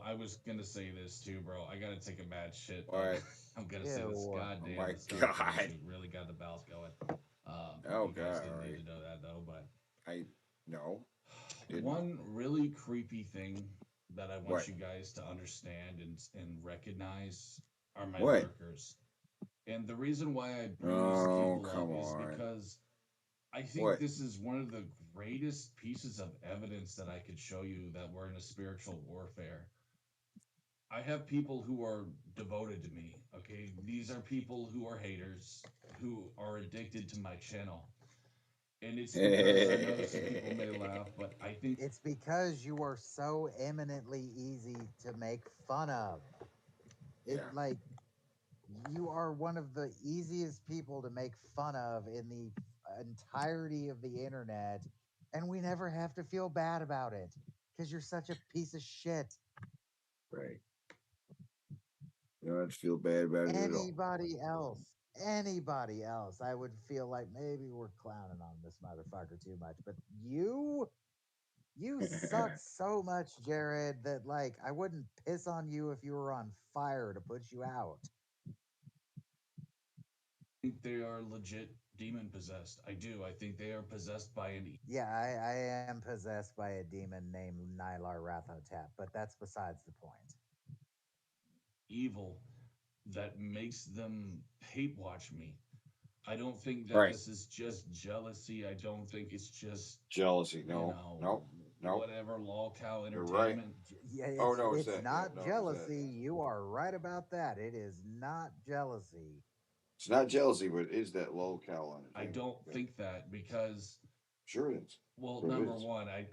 I was gonna say this too, bro. I gotta take a mad shit, but What? I'm gonna say this. Ew. Oh Goddamn, my the stomach god. issue really got the bowels going. Oh You guys god. All didn't need right. to know that though, but I no didn't. one really creepy thing that I want What? you guys to understand and recognize are my What? lurkers. And the reason why I bring these Oh people come up is on. because I think What? this is one of the greatest pieces of evidence that I could show you that we're in a spiritual warfare. I have people who are devoted to me. Okay. These are people who are haters, who are addicted to my channel. And it's because I know some people may laugh, but I think It's because you are so eminently easy to make fun of. It Yeah. like you are one of the easiest people to make fun of in the entirety of the internet, and we never have to feel bad about it because you're such a piece of shit. Right. You don't have to feel bad about it at all. Anybody else, I would feel like maybe we're clowning on this motherfucker too much, but you suck so much, Jared, that like I wouldn't piss on you if you were on fire to put you out. they are legit demon possessed. I do. I think they are possessed by an Yeah, I am possessed by a demon named Nylar Rathotep, but that's besides the point. evil that makes them hate watch me. I don't think that Right. this is just jealousy. I don't think it's just, Jealousy. you No. know, No. No. whatever lol cow You're right. entertainment. Yeah, Oh it's no, it's it's that. Yeah. not No, it's that. jealousy. You are right about that. It is not jealousy. It's not jealousy, but it is that low cal I entertainment. don't Okay. think that because, Sure it is. well, Sure it number is. one, I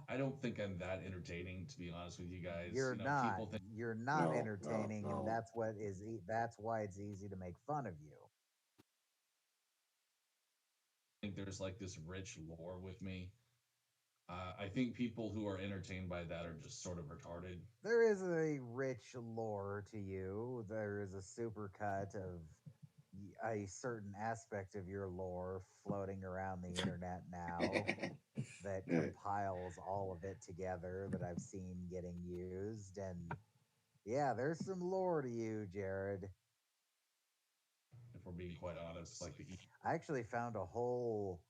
I don't think I'm that entertaining to be honest with you guys. You're You know, not. people think You're not No. No. entertaining, and No. that's why it's easy to make fun of you. there's like this rich lore with me. I think people who are entertained by that are just sort of retarded. There is a rich lore to you. There is a supercut of a certain aspect of your lore floating around the internet now that Yeah. compiles all of it together that I've seen getting used. And yeah, there's some lore to you, Jared. If we're being quite honest, like the I actually found a whole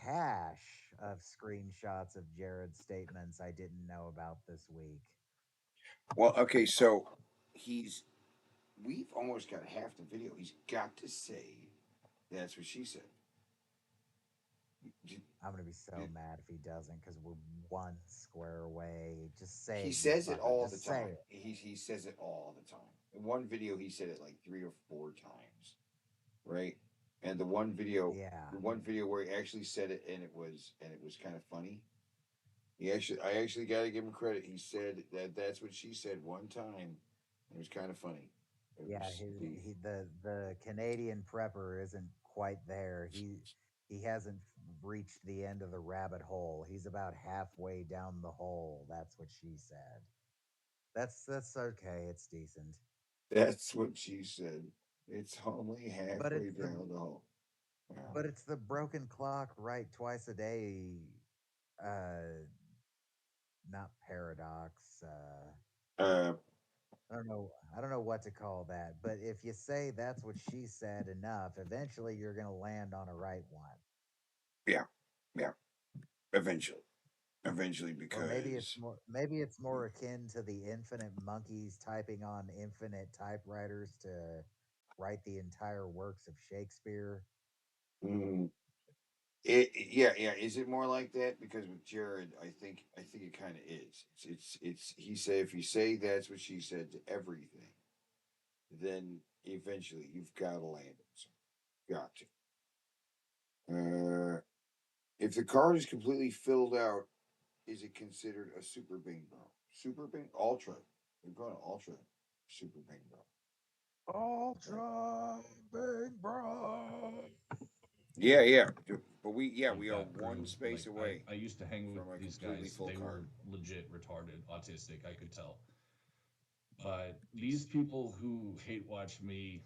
cache of screenshots of Jared's statements I didn't know about this week. Well, okay, so he's we've almost got half the video. He's got to say that's what she said. I'm gonna be so mad if he doesn't because we're one square away. Just say He it, you says it fucker. all the Just say time. it. He says it all the time. In one video, he said it like 3 or 4 times, right? And Yeah. the one video where he actually said it, and it was kind of funny. I actually got to give him credit. He said that that's what she said one time. It was kind of funny. It Yeah, was the the Canadian prepper isn't quite there. He hasn't reached the end of the rabbit hole. He's about halfway down the hole. That's what she said. That's okay. It's decent. that's what she said. It's only But halfway it's the down the hole. but it's the broken clock right twice a day. Uh, not paradox. Uh, I don't know. I don't know what to call that. But if you say that's what she said enough, eventually you're gonna land on a right one. yeah, yeah. Eventually, Or because maybe it's more akin to the infinite monkeys typing on infinite typewriters to write the entire works of Shakespeare. mm, yeah. Is it more like that? Because with Jared, I think it kind of is. It's. He said if you say that's what she said to everything, then eventually you've got to land it. So, got to. If the card is completely filled out, is it considered a super bingo? Super bing ultra. We're going to ultra super bingo. Right. Ultra Big Bro. Yeah. But we Like are that one grew. space Like I, away I used to hang with from a these completely guys. full They card. were legit retarded, autistic. I could tell. But these people who hate watch me,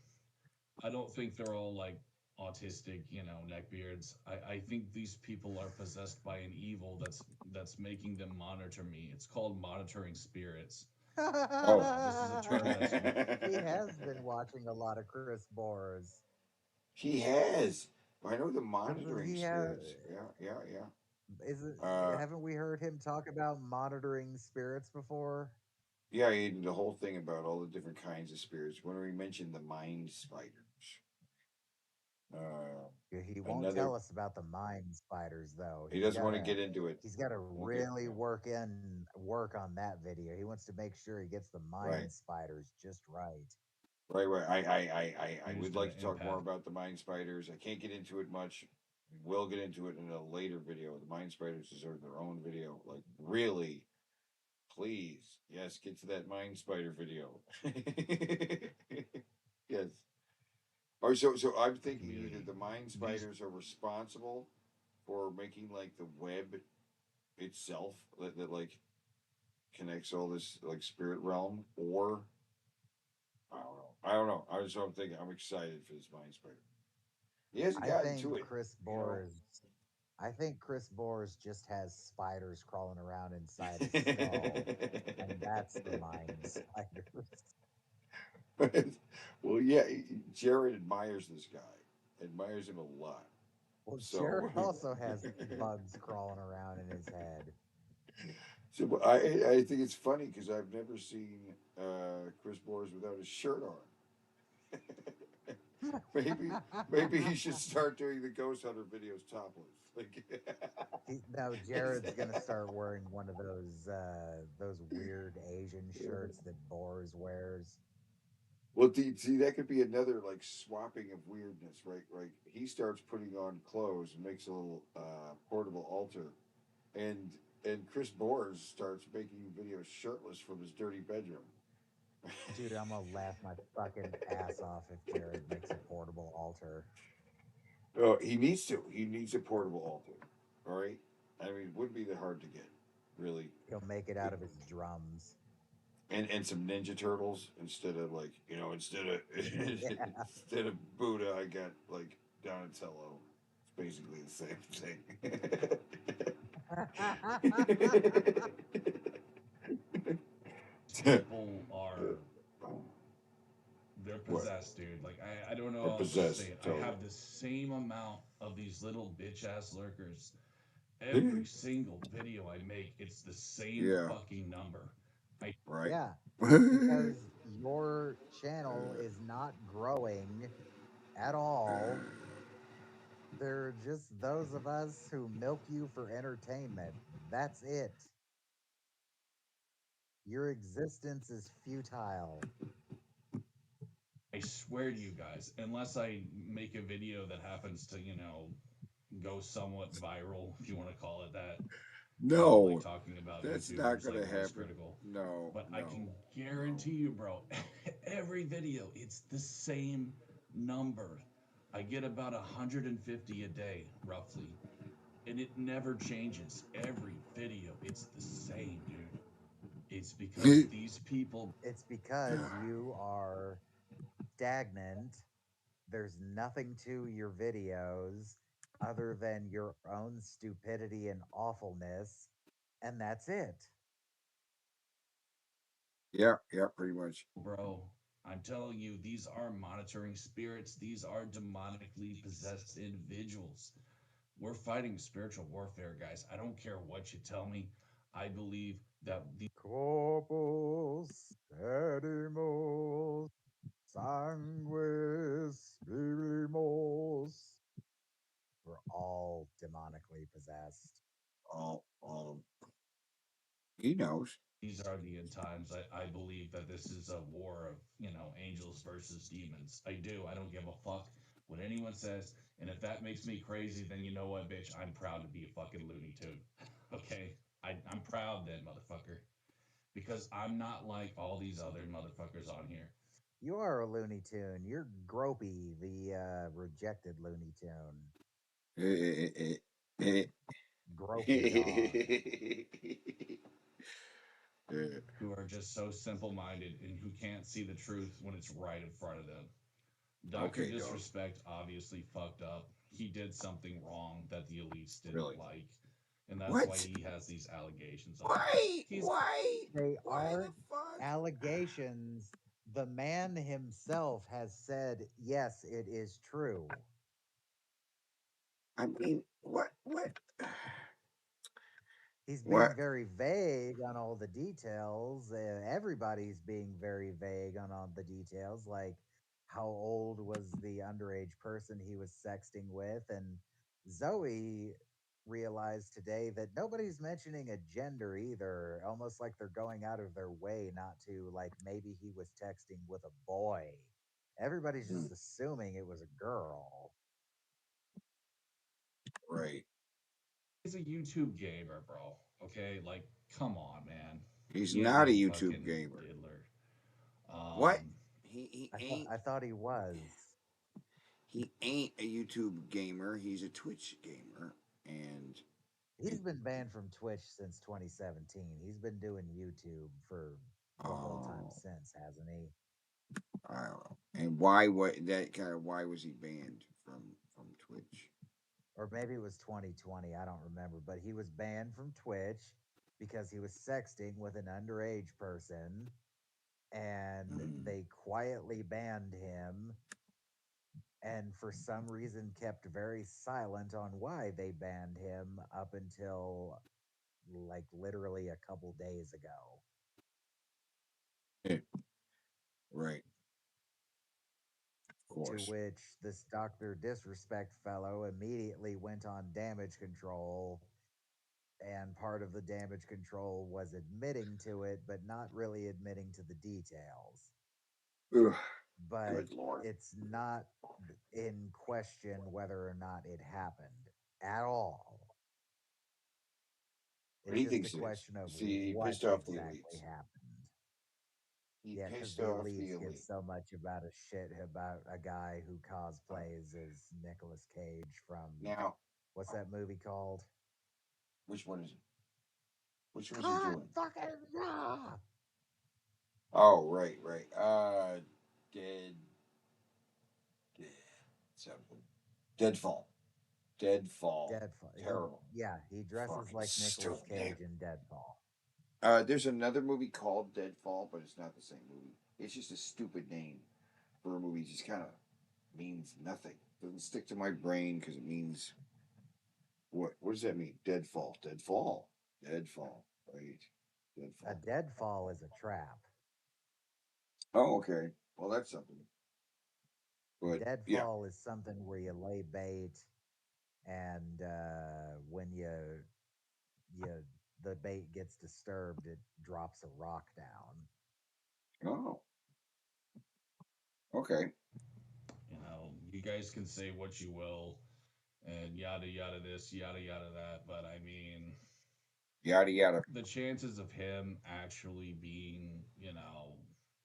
I don't think they're all like autistic, neckbeards. I think these people are possessed by an evil that's making them monitor me. It's called monitoring spirits. Oh. This is a term that's He has been watching a lot of Chris Bores. He has. I know the Doesn't monitoring he have? spirits. Yeah. Is it? Uh, Haven't we heard him talk about monitoring spirits before? yeah, the whole thing about all the different kinds of spirits. When we mentioned the mind spiders, uh, Yeah, he won't another tell us about the mind spiders though. he doesn't want to get into it. He's gotta Won't get really work on that video. He wants to make sure he gets the right, mind spiders just right. right. I I'm would just like an to talk more empath. about the mind spiders. I can't get into it much. We'll get into it in a later video. The mind spiders deserve their own video. Like really, please, yes, get to that mind spider video. Yes. Or so I'm The thinking either community. the mind These spiders are responsible for making like the web itself that like connects all this like spirit realm, or I don't know. I don't know. I'm thinking I'm excited for this mind spider. He hasn't I gotten think to it, Chris you know. Bores I think Chris Bores just has spiders crawling around inside his skull, and that's the mind spiders. Well, yeah, Jared admires this guy, admires him a lot. Well, So, Jared also has bugs crawling around in his head. so I think it's funny because I've never seen Chris Bores without his shirt on. maybe maybe he should start doing the Ghost Hunter videos topless. Like, No, Jared's gonna start wearing one of those weird Asian shirts that Bores wears. well, see, that could be another like swapping of weirdness, right? Right. He starts putting on clothes and makes a little portable altar, and Chris Bores starts making videos shirtless from his dirty bedroom. Dude, I'm gonna laugh my fucking ass off if Jared makes a portable altar. Oh, he needs to. He needs a portable altar. All right. I mean, it wouldn't be that hard to get, really. He'll make it out of his drums. And some Ninja Turtles instead of like instead of Yeah. instead of Buddha, I got like Donatello. It's basically the same thing. people are they're What? possessed, dude. Like I don't know Or how else to say possessed? it. I Totally. have the same amount of these little bitch ass lurkers. Every single video I make, it's the same Yeah. fucking number. I Right. Yeah, because your channel is not growing at all. They're just those of us who milk you for entertainment. That's it. Your existence is futile. I swear to you guys, unless I make a video that happens to, go somewhat viral, if you want to call it that, No, talking about that's not YouTubers gonna like Royce happen. Critical. No, But I no, can no. guarantee you, bro, every video, it's the same number. I get about 150 a day, roughly. And it never changes. Every video, it's the same, dude. It's because these people. It's because you are stagnant. There's nothing to your videos other than your own stupidity and awfulness, and that's it. Yeah, yeah, pretty much. Bro, I'm telling you, these are monitoring spirits. These are demonically possessed individuals. We're fighting spiritual warfare, guys. I don't care what you tell me. I believe that the Corpus animus sanguis vivimos. We're all demonically possessed. Oh, he knows. these are the end times. I believe that this is a war of, angels versus demons. I do. I don't give a fuck what anyone says. And if that makes me crazy, then you know what, bitch? I'm proud to be a fucking Looney Tune. Okay? I'm proud then, motherfucker. Because I'm not like all these other motherfuckers on here. You are a Looney Tune. You're Gropey, the rejected Looney Tune. Gropey dog. Who are just so simple minded and who can't see the truth when it's right in front of them. Dr. Okay, dog. Disrespect obviously fucked up. He did something wrong that the elites didn't Really? like. And that's why What? he has these allegations on him. Why? He's Why? They Why the aren't fuck? allegations. The man himself has said, yes, it is true. I mean, what? What? He's being What? very vague on all the details. Everybody's being very vague on all the details, like how old was the underage person he was sexting with. And Zoe realized today that nobody's mentioning a gender either, almost like they're going out of their way not to, like, maybe he was texting with a boy. Everybody's Hmm, just assuming it was a girl. right. he's a YouTube gamer, bro. Okay? Like, come on, man. He's He ain't not a no YouTube fucking gamer. diddler. What? Um, He I thought ain't. I thought he was. He ain't a YouTube gamer. He's a Twitch gamer, and He's it. been banned from Twitch since 2017. He's been doing YouTube for the whole time Oh, since, hasn't he? I don't know. And why? What? That kind of. Why was he banned from Twitch? Or maybe it was 2020. I don't remember. But he was banned from Twitch because he was sexting with an underage person, and Mm. they quietly banned him, and for some reason kept very silent on why they banned him up until, like, literally a couple days ago. Yeah, right. Of To course. which this Dr. Disrespect fellow immediately went on damage control. And part of the damage control was admitting to it, but not really admitting to the details. Ugh, But good lord. it's not in question whether or not it happened at all. What It's do you just think a it is? question of See, he what pissed off the exactly elites. happened. He Yeah, because pissed the off the elites give elite. so much about a shit about a guy who cosplays as Nicolas Cage from, Now, what's that movie called? which one is it? Which one's he God doing? fucking yeah. Oh, right, right. Dead, dead something. Deadfall. Deadfall. Deadfall. Terrible. Yeah, he dresses Fucking like Nicolas stupid name. Cage in Deadfall. There's another movie called Deadfall, but it's not the same movie. It's just a stupid name for a movie. It just kind of means nothing. Doesn't stick to my brain because it means what? What does that mean? Deadfall. Deadfall. Deadfall. Right. A Deadfall. deadfall is a trap. Oh, okay. Well, that's something. But yeah. Deadfall is something where you lay bait, and when you the bait gets disturbed, it drops a rock down. Oh, okay. you guys can say what you will and yada yada this, yada yada that, but I mean, Yada yada. The chances of him actually being,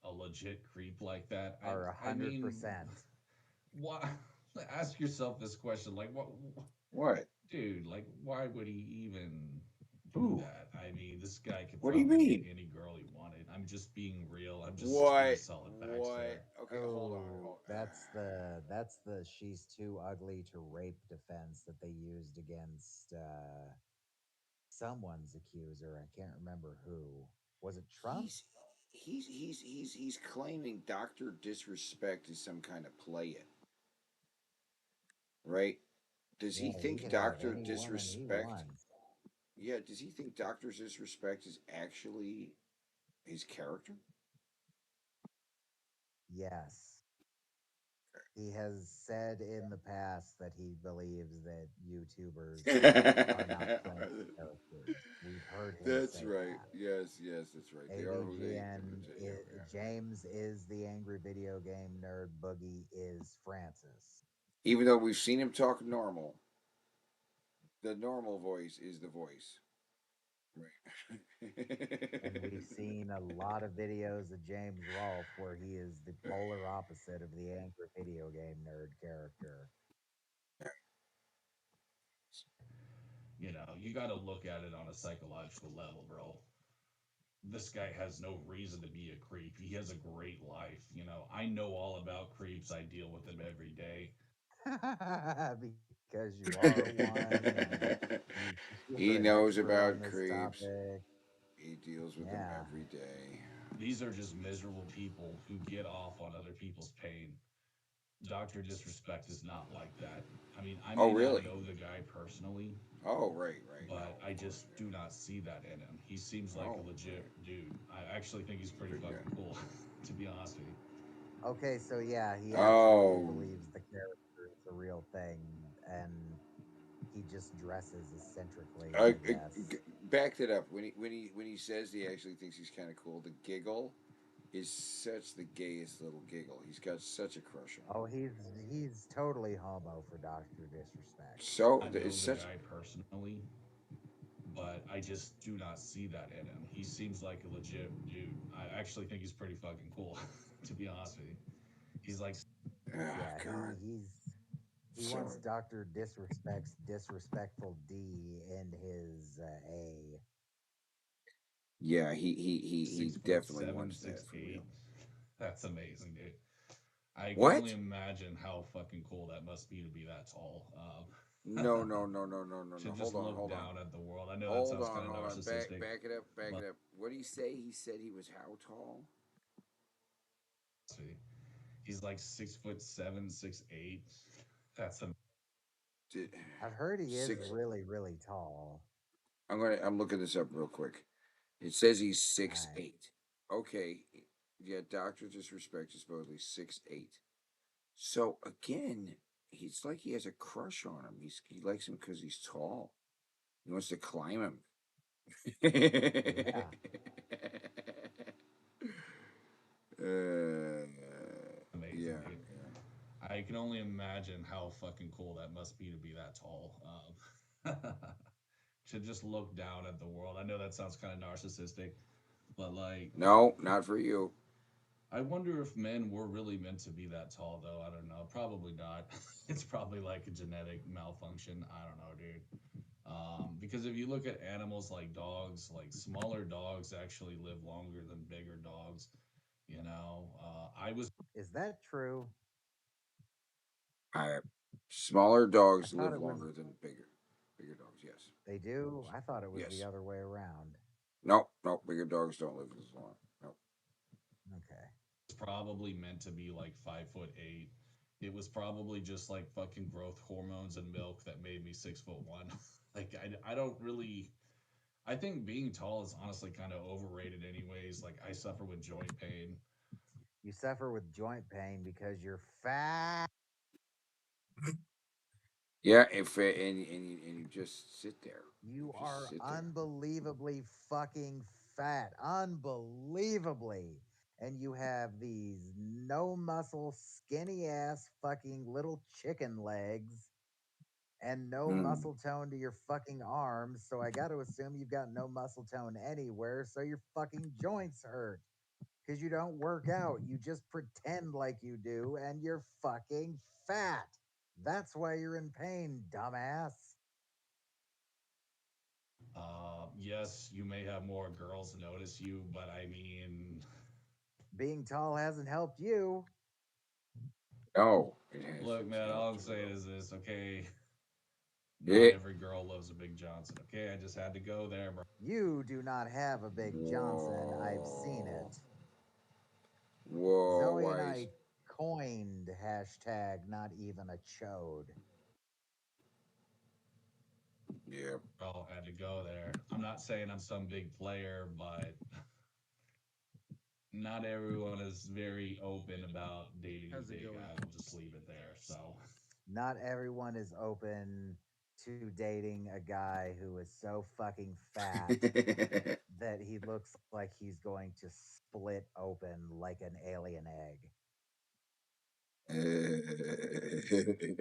a legit creep like that, Are a I hundred mean, percent. why? Ask yourself this question, like, What? dude, like, why would he even do Who? that? I mean, this guy could What do you probably get mean? any girl he wanted. I'm just being real. I'm just gonna What? sell it facts What? there. Okay, hold on. Oh, that's the she's too ugly to rape defense that they used against someone's accuser. I can't remember who. Was it Trump? He's claiming Doctor Disrespect is some kind of play it, right? Does he Yeah, he think could have Doctor any woman he Disrespect? wants. Yeah, does he think Doctor Disrespect is actually his character? Yes. He has said in the past that he believes that YouTubers are not playing characters. We've heard him That's say right. that. Yes, that's right. They are who they. AVGN, Yeah, yeah. James is the angry video game nerd. Boogie is Francis. Even though we've seen him talk normal, the normal voice is the voice. And we've Right. seen a lot of videos of James Rolfe where he is the polar opposite of the angry video game nerd character. You got to look at it on a psychological level, bro. This guy has no reason to be a creep. He has a great life. I know all about creeps. I deal with them every day. Because you are one and you're He an knows expert on about this creeps. topic. He deals with them Yeah. every day. These are just miserable people who get off on other people's pain. Dr. Disrespect is not like that. I mean, I Oh, may not really? know the guy personally, Oh, right. No, but I of course, just do not see that in him. He seems yeah. like a Oh, legit dude. I actually think he's pretty good fucking guy. cool, to be honest with you. Okay, so yeah, he absolutely Oh, believes the character is a real thing and he just dresses eccentrically, I guess. backed it up when he says he actually thinks he's kind of cool. The giggle is such the gayest little giggle. He's got such a crush on Oh, her. he's totally homo for Doctor Disrespect. So I it's know the such. guy personally, but I just do not see that in him. He seems like a legit dude. I actually think he's pretty fucking cool, to be honest with you. He's like Ah, Yeah, God. he wants So Doctor Disrespect's disrespectful D in his A. yeah, he 6'7", definitely wants that six for real. eight. That's amazing, dude. I can only What? imagine how fucking cool that must be to be that tall. No. To just Hold on, look hold on. down at the world. I know that sounds kind of Hold on. narcissistic, Back it up, back but it up. What did he say? He said he was how tall? he's like 6'7", 6'8". That's Did, I've heard he is six. really, really tall. I'm looking this up real quick. It says he's All six right. eight. Okay. Yeah, Doctor Disrespect is supposedly 6'8". So again, he's like he has a crush on him. He likes him because he's tall. He wants to climb him. Yeah. uh, amazing, yeah, dude. yeah. I can only imagine how fucking cool that must be to be that tall. To just look down at the world. I know that sounds kind of narcissistic, but like, No, not for you. I wonder if men were really meant to be that tall, though. I don't know. Probably not. It's probably like a genetic malfunction. I don't know, dude. Because if you look at animals like dogs, like smaller dogs actually live longer than bigger dogs. I was Is that true? I, smaller I dogs thought live it was longer than bigger dogs. Yes, they do. I thought it was the yes. other way around. No. Bigger dogs don't live as long. No. Okay. probably meant to be like 5'8". It was probably just like fucking growth hormones and milk that made me 6'1". Like I don't really. I think being tall is honestly kind of overrated, anyways. Like I suffer with joint pain. You suffer with joint pain because you're fat. Yeah, if and you just sit there. You You just are sit there. unbelievably fucking fat. Unbelievably. And you have these no muscle, skinny ass fucking little chicken legs. and no muscle tone to your fucking arms. So I got to assume you've got no muscle tone anywhere. So your fucking joints hurt because you don't work out. You just pretend like you do, and you're fucking fat. That's why you're in pain, dumbass. Yes, you may have more girls notice you, but I mean, Being tall hasn't helped you. No, it has look, man, all helped I'm you, saying bro. is this, okay? Not It. every girl loves a big Johnson, okay? I just had to go there, bro. You do not have a big Johnson. I've seen Whoa. it. Whoa, Zoe and wise. I coined hashtag not even a chode. Yeah. Bro, I had to go there. I'm not saying I'm some big player, but not everyone is very open about dating a big guy. We'll just leave it there. So, Not everyone is open to dating a guy who is so fucking fat that he looks like he's going to split open like an alien egg.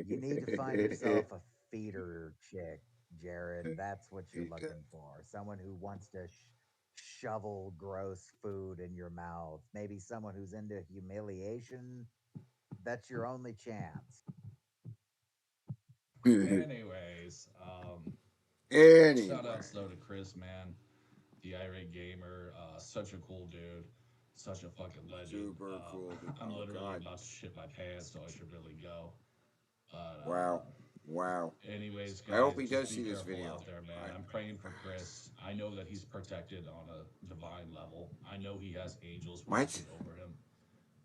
You need to find yourself a feeder chick, Jared. That's what you're looking for. Someone who wants to shovel gross food in your mouth. Maybe someone who's into humiliation. That's your only chance. anyways, shout Anyway. outs though to Chris, man, the irate gamer. Such a cool dude, such a fucking legend. Super cool, dude. I'm Oh, literally God. about to shit my pants, so I should really go. But Wow. Wow. anyways, I hope guys, he just does be see this careful video. out there, man. I'm praying for Chris. I know that he's protected on a divine level. I know he has angels What? watching over him.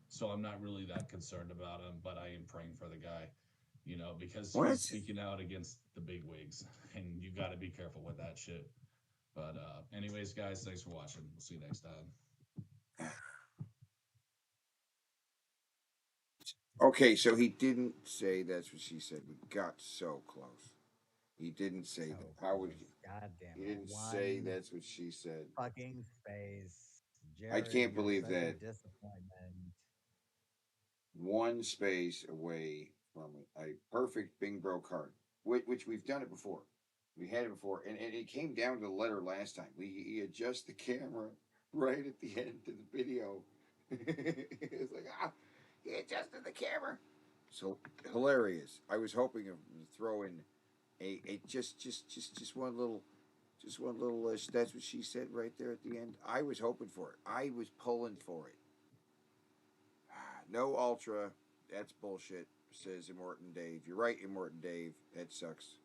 So I'm not really that concerned about him, but I am praying for the guy, because he's What? speaking out against the big wigs, and you got to be careful with that shit. But anyways, guys, thanks for watching. We'll see you next time. Okay, so he didn't say that's what she said. We got so close. He didn't say So that. How would he? close. God damn He it. didn't say One that's what she said. fucking space. I Jared, can't you're believe such a that. disappointment. One space away from a perfect BINGBRO card, which we've done it before. We had it before, and it came down to the letter last time. He adjusts the camera right at the end of the video. It's like, he adjusted the camera. So hilarious. I was hoping to throw in a just one little. Just one little, that's what she said right there at the end. I was hoping for it. I was pulling for it. No ultra. That's bullshit, says Immortan Dave. You're right, Immortan Dave. That sucks.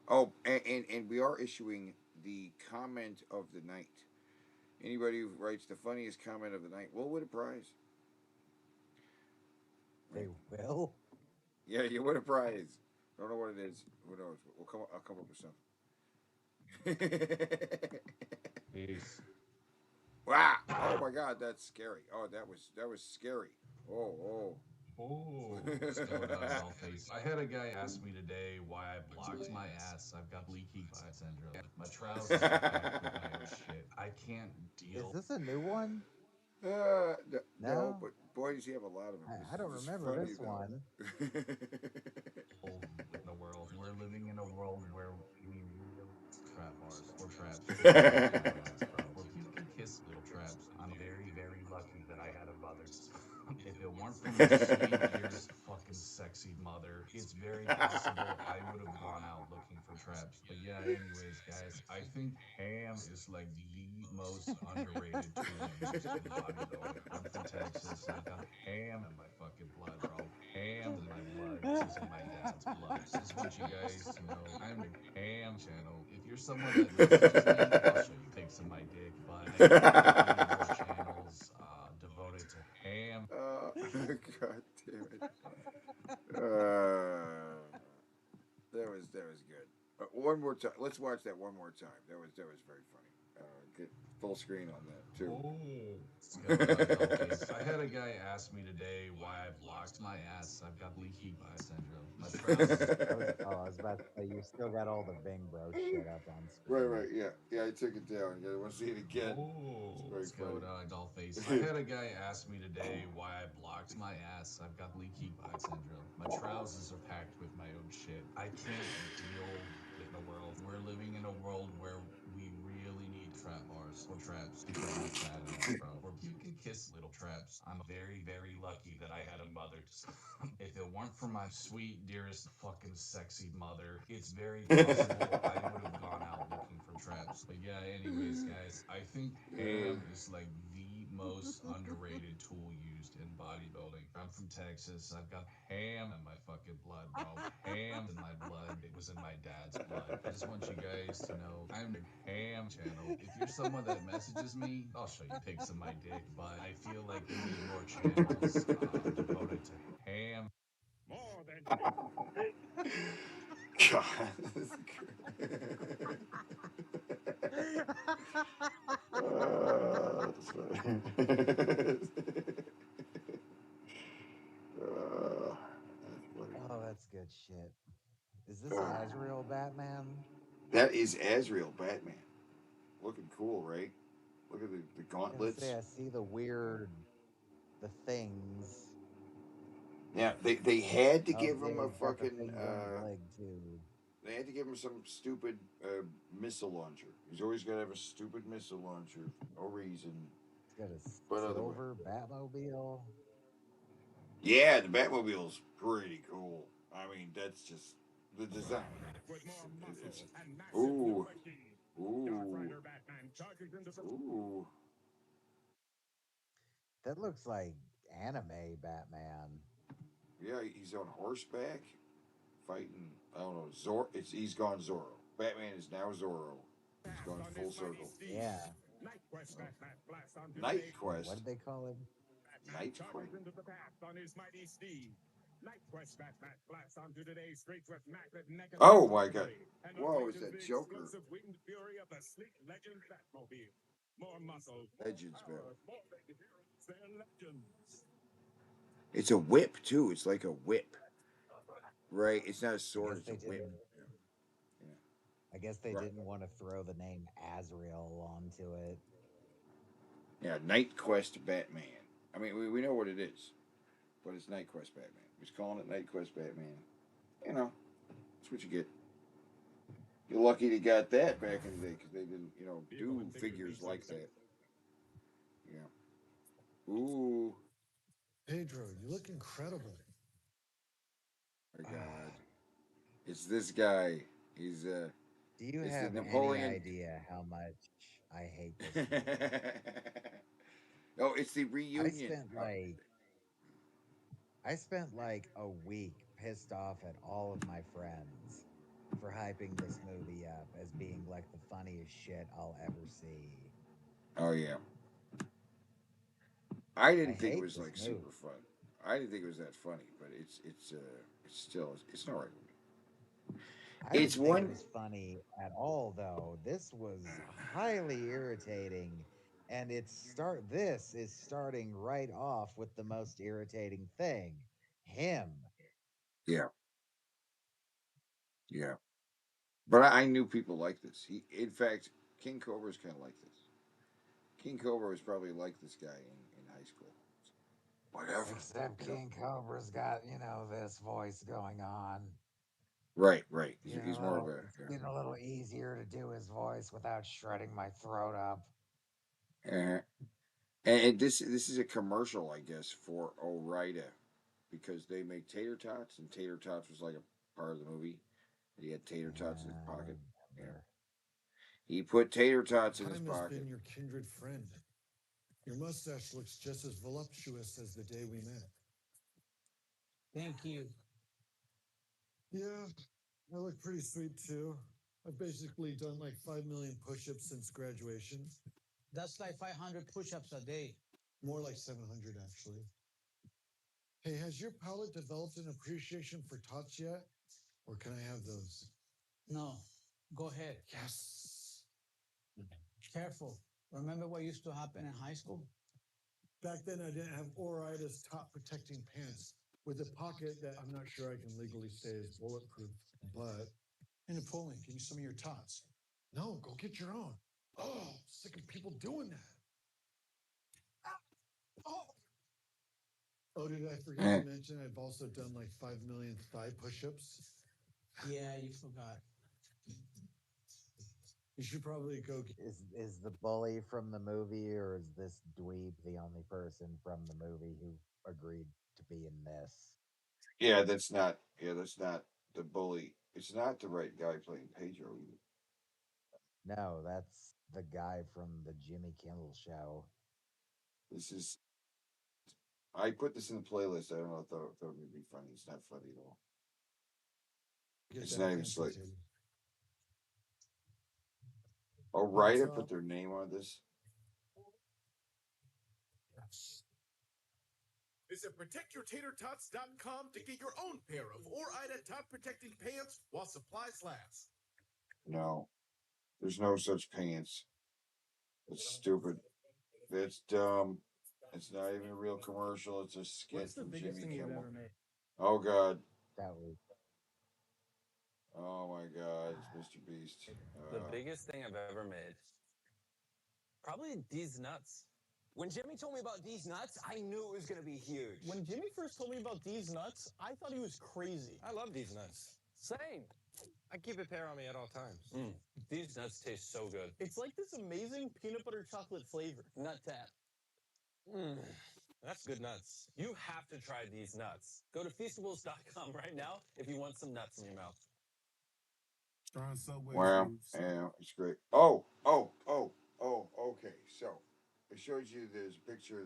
Oh, and we are issuing the comment of the night. Anybody who writes the funniest comment of the night will win a prize. They Right. will. Yeah, you win a prize. Don't know what it is. Who knows? I'll come up with something. Peace. Wow! Oh my God, that's scary. Oh, that was scary. Oh, Oh, oh. let's go, Dollface. I had a guy ask me today why I blocked my ass. I've got leaky gut syndrome. My trousers are packed with my own shit. I can't Is deal. this a new one? No, No, but boy, does he have a lot of them. I don't This is remember funny this though. one. In the world, we're living in a world where we trap bars or traps for ass, bro. Well, you can kiss little traps. I'm very, very lucky that I had a mother. If it weren't for my sweet ears, fucking sexy mother, it's very possible I would have gone out looking for traps. But yeah, anyways, guys, I think ham is like the most underrated tool used in bodybuilding. I'm from Texas. I got ham in my fucking blood, bro. Ham in my blood. This is in my dad's blood. Just want you guys to know I'm the ham channel. If you're someone that messages me, I'll show you pics of my dick. But I can't make any more channels devoted to ham. God damn it. Uh, that was good. One more time. Let's watch that one more time. That was very funny. Get full screen on that too. Oh, let's go, Dollface. I had a guy ask me today why I blocked my ass. I've got leaky gut syndrome. My trousers. I was about to say you still got all the Bing Bro shit up on Right, screen. right, yeah, yeah. I took it down. You want to see it again? Oh, It's very let's go, funny. Dollface. I had a guy ask me today why I blocked my ass. I've got leaky gut syndrome. My trousers are packed with my I can't deal with the world. We're living in a world where we really need trap bars or traps because I'm fat enough, bro. Or you can kiss little traps. I'm very, very lucky that I had a mother to. If it weren't for my sweet, dearest, fucking sexy mother, it's very possible I would have gone out looking for traps. But yeah, anyways, guys, I think ham is like the most underrated tool used in bodybuilding. I'm from Texas. I've got ham in my fucking blood, bro. Ham in my blood. It was in my dad's blood. I just want you guys to know I'm the ham channel. If you're someone that messages me, I'll show you pics of my dick. But I feel like we need more channels devoted to ham. More than God. That's funny. That's funny. Oh, that's good shit. Is this Azrael Batman? That is Azrael Batman. Looking cool, right? Look at the I was gonna say gauntlets. I see the things. Yeah, they had to Oh, give him yeah, a he's got the fucking things on his leg too. they had to give him some stupid missile launcher. He's always got to have a stupid missile launcher. No reason. He's got a But otherwise, silver Batmobile. yeah, the Batmobile's pretty cool. I mean, that's just the design. with more It's muscle and massive new ooh, machine. Dark ooh, Rider Batman charges into the ooh. That looks like anime Batman. Yeah, he's on horseback fighting. I don't know. He's gone Zorro. Batman is now Zorro. He's blast gone on full his mighty circle. steed. Yeah. Night Quest Batman blasts onto Night today's Wait, what Quest. did they call him? Batman Night Quest. charges into the past on his mighty steed. Night Quest Batman blasts onto today's streets with massive Oh mechanized my God! machinery and Whoa, is unleashes that the Joker? explosive winged fury of the sleek legend Batmobile. More muscle, more Legends power, battle. more than heroes, they're legends. It's a whip too. It's like a whip, right? It's not a I sword. guess It's a they whip. didn't. Yeah. I guess they Right. didn't want to throw the name Azrael onto it. Yeah. Night Quest Batman. I mean, we know what it is, but it's Night Quest Batman. We're calling it Night Quest Batman. You know, that's what you get. You're lucky they got that back in the day because they didn't, People do would think you'd be figures so like sad. that. Yeah. Ooh, Pedro, you look incredible. my God. It's this guy. He's Do you it's the have any Napoleon. idea how much I hate this movie? No, it's the I reunion. spent like I spent like a week pissed off at all of my friends for hyping this movie up as being like the funniest shit I'll ever see. Oh yeah. I I didn't think it hate was this like movie. super fun. I didn't think it was that funny, but it's still it's an alright movie. I It's didn't think it one. was funny at all though. This was highly irritating and this is starting right off with the most irritating thing. Him. Yeah, yeah. But I knew people like this. In fact, King Cobra's kind of like this. King Cobra was probably like this guy in high school. Whatever, Except you know. King Cobra's got, this voice going on. Right, right. It's He's more of a it's getting a little easier to do his voice without shredding my throat up. yeah. And this is a commercial, I guess, for Orida because they make tater tots, and tater tots was like a part of the movie. He had tater tots in his Yeah, I pocket. Yeah, remember. he put tater tots in his Time has pocket. been your kindred friend. Your mustache looks just as voluptuous as the day we met. Thank you. Yeah, I look pretty sweet too. I've basically done like 5 million push ups since graduation. That's like 500 push-ups a day. More like 700, actually. Hey, has your palate developed an appreciation for tots yet? Or can I have those? No, go ahead. Yes. Careful. Remember what used to happen in high school? Back then, I didn't have Orida's top protecting pants with a pocket that I'm not sure I can legally say is bulletproof. But, hey, Napoleon, give me some of your tots. No, go get your own. Oh, sick of people doing that. Oh. Oh, did I forget to mention I've also done like 5 million thigh push-ups? Yeah, you forgot. You should probably go. Is the bully from the movie, or is this dweeb the only person from the movie who agreed to be in this? Yeah, that's not. Yeah, that's not the bully. It's not the right guy playing Pedro either. No, that's the guy from the Jimmy Kimmel show. This is. I put this in the playlist. I don't know if that would be funny. It's not funny at all. It's not even slick. Oh, right, I put their name on this. Visit protectyourtatertots.com to get your own pair of Ore-Ida top protecting pants while supplies last. No, there's no such pants. It's stupid. It's dumb. It's not even a real commercial. It's a skit What's the from biggest Jimmy thing you've Kimmel. ever made? Oh God. That was Oh my God. It's Mr. Beast. The biggest thing I've ever made. Probably these nuts. When Jimmy told me about these nuts, I knew it was going to be huge. When Jimmy first told me about these nuts, I thought he was crazy. I love these nuts. Same. I keep a pair on me at all times. These nuts taste so good. It's like this amazing peanut butter chocolate flavor. Nut tap. That's good nuts. You have to try these nuts. Go to Feastables.com right now if you want some nuts in your mouth. Trying Subway Wow. Yeah, it's great. Okay. So it shows you there's a picture.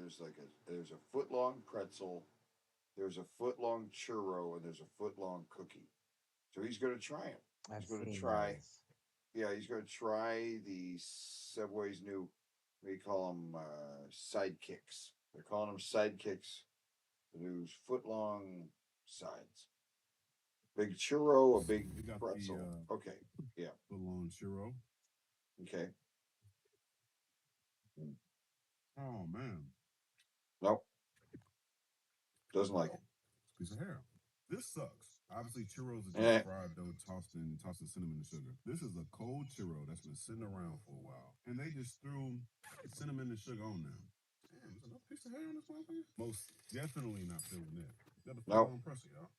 There's a foot long pretzel. There's a foot long churro, and there's a foot long cookie. So he's going to try them. I've He's going to seen try. those. Yeah, he's going to try the Subway's new. We call them sidekicks. They're calling them sidekicks. The new foot long sides. Big churro, a big pretzel. Okay. Yeah. Foot long churro. Okay. Oh man. Nope. Doesn't like it. Piece of hair. This sucks. Obviously, churros are just fried dough tossed in cinnamon and sugar. This is a cold churro that's been sitting around for a while, and they just threw cinnamon and sugar on them. Damn, there's another piece of hair on this motherfucker. Most definitely not feeling it. Got the foot long pretzel, y'all.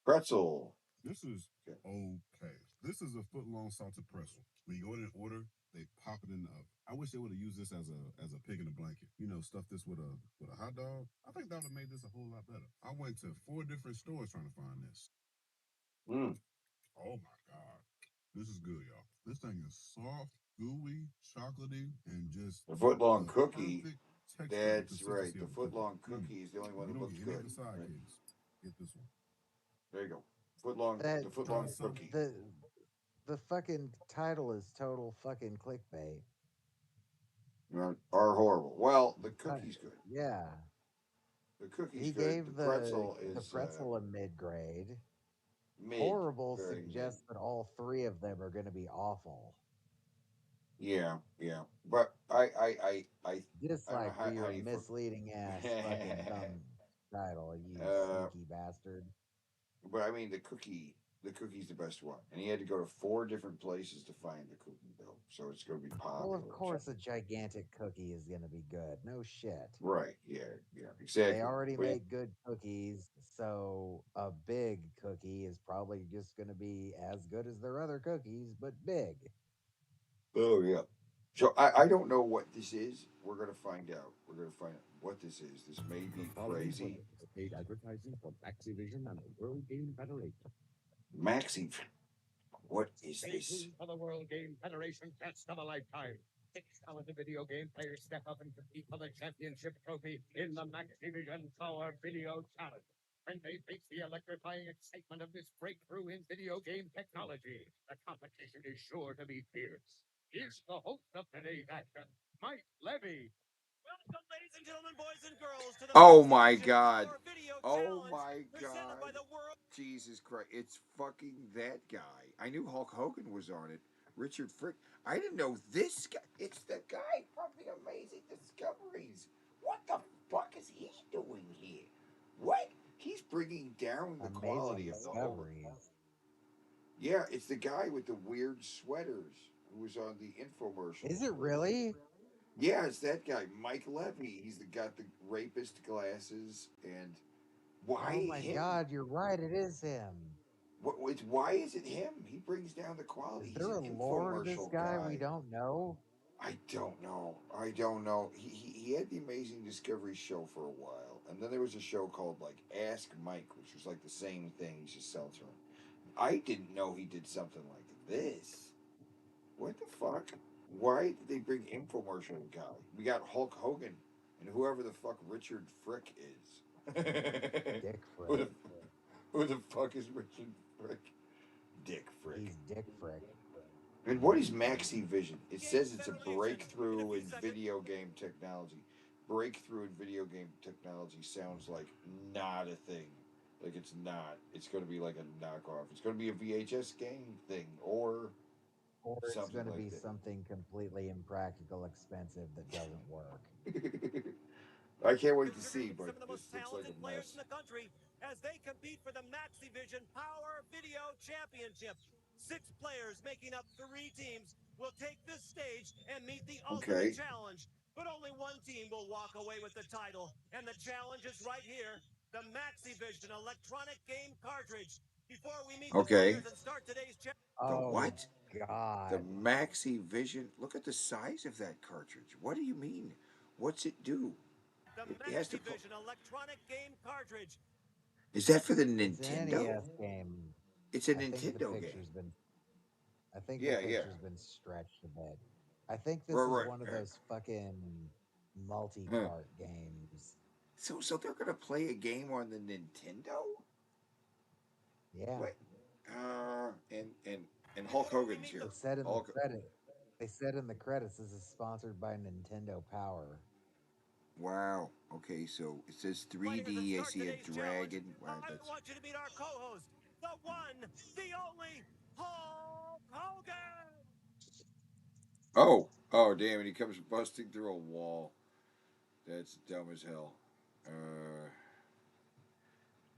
Pretzel. This is okay. This is a foot long salted pretzel. When you go in and order, they pop it in the oven. I wish they would have used this as a pig in a blanket. You know, stuff this with a hot dog. I think that would have made this a whole lot better. I went to 4 different stores trying to find this. Oh my God. This is good, y'all. This thing is soft, gooey, chocolatey, and just the foot long cookie. That's right. The foot long cookie is the only one that looks good. The sidekicks. Get this one. There you go. Foot long. The foot long cookie. The fucking title is total fucking clickbait. Are horrible. Well, the cookie's good. Yeah. The cookie's he good. gave The pretzel the is pretzel a mid grade. Mid, Horrible very suggests that all 3 of them are going to be awful. Yeah. But I Dislike how, for your how do you misleading ass fucking thumb title, you sneaky bastard. But I mean, the cookie's the best one, and he had to go to 4 different places to find the cookie dough, so it's going to be popular. Well, of course, a gigantic cookie is going to be good. No shit. Right? Yeah, exactly. They already make good cookies, so a big cookie is probably just going to be as good as their other cookies, but big. Oh yeah. So I don't know what this is. We're gonna find out. We're gonna find out what this is. This may be crazy. Paid advertising from Activision and the World Game Federation. Maxi, what is Stay this? tuned for the World Game Federation Test of a Lifetime. 6 talented video game players step up and compete for the championship trophy in the Activision Power Video Challenge. When they face the electrifying excitement of this breakthrough in video game technology, the competition is sure to be fierce. Here's the host of today's action, Mike Levy. Welcome, ladies and gentlemen, boys and girls, to the Oh my God! Oh my God! Jesus Christ! It's fucking that guy. I knew Hulk Hogan was on it. Richard Frick. I didn't know this guy. It's the guy from the Amazing Discoveries. What the fuck is he doing here? What? He's bringing down the quality of the whole. Yeah, it's the guy with the weird sweaters who was on the infomercial. Is it really? Yeah, it's that guy, Mike Levy. He's got the rapist glasses, and why? Oh my God, you're right. It is him. Why is it him? He brings down the quality. Is He's there an a lore to this infomercial guy we guy. don't know? I don't know. I don't know. He had the Amazing Discovery show for a while, and then there was a show called like Ask Mike, which was like the same thing. He just sells her. I didn't know he did something like this. What the fuck? Why did they bring infomercial guy? We got Hulk Hogan and whoever the fuck Richard Frick is. Dick who, Frick. the, who the fuck is Richard Frick? Dick Frick. He's Dick Frick. And what is Maxi Vision? It says it's a breakthrough in video game technology. Breakthrough in video game technology sounds like not a thing. Like it's not. It's going to be like a knockoff. It's going to be a VHS game thing or Or it's something going to like be that. something completely impractical, expensive that doesn't work. I can't wait to see, but some of the this most looks like talented a players mess. in the country as they compete for the Maxivision Power Video Championship. 6 players making up 3 teams will take this stage and meet the ultimate Okay. challenge. But only one team will walk away with the title. And the challenge is right here, the Maxivision electronic game cartridge. Before we meet the Okay. players and start today's challenge. The Oh, what? The God. Maxi Vision. Look at the size of that cartridge. What do you mean? What's it do? The It has to. Maxivision electronic game cartridge. Is that for the It's an Nintendo? NES game. It's a I think the Nintendo game. picture's been I think the Yeah, yeah. picture's been stretched a bit. I think this is Right, one of right. those fucking Huh. multi-part games. So they're gonna play a game on the Nintendo? Yeah. What? And Hulk Hogan's here. It said in the Hulk. credit. They said in the credits this is sponsored by Nintendo Power. Wow. Okay, so it says Fighters and 3D. I start see a today's challenge. dragon. Wow, I that's. want you to meet our co-host, the one, the only Hulk Hogan. Oh, damn! And he comes busting through a wall. That's dumb as hell.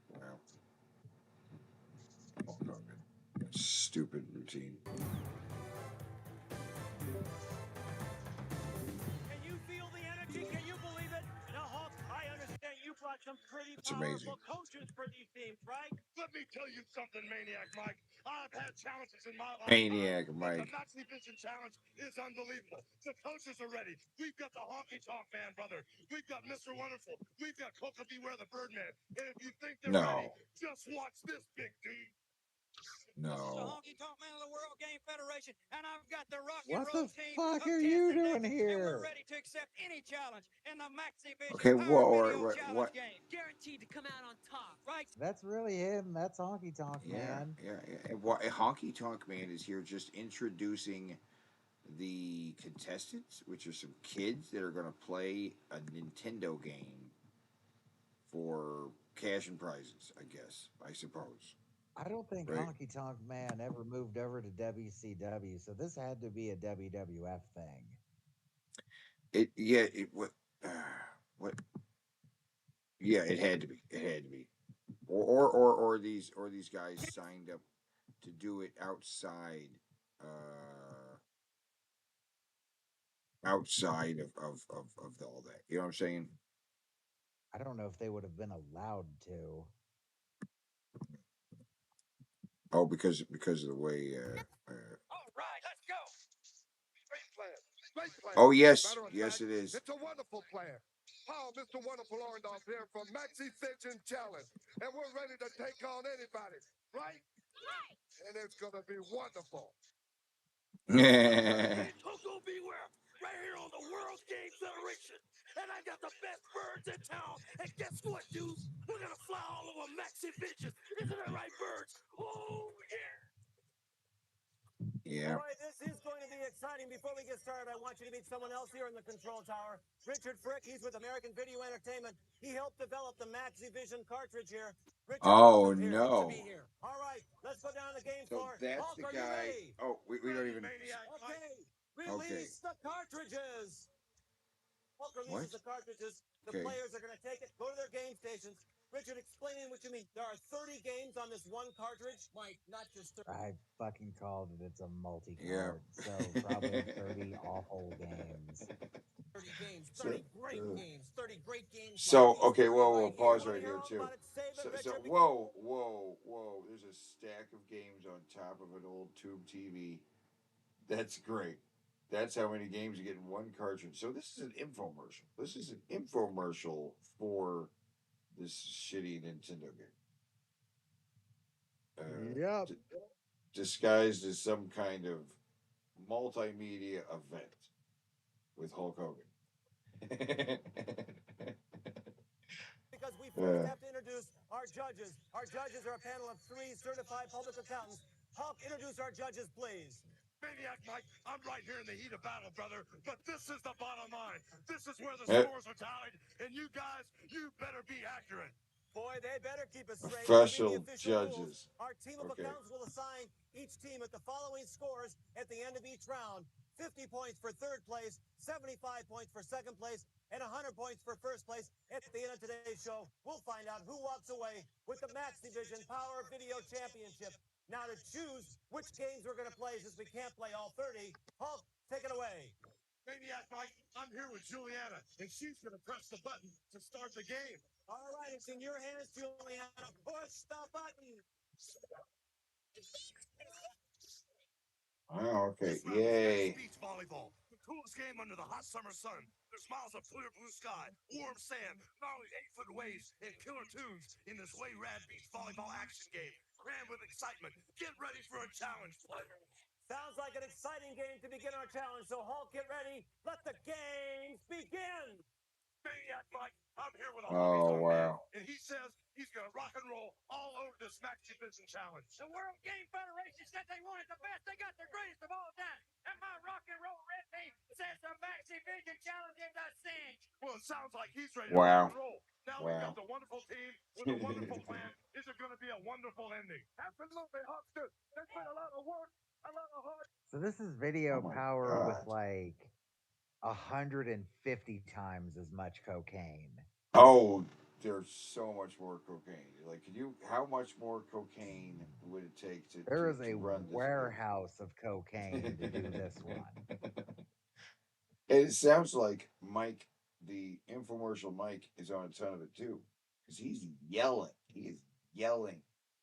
Wow. Hulk Hogan. Stupid routine. Can you feel the energy? Can you believe it? Now, Hulk, I understand you brought some pretty That's amazing. powerful coaches for these teams, right? Let me tell you something, Maniac Mike. I've had challenges in my lifetime, Maniac but the Mike. Maxi Vision Challenge is unbelievable. The coaches are ready. We've got the Honky Tonk Man, brother. We've got Mr. Wonderful. We've got Coca Beware the Birdman. And if you think they're ready, No. just watch this, big dude. No. This is the Honky Tonk Man of the World Game Federation, and I've got the rock and What roll the team fuck of are Test you and doing Nick, and we're here? ready to accept any challenge in the Maxivision Okay. Power What? Video Challenge What? game. Guaranteed to come out on top, right? That's really him. That's Honky Tonk Yeah, Man. yeah, yeah. And what Honky Tonk Man is here just introducing the contestants, which are some kids that are going to play a Nintendo game for cash and prizes, I guess, I suppose. I don't think Right? Honky Tonk Man ever moved over to WCW, so this had to be a WWF thing. What, what, yeah, it had to be. It had to be. Or these guys signed up to do it outside of all that. You know what I'm saying? I don't know if they would have been allowed to. Oh, because of the way. All right, let's go. Great plan. Great plan. Oh yes, Matter of yes fact, it is. it's a wonderful plan. How Mr. Wonderful Orndorff here from Maxi Vision Challenge. And we're ready to take on anybody, right? Right. And it's going to be wonderful. Yeah. Coco Beware, right here on the World Game Federation. And I got the best birds in town. And guess what, dudes? We're gonna fly all over Maxivision. Isn't that right, birds? Oh, yeah. Yeah. All right, this is going to be exciting. Before we get started, I want you to meet someone else here in the control tower. Richard Frick, he's with American Video Entertainment. He helped develop the Maxivision cartridge here. Richard, Oh welcome here to be no. here. All right, let's go down the game So floor. that's Hulk, the are you guy. ready? Oh, we don't even. Okay, Okay. release the cartridges. Hulk What? releases the cartridges. The Okay. players are going to take it, go to their game stations. Richard, explain what you mean. There are 30 games on this one cartridge? Mike, not just 30. I fucking called it. It's a Yeah. multi-cart, so probably 30 awful games. 30 games, So, 30 great games, 30 great games like so these okay, 30 whoa, right whoa, here. pause Want to right hear here all too. about it? Save So, it, Richard. whoa. There's a stack of games on top of an old tube TV. That's great. That's how many games you get in one cartridge. So this is an infomercial. This is an infomercial for this shitty Nintendo game. Yep. Disguised as some kind of multimedia event with Hulk Hogan. Because we first have to introduce our judges. Our judges are a panel of 3 certified public accountants. Hulk, introduce our judges, please. Maniac Mike, I'm right here in the heat of battle, brother. But this is the bottom line. This is where the scores are tallied, and you guys, you better be accurate. Boy, they better keep us straight. Giving the Professional official rules, judges. our team of Okay. accountants will assign each team at the following scores at the end of each round. 50 points for third place, 75 points for second place, and 100 points for first place. At the end of today's show, we'll find out who walks away with the Max Division Power Video Championship. Now to choose which games we're going to play, since we can't play all 30, Hulk, take it away. Maniac Mike, I'm here with Juliana, and she's going to press the button to start the game. All right, it's in your hands, Juliana. Push the button. Oh, okay. This round is Yay. beach volleyball, the coolest game under the hot summer sun. There's miles of clear blue sky, warm sand, gnarly 8-foot waves, and killer tunes in this way rad beach volleyball action game. Crammed with excitement. Get ready for a challenge, player. Sounds like an exciting game to begin our challenge. So Hulk, get ready. Let the games begin. Maniac Mike, I'm here with a Oh, honky-tonk man, wow. and he says he's going to rock and roll all over this Max Division Challenge. The World Game Federation said they wanted the best. They got the greatest of all time. And my rock and roll red team says the Maxi Vision Challenge is a cinch. Well, it sounds like he's ready to rock Wow. and roll. Now we've got the wonderful team with a wonderful plan. Is it going to be a wonderful ending? Absolutely, Huckster. There's been a lot of work, a lot of hard. So this is video Oh my power with God. like 150 times as much cocaine. Oh, there's so much more cocaine. Like, how much more cocaine would it take to, There is to a run this warehouse of cocaine to do this one. And it sounds like Mike, the infomercial Mike, is on a ton of it too. Because he's yelling. He is yelling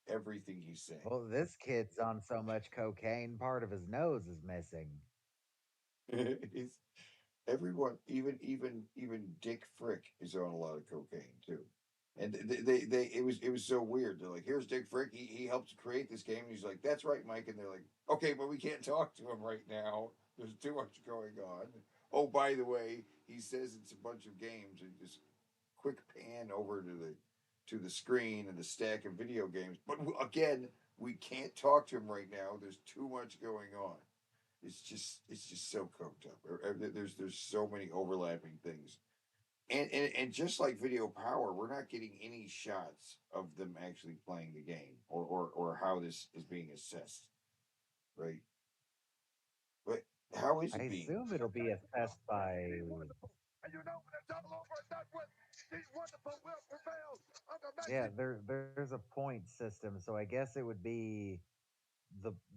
everything he's saying. Well, this kid's on so much cocaine, part of his nose is missing. He's, everyone, even Dick Frick is on a lot of cocaine too. And it was so weird. They're like, here's Dick Frick. He helped create this game. And he's like, that's right, Mike. And they're like, okay, but we can't talk to him right now. There's too much going on. Oh, by the way, he says it's a bunch of games, and just quick pan over to the screen and the stack of video games. But again, we can't talk to him right now. There's too much going on. It's just so coked up. There's so many overlapping things. And just like video power, we're not getting any shots of them actually playing the game, or how this is being assessed, right? But how is I it being? assume it'll be assessed by. And you know when it's all over and done with, these wonderful will prevail under Yeah, Maxi. there's a point system, so I guess it would be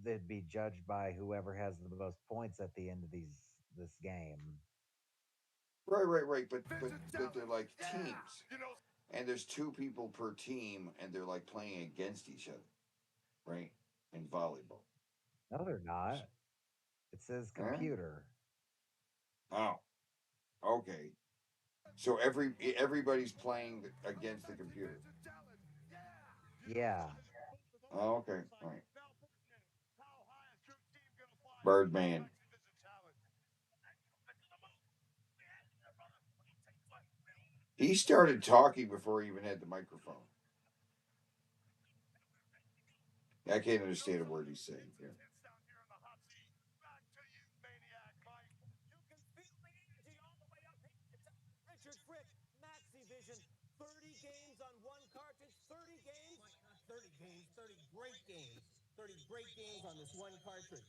they'd be judged by whoever has the most points at the end of this game. Right. But they're like teams, and there's two people per team, and they're like playing against each other, right? In volleyball. No, they're not. It says Huh? computer. Oh, okay. So everybody's playing against the computer. Yeah. Oh, okay. All right. Birdman. He started talking before he even had the microphone. I can't understand a word he's saying. Yeah. Richard Frick, Maxi Vision, 30 games on one cartridge, 30 games? Not 30 games, 30 great games. 30 great games on this one cartridge.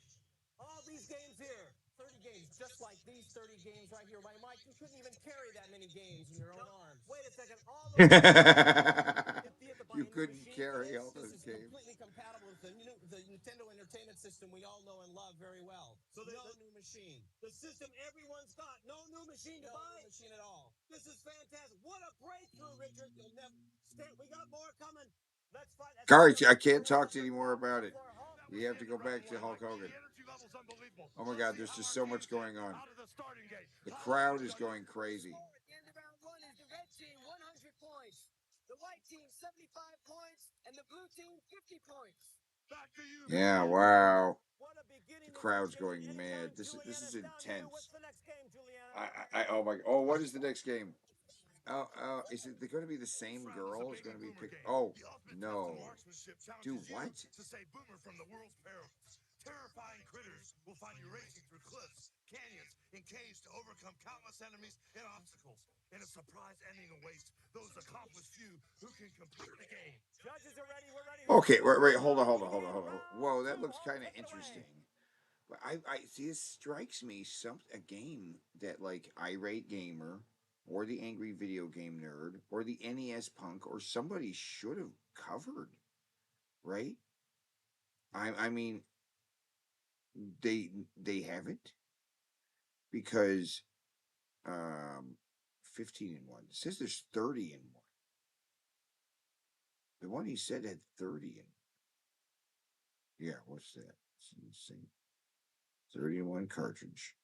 All these games here, 30 games, just like these 30 games right here. Mike, you couldn't even carry that many games in your own arms. Wait a second, all those couldn't machine carry is, all this those is games. completely compatible with the Nintendo Entertainment System we all know and love very well. So no new machine. The system everyone's got. No new machine to buy. No machine at all. This is fantastic. What a breakthrough, Richard. You'll never stand. We got more coming. Let's fight. Courage, I can't talk to you anymore about it. You have to go back to Hulk Hogan. Oh my God, there's just so much going on. The crowd is going crazy. At the end of round one is the red team 100 points, the white team 75 points, and the blue team 50 points. Back to you. Yeah, wow. What a beginning. The crowd's going mad. This is intense. Oh my. Oh, what is the next game? Is it going to be the same girl? Is going to be picked? Oh no, dude, what? To save Boomer from the world's perils. Terrifying critters will find you racing through cliffs, canyons, and caves to overcome countless enemies and obstacles. In a surprise ending awaits those accomplished few who can complete the game. Judges are ready. We're ready. Okay, wait, hold on. Whoa, that looks kind of interesting. But I see. This strikes me a game that like Irate Gamer or the Angry Video Game Nerd or the NES Punk or somebody should have covered, right? I mean, they haven't because 15-1. It says there's 30-1. The one he said had 30 in. Yeah, what's that? It's insane. 30-1 cartridge.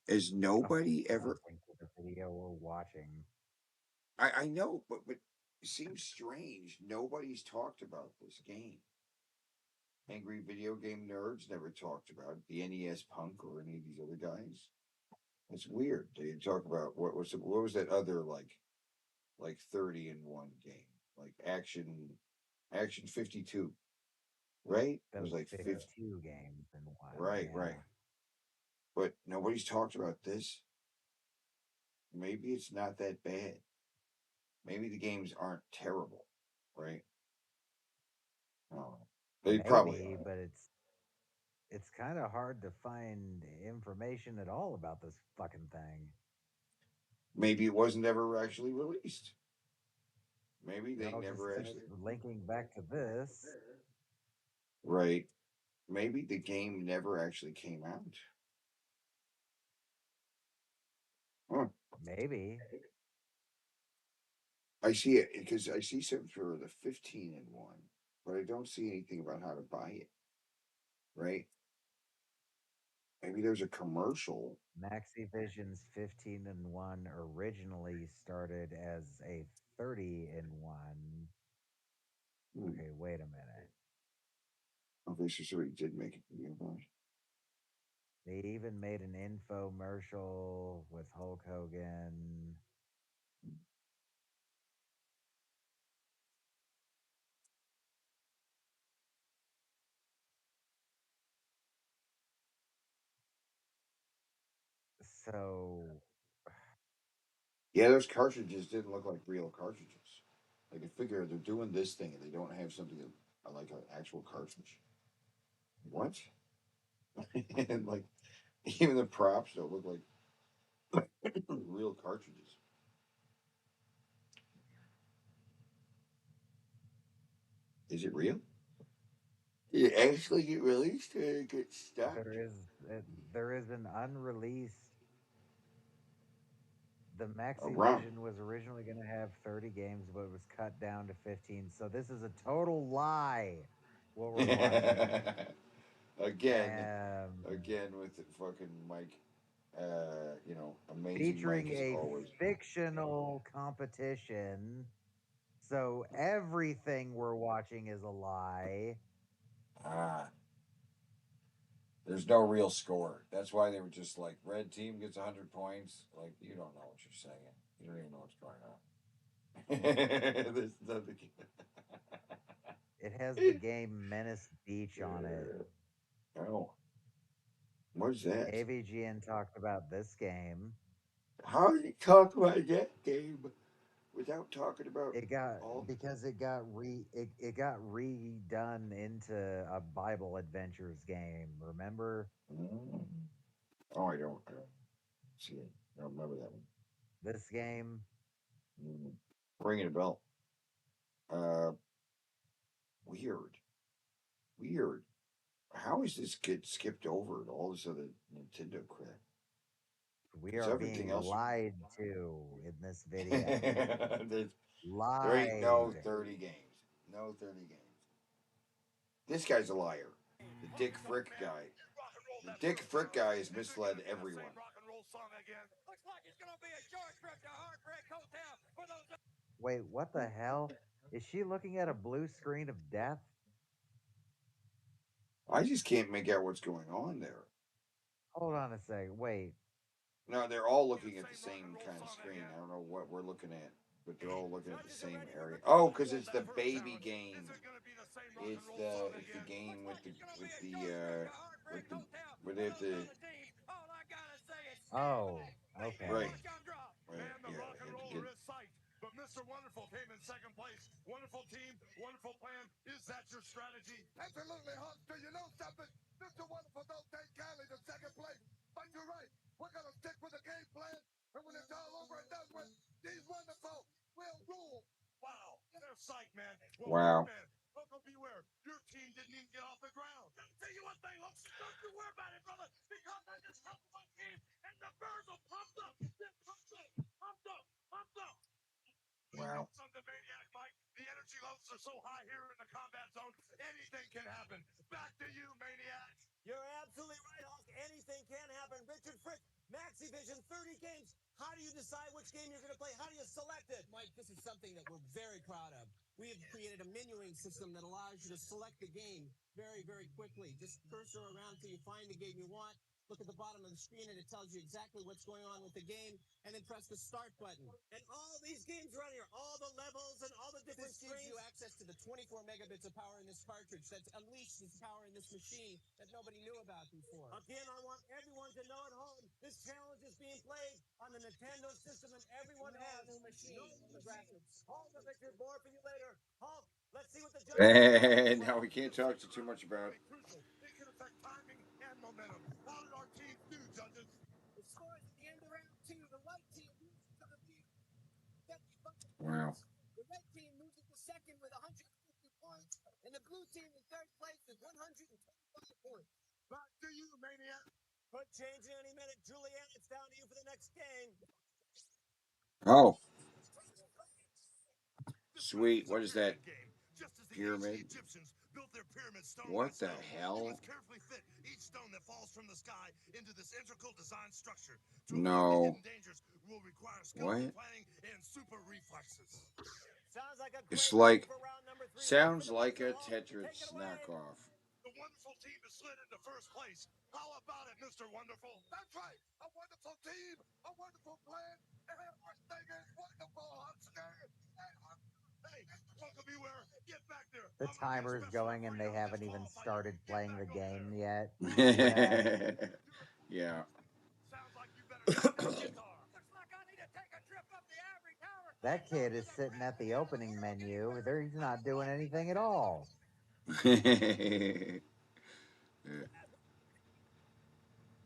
Is nobody ever? The video we're watching. I know, but it seems strange. Nobody's talked about this game. Angry Video Game Nerds never talked about it. The NES Punk or any of these other guys. It's weird. They talk about what was that other like 30-1 game, like Action 52, right? It was Those like 52 games in one. Right, Yeah. right. But nobody's talked about this. Maybe it's not that bad. Maybe the games aren't terrible, right? Oh, they probably Maybe, are. but it's kind of hard to find information at all about this fucking thing. Maybe it wasn't ever actually released. Maybe they No, never just actually. linking back to this. Right. Maybe the game never actually came out. Huh. Maybe. I see it because I see something for the 15-1, but I don't see anything about how to buy it. Right? Maybe there's a commercial. Maxi Vision's 15-1 originally started as a 30-1. Okay, wait a minute. Okay, so somebody did make a video about it. They even made an infomercial with Hulk Hogan. So, Yeah, those cartridges didn't look like real cartridges. Like I figure they're doing this thing and they don't have something like an actual cartridge. What? And like even the props don't look like real cartridges. Is it real? Did it actually get released or get stuck? there is an unreleased. The Maxi Around. Vision was originally going to have 30 games, but it was cut down to 15. So this is a total lie. What we're watching. again, Um, again with the fucking Mike. Amazing Mike featuring is a always. fictional competition. So everything we're watching is a lie. Ah, there's no real score. That's why they were just like, red team gets 100 points. Like, you don't know what you're saying. You don't even know what's going on. There's nothing. It has the game Menace Beach on it. Oh, what's that? AVGN talked about this game. How do you talk about that game without talking about It got all? because it got redone into a Bible Adventures game. Remember Mm. Oh, I don't see it. I don't remember that one. this game? Mm. Ringing a bell. Uh, weird, weird. How is this kid skipped over to all this other Nintendo crap? We Because are everything being else, lied to in this video. there's, there ain't no Lied. 30 games. No 30 games. This guy's a liar. The Dick Frick guy. The Dick Frick guy has misled everyone. Looks like it's gonna be a short trip to Heartbreak Hotel for those. Wait, what the hell? Is she looking at a blue screen of death? I just can't make out what's going on there. Hold on a second. Wait. No, they're all looking at the same kind of screen. I don't know what we're looking at, but they're all looking at the same area. Oh, because it's the baby game. It's the game with the where they have to Oh, right. okay. Right. Yeah, they have to get. But Mr. Wonderful came in second place. Wonderful team, wonderful plan. Is that your strategy? Absolutely, Huckster. You know something? Mr. Wonderful don't take kindly to second place. But you're right. We're going to stick with the game plan. And when it's all over and done with, these Wonderful will rule. Wow. They're psyched, man. Well, Wow. man, Uncle Beware, your team didn't even get off the ground. Let me tell you one thing, Huckster. Don't you worry about it, brother. Because I just helped my team. And the birds are pumped up. They're pumped up. Pumped up. Pumped up. Wow. Something maniac, Mike. The energy levels are so high here in the combat zone. Anything can happen. Back to you, maniac. You're absolutely right, Hulk. Anything can happen. Richard Frick, Maxivision, 30 games. How do you decide which game you're going to play? How do you select it? Mike, this is something that we're very proud of. We have created a menuing system that allows you to select the game very, very quickly. Just cursor around till you find the game you want. Look at the bottom of the screen and it tells you exactly what's going on with the game, and then press the start button. And all these games are on here, all the levels and all the different screens. Gives you access to the 24 megabits of power in this cartridge that unleashes power in this machine that nobody knew about before. Again, I want everyone to know at home, this challenge is being played on the Nintendo system, and everyone has new machine. no graphics. Hold the picture, more for you later. Hulk, let's see what the judges Now we can't talk too much about. Crucial. It can affect timing and momentum. How did our team do, judges? The scores at the end of round two. The white team moves to the lead. Wow. The red team moves into second with 150 points, and the blue team in third place with 125 points. Back to you, maniac. Could change in any minute. Julianne, it's down to you for the next game. Oh. Sweet. What is that? Just as the Pyramid. ancient Egyptians built their pyramid stone What the stone, hell? you must carefully fit each stone that falls from the sky into this integral design structure. To avoid the No. hidden dangers will require skillful What? planning and super reflexes. Sounds like a It's great like for round number 3. sounds like a Tetris knockoff. The wonderful team is slid into first place. How about it, Mr. Wonderful? That's right. A wonderful team, a wonderful plan, and everything is wonderful, Huckster. Hey, Uncle Beware, get back there. The I'm gonna be a timer's special going and referee they on this haven't even qualifying. started Get playing the back over game there. yet. Do you see that? Yeah. Sounds like you better get that guitar. Looks like I need to take a trip up the Ivory Tower. That kid is sitting at the opening menu. He's not doing anything at all.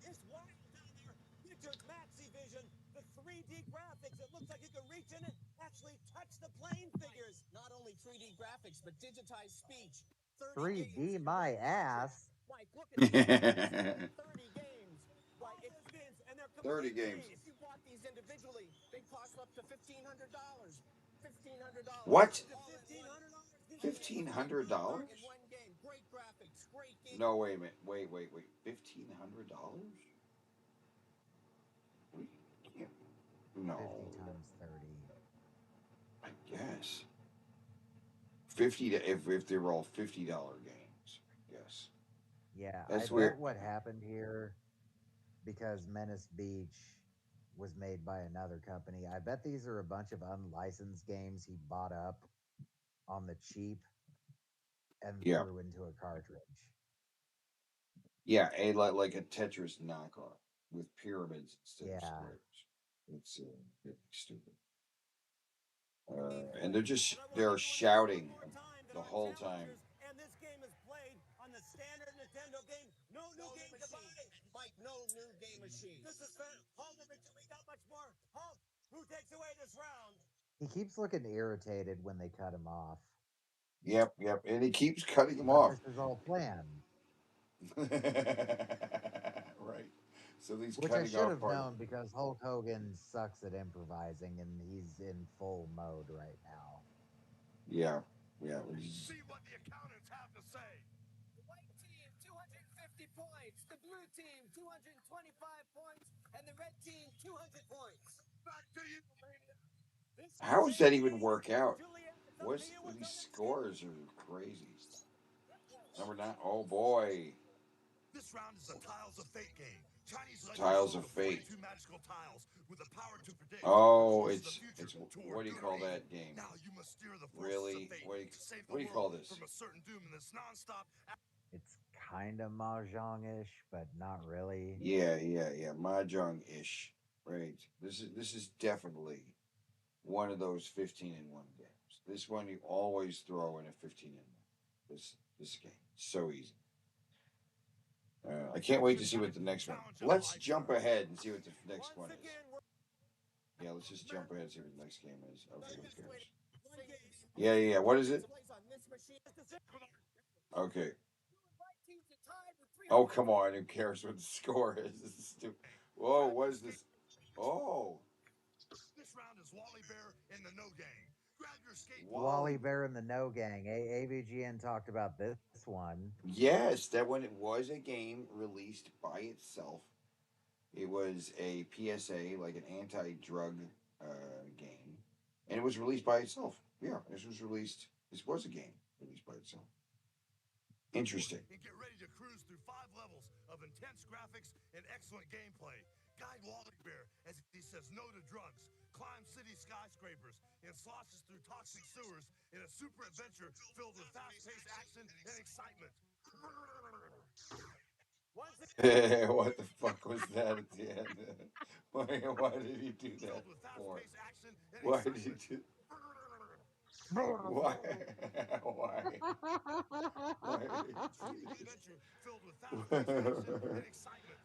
It's wild down there. Richard Maxivision, the 3D graphics. It looks like you can reach in and actually touch the plane figures. Not only 3D graphics, but digitized speech. 30 games. 3D my ass. Mike, look at these. 30 games. Like it's games, and they're 30 complete games. free. If you bought these individually, they cost up to $1,500. $1,500. What? $1,500. $1,500? In one game. Great graphics. Great game. No, wait a minute. Wait. $1,500? No. 50 times 30. I guess. 50 to if they were all $50 games. Yes. Yeah, That's I weird. bet what happened here, because Menace Beach was made by another company, I bet these are a bunch of unlicensed games he bought up on the cheap and Yeah. threw into a cartridge. Yeah, like a Tetris knockoff with pyramids instead of squares. It's stupid. And they're shouting the whole time. And this game is played on the standard Nintendo game. No new game to buy. Mike, no new game machine. This is fair. Hold it, we got much more. Hulk, who takes away this round? He keeps looking irritated when they cut him off. Yep, yep. And he keeps cutting him But off. this is all planned, Right. So these which I cutting should off have part. known because Hulk Hogan sucks at improvising and he's in full mode right now. Yeah, yeah. See what the accountants have to say. The white team, 250 points. The blue team, 225 points. And the red team, 200 points. Back to you, Mania. This is How does that even ABC. work out? Juliet, it's up to What's you. What's these on this game? scores are crazy. Number 9. Oh boy. This round is the Tiles of Fate game. Chinese legends Tiles show of the Fate. 42 magical tiles with the power to predict the Oh, course of the future it's what do toward you good or call evil. that game? Now you must steer the forces of Really? fate to save What the do you world call this? from a certain doom in this non-stop. It's kind of mahjong-ish, but not really. Yeah, yeah, yeah. Mahjong ish. Right. This is definitely one of those 15-in-1 games. This one you always throw in a 15-in-1. This game. So easy. I can't wait to see what the next one. Let's jump ahead and see what the next one is. Yeah, let's just jump ahead and see what the next game is. Okay, who cares? Yeah, yeah, yeah. What is it? Okay. Oh, come on. Who cares what the score is? This is stupid. Whoa, what is this? Oh, This round is Wally Bear in the No Gang. Grab your Wally Wally. Bear and the No Gang. AVGN talked about this one. Yes, that one it was a game released by itself. It was a PSA, like an anti-drug game, and it was released by itself. Yeah, this was released. This was a game released by itself. Interesting. And get ready to cruise through 5 levels of intense graphics and excellent gameplay. Guide Wally Bear as he says no to drugs, climbs city skyscrapers, and sloshes through toxic sewers in a super adventure filled with fast-paced action and excitement. What the fuck was that at the end? Why did he do that Filled with for? fast-paced action and Why did he excitement. do? Why? Why? Why did he do Adventure filled with fast-paced action and this? excitement.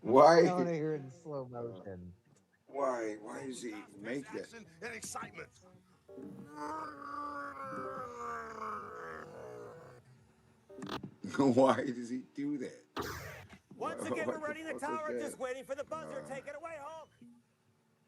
I Why? want to hear it in slow motion. Why Filled does with he fast-paced make that? action and excitement. Why does he do that? Once again, we're What the ready in the fuck was tower, that? just waiting for the buzzer. Take it away, Hulk.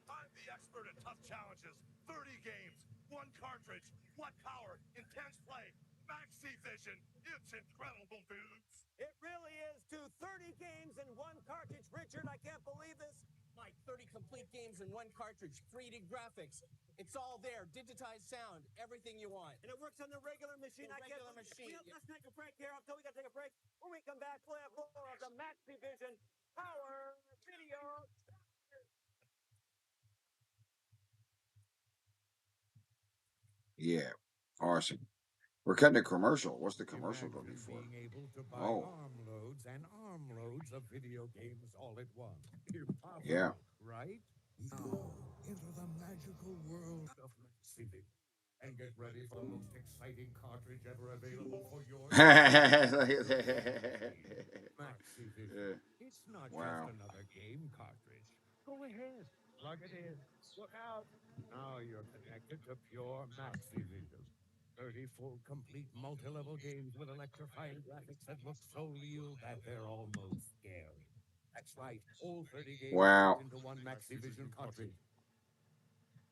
I'm the expert at tough challenges. 30 games, one cartridge, one power, intense play, maxi vision. It's incredible, dudes. It really is. 30 games in one cartridge. Richard, I can't believe this. Mike, 30 complete games in one cartridge, 3D graphics. It's all there, digitized sound, everything you want. And it works on the regular machine. Let's take a break here. We got to take a break. When we come back, we'll have more of the Maxi Vision Power Video. Yeah, awesome. We're cutting a commercial. What's the commercial going to be for? Being able to buy Oh, armloads and armloads of video games all at once. yeah. Impossible, right? Now, enter the magical world of Maxi and get ready for the most exciting cartridge ever available for your Maxi Vision. It's not just Wow. another game cartridge. Go ahead, plug it in. Look out. Now you're connected to pure Maxi Vision. 30 full, complete, multi-level games with electrifying graphics that look so real that they're almost scary. That's right, all 30 games packed Wow. into one Maxi Vision cartridge.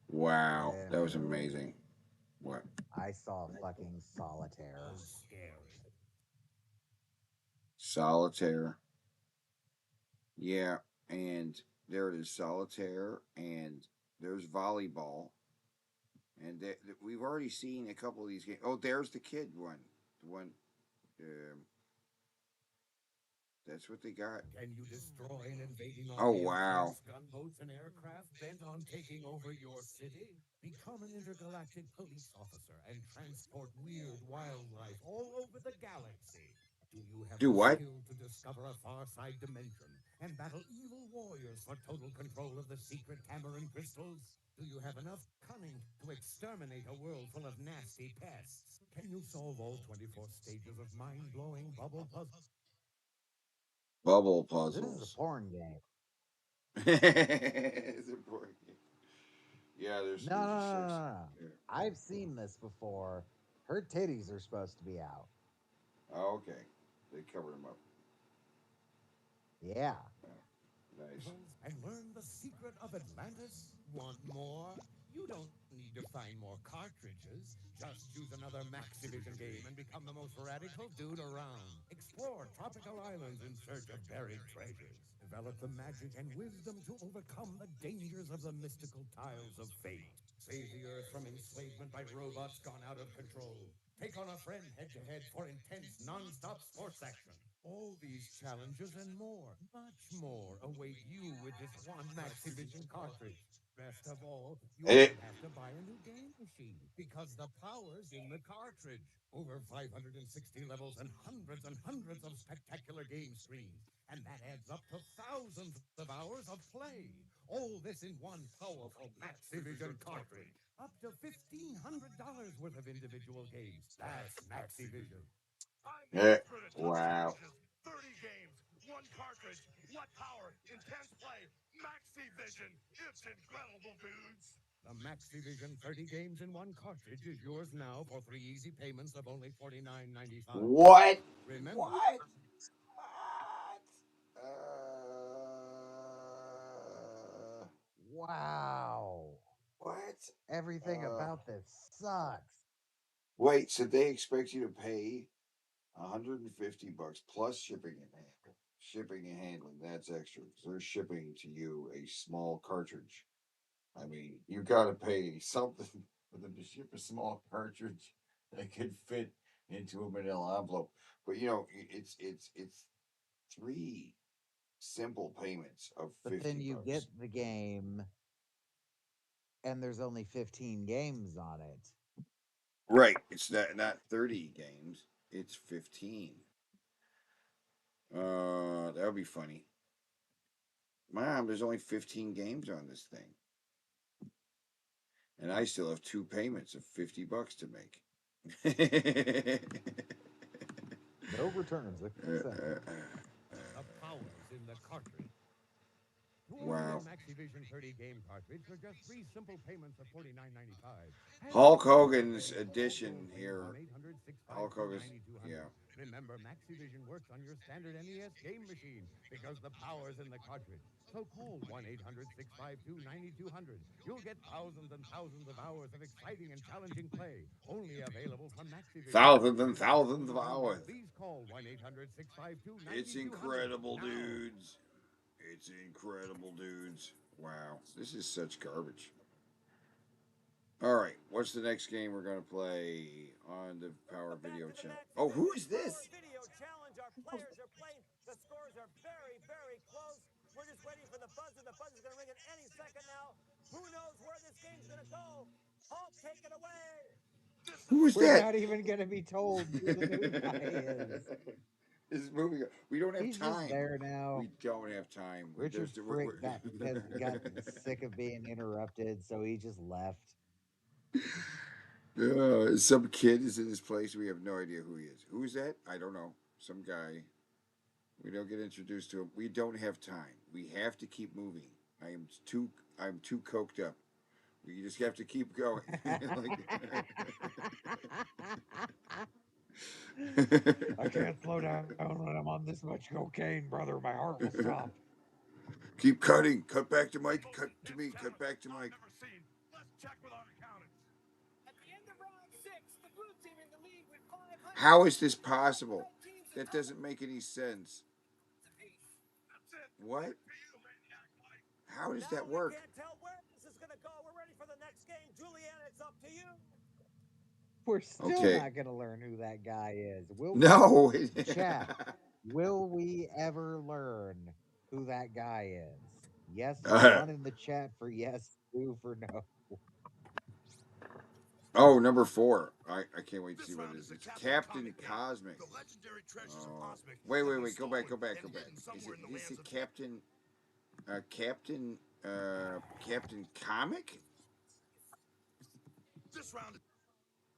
Wow. That was And amazing. What? I saw fucking Solitaire. Oh, scary. Solitaire. Yeah. And there it is, Solitaire. And there's volleyball. And we've already seen a couple of these games. Oh, there's the kid one. The one. Um, that's what they got. Can you destroy an invading Oh, army of wow. tanks, gunboats, and aircraft bent on taking over your city? Become an intergalactic police officer and transport weird wildlife all over the galaxy. Do you have Do the what? skill to discover a far side dimension and battle evil warriors for total control of the secret Cameron crystals? Do you have enough cunning to exterminate a world full of nasty pests? Can you solve all 24 stages of mind-blowing bubble puzzles? Bubble This is a puzzles. porn game. It's important. Yeah, No, no, there's a no, no, sex. no, no. Yeah. I've seen this before. Her titties are supposed to be out. Oh, okay. They covered him up. Yeah. Nice. And learn the secret of Atlantis? Want more? You don't need to find more cartridges. Just choose another Maxivision game and become the most radical dude around. Explore tropical islands in search of buried treasures. Develop the magic and wisdom to overcome the dangers of the mystical tiles of fate. Save the Earth from enslavement by robots gone out of control. Take on a friend head to head for intense, non-stop sports action. All these challenges and more, much more, await you with this one Maxivision cartridge. Best of all, you Eh. won't have to buy a new game machine because the power's in the cartridge. Over 560 levels and hundreds of spectacular game screens. And that adds up to thousands of hours of play. All this in one powerful Maxivision cartridge. Up to $1,500 worth of individual games. That's Maxivision. I'm the Eh. expert at top Wow. cartridges. 30 games, one cartridge. What power? Intense play. Maxi Vision. It's incredible, dudes. The Maxivision 30 games in one cartridge is yours now for 3 easy payments of only $49.95. What? Remember, What? Wow. What? Everything Uh, about this sucks. Wait, so they expect you to pay $150 plus shipping and handling. Shipping and handling, that's extra. 'Cause they're shipping to you a small cartridge. I mean, you got to pay something for them to ship a small cartridge that could fit into a manila envelope. But it's three simple payments of But then 50 you get bucks. the game and there's only 15 games on it. Right. It's not 30 games. It's 15. That would be funny. Mom, there's only 15 games on this thing. And I still have two payments of $50 to make. No returns accepted. the power's in the cartridge. To order your Wow. Maxivision 30 game cartridge for just 3 simple payments of $49.95, head to Hulk your store Hogan's today or toll edition free here. 1-800 Hulk Hogan's, 652 yeah. Remember, Maxivision works on your standard NES game machine because the power's in the cartridge. So call 1-800-652-9200. You'll get thousands and thousands of hours of exciting and challenging play, only available from Maxivision. Thousands and If you don't know thousands the of number, hours. please call 1-800-652-9200 It's incredible, now. dudes. It's incredible, dudes. Wow. This is such garbage. All right. What's the next game we're going to play on the Power Welcome back Video to the channel? Oh, who Maxivision is Power this? Video Challenge. Our players are playing. The scores are very, very close. We're just waiting for the buzzer. The buzzer's going to ring at any second now. Who knows where this game's going to go? Hulk, take it away. Who is We're that? not even going to be told who the new guy is. This is moving. We don't have He's just time. there now. We don't have time. Richard Frick got sick of being interrupted, so he just left. Some kid is in this place. We have no idea who he is. Who is that? I don't know. Some guy. We don't get introduced to him. We don't have time. We have to keep moving. I am too. I'm too coked up. We just have to keep going. I can't slow down when I'm on this much cocaine, brother. My heart will stop. Keep cutting. Cut back to Mike. Cut to me. Cut back to Mike. Never seen. Let's check with our accountants. At the end of round 6, the blue team in the lead with 500. How is this possible? That doesn't make any sense. That's it. What? To you, Maniac Mike. How does Now that we work? can't tell where this is going to go. We're ready for the next game. Julianne, it's up to you. We're still Okay. not going to learn who that guy is. Will we? No. Chat. Will we ever learn who that guy is? Yes, Uh, one in the chat for yes, two for no. oh, number 4. I can't wait to This see what round it is is. the It's Captain Captain Comic game. Cosmic. The legendary treasures of Oh. Cosmic Wait. have been Go back. stolen and Is hidden it? somewhere in the Is lands it of Captain Comic? this round.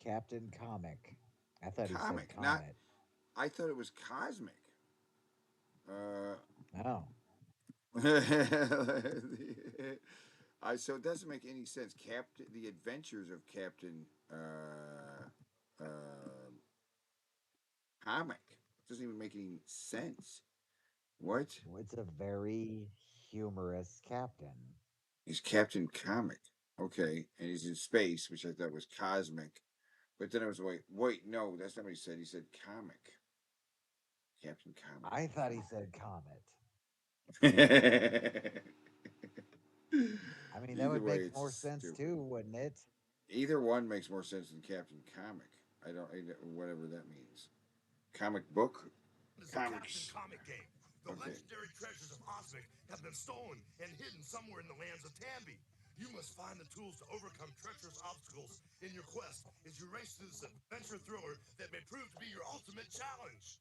Captain Comic. I thought he said Comic. Not. Comet. I thought it was Cosmic. Uh. Oh. So it doesn't make any sense. Captain, the Adventures of Captain uh, Comic doesn't even make any sense. What? Well, it's a very humorous captain. He's Captain Comic. Okay, and he's in space, which I thought was cosmic. But then I was like, wait, no, that's not what he said. He said comic. Captain I thought he said comet. Comic. I mean, that Either would way, make it's more sense stupid. too, wouldn't it? Either one makes more sense than Captain Comic. Whatever that means. Comic book? Is the Captain Comics. Comic game. The Okay. legendary treasures of Osmic have been stolen and hidden somewhere in the lands of Tambi. You must find the tools to overcome treacherous obstacles in your quest as you race through this adventure thriller that may prove to be your ultimate challenge.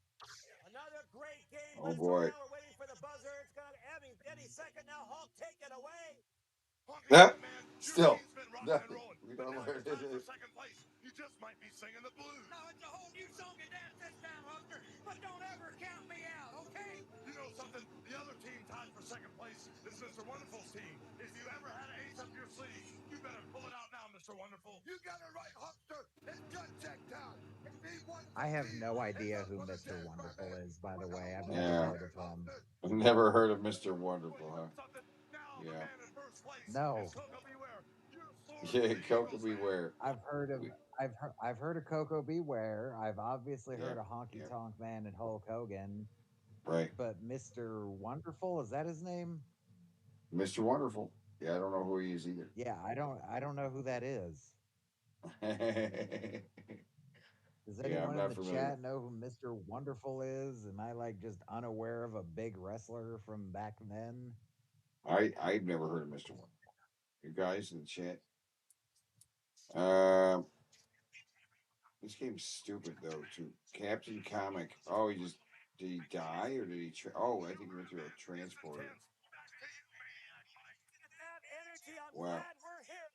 Another great game, Oh but it's over boy. now. We're waiting for the buzzer. It's got any second now. Hulk, take it away. Honky Ah, Tonk Man, your still team's been rocking and nothing. rolling, We but don't know now where it's it time for is. second place. You just might be singing the blues. No, it's a whole new song and dance this time, Huckster. But don't ever count me out, okay? You know something? The other team tied for second place is Mr. Wonderful's team. If you ever had an ace up your sleeve, you better pull it out now, Mr. Wonderful. You got it right, Huckster. It's gut check time. It's the I wonderful have team. no And idea look who for the Mr. dance, Wonderful baby. is, by the We got way. I've one never Yeah. heard minute, of him. Huckster. Never heard of Mr. Well, Wonderful, you huh? know something? Now the Yeah. man in first place is No, Coco Beware. You're soaring Yeah, for the Coca Eagles, man. Beware. I've heard of We, I've heard of Coco Beware. I've obviously yeah, heard of Honky yeah, Tonk Man and Hulk Hogan, right. but Mr. Wonderful, is that his name? Mr. Wonderful. Yeah, I don't know who he is either. Yeah, I don't know who that is. Does Yeah, I'm anyone in not the familiar. chat know who Mr. Wonderful is? Am I like just unaware of a big wrestler from back then? I've never heard of Mr. Wonderful. You guys in the chat. Um, this game's stupid though. Too. Captain Comic. Oh, did he die or did he? Oh, I think he went through a transporter. That energy, I'm Wow. glad we're here.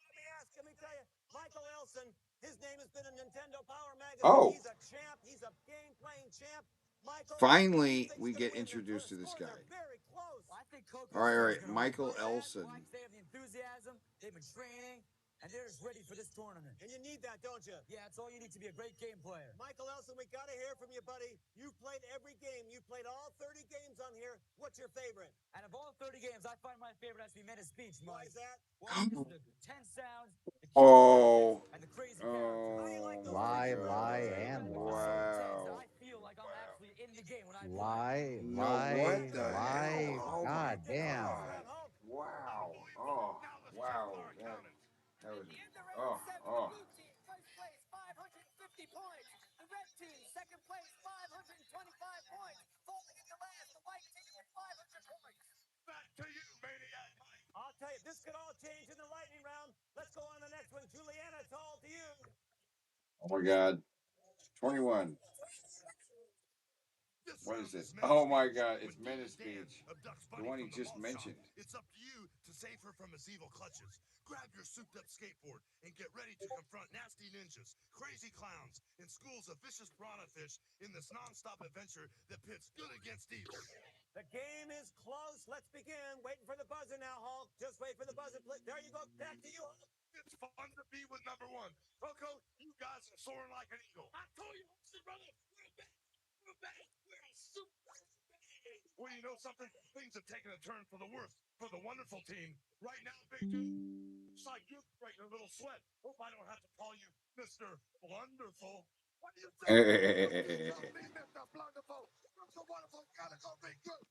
Let me tell you, Michael Elson, his name has been in Nintendo Power Magazine. Oh, He's a champ. He's a game-playing champ. Michael, who do you finally think's we going get to win? introduced The to this scores guy. are very close. Well, I think All Coco's right, all team's right. going to win. Michael Why is that? Elson. Why? 'Cause they have the enthusiasm, they've been training, and they're just ready for this tournament. And you need that, don't you? Yeah, it's all you need to be a great game player. Michael Elson, we got to hear from you, buddy. You've played every game. You've played all 30 games on here. What's your favorite? Out of all 30 games, I find my favorite has to be Menace Speech, Why Mike. is that? Well, because of the tense sounds, the cute Oh, graphics, and the crazy characters. How do you like oh those my Lie, original lie, levels? God! and It's so lie. intense that Wow! I feel like I'm Wow! actually in the game when I play. Lie, No, what lie, the hell? lie. Oh my God damn. God! Wow! Oh, wow! That was oh. team, first place, 550 points. The red team, second place, 525 points. Falling into last, the white team with 500 points. Back to you, Maniac. I'll tell you, this could all change in the lightning round. Let's go on to the next one. Juliana, it's all to you. Oh my God! 21. This What round is it? is Oh Menace my Speech God! with It's Demon Menace Dan Speech, of Duck's the Bunny one he from the just Malt Shop. mentioned. It's up to you to save her from his evil clutches. Grab your souped-up skateboard and get ready to confront nasty ninjas, crazy clowns, and schools of vicious piranha fish in this non-stop adventure that pits good against evil. The game is close. Let's begin. Waiting for the buzzer now, Hulk. Just wait for the buzzer. There you go. Back to you, Hulk. It's fun to be with number one. Coco, you guys are soaring like an eagle. I told you, brother, we're back. We're back. We're super back. Well, you know something? Things have taken a turn for the worse for the wonderful team. Right now, Big Dude, looks like you're breaking a little sweat. Hope I don't have to call you Mr. Wonderful. What do you say? You tell me, Mr. Blunderful. Mr. Wonderful, gotta go Big Dude.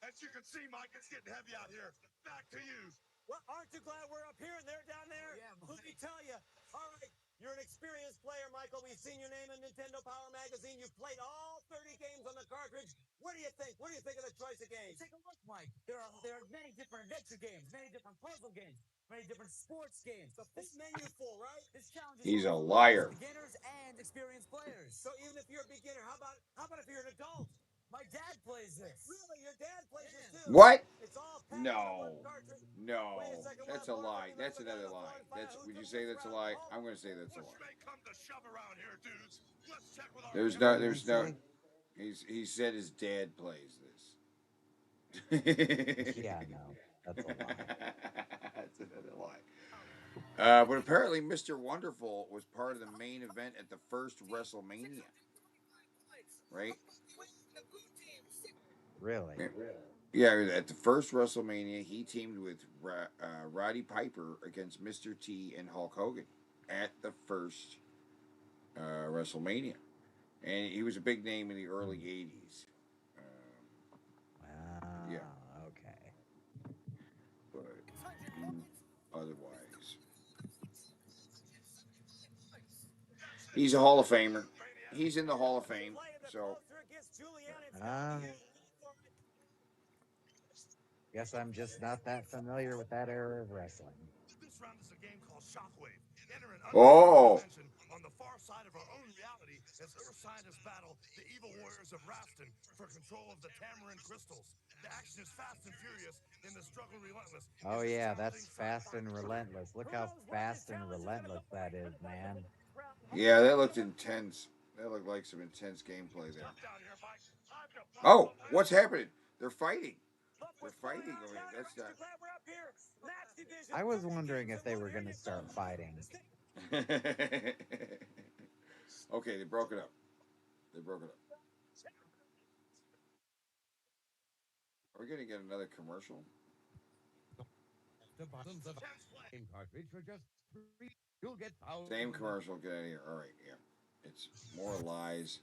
As you can see, Mike, it's getting heavy out here. Back to you. Well, aren't you glad we're up here and they're down there? Yeah, Let me tell you. All right, you're an experienced player, Michael. We've seen your name in Nintendo Power Magazine. You've played all 30 games on the cartridge. What do you think? What do you think of the choice of games? Take a look, Mike. There are many different adventure games, many different puzzle games, many different sports games. The full menu full, right? This challenge is He's a for both liar. beginners and experienced players. So even if you're a beginner, how about if you're an adult? My dad plays this. Really, your dad plays this too? What? It's all packed in one No, cartridge. no, Wait a second, that's a lie. That's another lie. Would you say that's a lie? I'm going to say that's a Push lie. may come to shove around here, dudes. Let's check with our There's What no, did he there's no. say? He said his dad plays this. Yeah, no. That's a lie. That's another lie. But apparently, Mr. Wonderful was part of the main event at the first WrestleMania, right? Really? Yeah, yeah, at the first WrestleMania, he teamed with Roddy Piper against Mr. T and Hulk Hogan at the first WrestleMania. And he was a big name in the early Hmm. 80s. Um, yeah, Wow. Okay. but otherwise, he's a Hall of Famer. He's in the Hall of Fame, so Uh, guess I'm just not that familiar with that era of wrestling. This round is a game called Shockwave. Enter an undiscovered oh, dimension on the far side of our own reality as Earth scientists battle the evil warriors of Raston for control of the Tamarin crystals. The action is fast and furious, and the struggle relentless in Oh this yeah, challenging that's fast sci-fi and thriller. relentless. Look how fast and relentless that is, man. yeah, that looked intense. That looked like some intense gameplay there. Tough down here, Mike. I've got Oh, buffalo what's plans. happening? They're fighting. Look They're what's going fighting on over down here. here. That's Aren't not. you glad we're up here? Match division, I was 30 wondering games if in they one. were Here going to you go. start fighting. Okay, they broke it up. They broke it up. Are we gonna get another commercial? Game cartridge for just three. You'll get Same thousands of commercial. Get out of here. All right, yeah. It's more lies,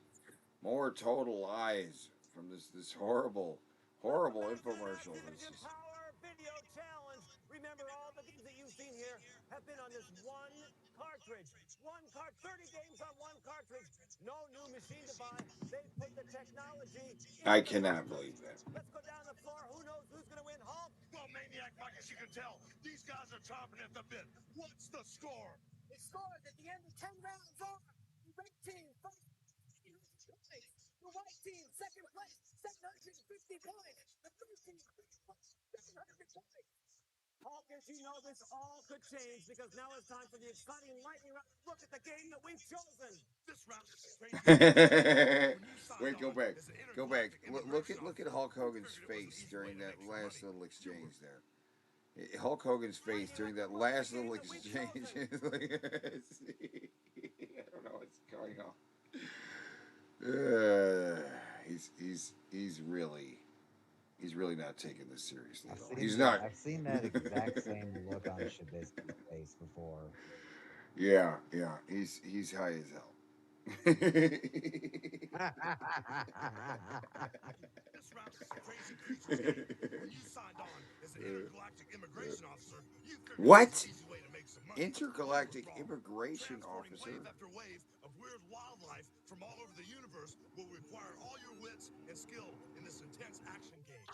more total lies from this horrible Welcome back to the infomercial. This Activision is Power Video Challenge. Remember, all the games that you've seen here have been on this one cartridge. 30 games on one cartridge. No new machine to buy. They've put the technology I into the cannot cartridge. believe that. Let's go down the floor. Who knows who's going to win? Hulk? Well, Maniac Mike, as you can tell, these guys are chomping at the bit. What's the score? The scores at the end of 10 rounds are the red team first 800 points. The white team second place 750 points. The blue team third place 700 points. Hulk, as you know, this all could change because now it's time for the exciting lightning round. Look at the game that we've chosen. This round is the craziest thing I've ever seen. When you signed Wait, go on back. as an Go back. intergalactic Look immigration look at officer, Hulk you Hogan's figured it was an face easy way during to that make some last money. little You were exchange there. Hulk Hogan's face Lightning during round. that Look at the last game little that we've exchange. chosen. I don't know what's going on. He's really not taking this seriously at all. He's not. I've seen that exact same look on Shabisky's face before. Yeah. He's high as hell. This round is the crazy creatures game. When you signed on as an intergalactic immigration officer, you figured it was an What? easy way to make some money. You were Intergalactic wrong. immigration Transporting wave officer. after wave of weird wildlife from all over the universe will require all your wits and skill in this intense action game.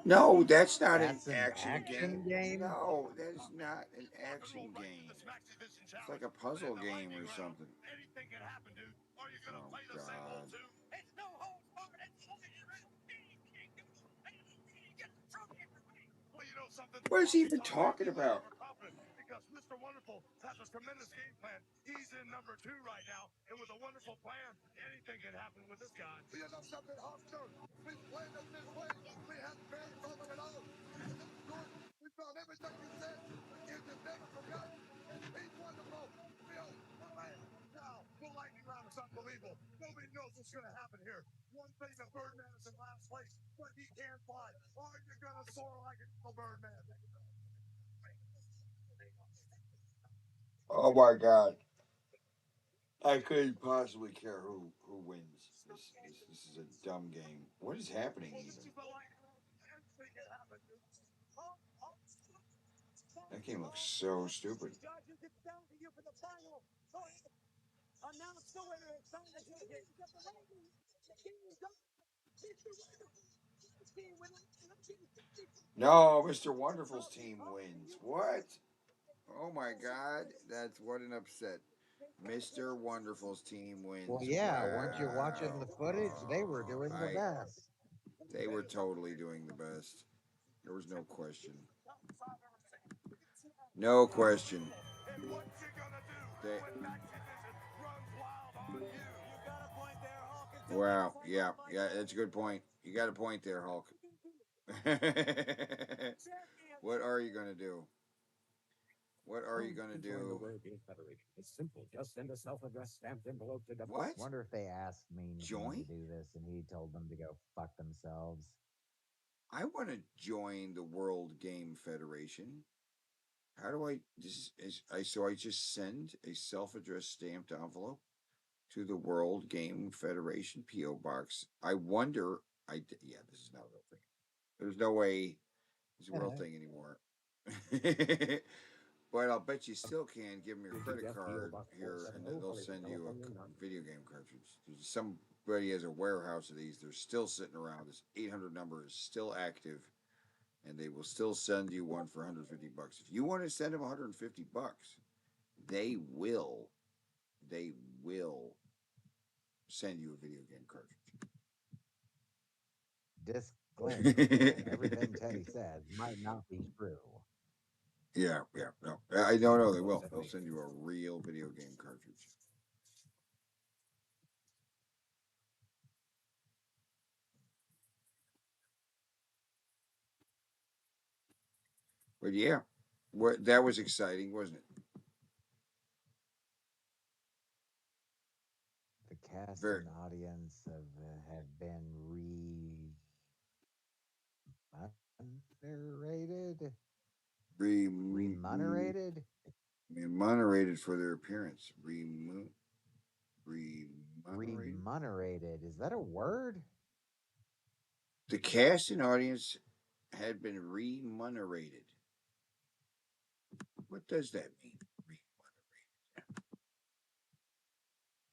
No, that's not an That's an action game. action game? No, that's not an Rock and roll action right to game. this Max Division It's like challenge. a But in puzzle the game lightning or round, something. anything can happen, dude. Are you gonna Oh play the same old God. tune? It's no holds barred. It's the lightning round. Well, you know something? What is I'll he be even talking talking anything but about? overconfident because Mr. Wonderful has a tremendous game plan. He's in number 2 right now, and with a wonderful plan, anything can happen with this guy. You know something, Hawkster? We played it this way. We have barely broken it all. And that's good. We found everything you said. The kids have never forgotten. And he's wonderful. Real man. Now, the lightning round is unbelievable. Nobody knows what's going to happen here. One thing, the Birdman is in last place, but he can't fly. Are you going to soar like an eagle, Birdman? Oh my God. I couldn't possibly care who wins. This is a dumb game. What is happening Well, this even? is the lightning round. Anything can happen, dude. That game looks so stupid. Judges, it's down to you for the final. Go ahead. Announce the winner. It's time to judge it. The game is up. Mr. Wonderful. Team with 150 No, Mr. Wonderful's team wins. What? Oh my God. That's what an upset. Mr. Wonderful's team Well, wins. yeah, weren't you watching Wow. the footage? They were doing the best. They were totally doing the best. There was no question. No question. And what you gonna do They, when Max Division runs wild on you? You got a point there, Hulk. wow. Yeah. That's a good point. You got a point there, Hulk. What are you gonna do? What are you Oh, gonna to join the do? World Game Federation. It's simple. Just send a self-addressed stamped envelope to What? Wonder if they asked Mean Gene to Join? do this and he told them to go fuck themselves. I want to join the World Game Federation. How do I? So I just send a self-addressed stamped envelope to the World Game Federation PO box. I wonder. Yeah, this is not a real thing. There's no way it's a real thing anymore. But I'll bet you still can give them your credit UGF PO card Box here, and 470, then they'll Hollywood, send you California, a video game cartridge. There's somebody has a warehouse of these. They're still sitting around. This 800 number is still active, and they will still send you one for 150 bucks. If you want to send them 150 bucks, they will. They will send you a video game cartridge. Disclaimer, everything Teddy says might not be true. Yeah, no, I don't know. They will. They'll send you a real video game cartridge. But yeah, what that was exciting, wasn't it? The cast Very and audience have been remunerated. Remunerated? remunerated for their appearance. Remunerated. Remunerated. Is that a word? The cast and audience had been remunerated. What does that mean?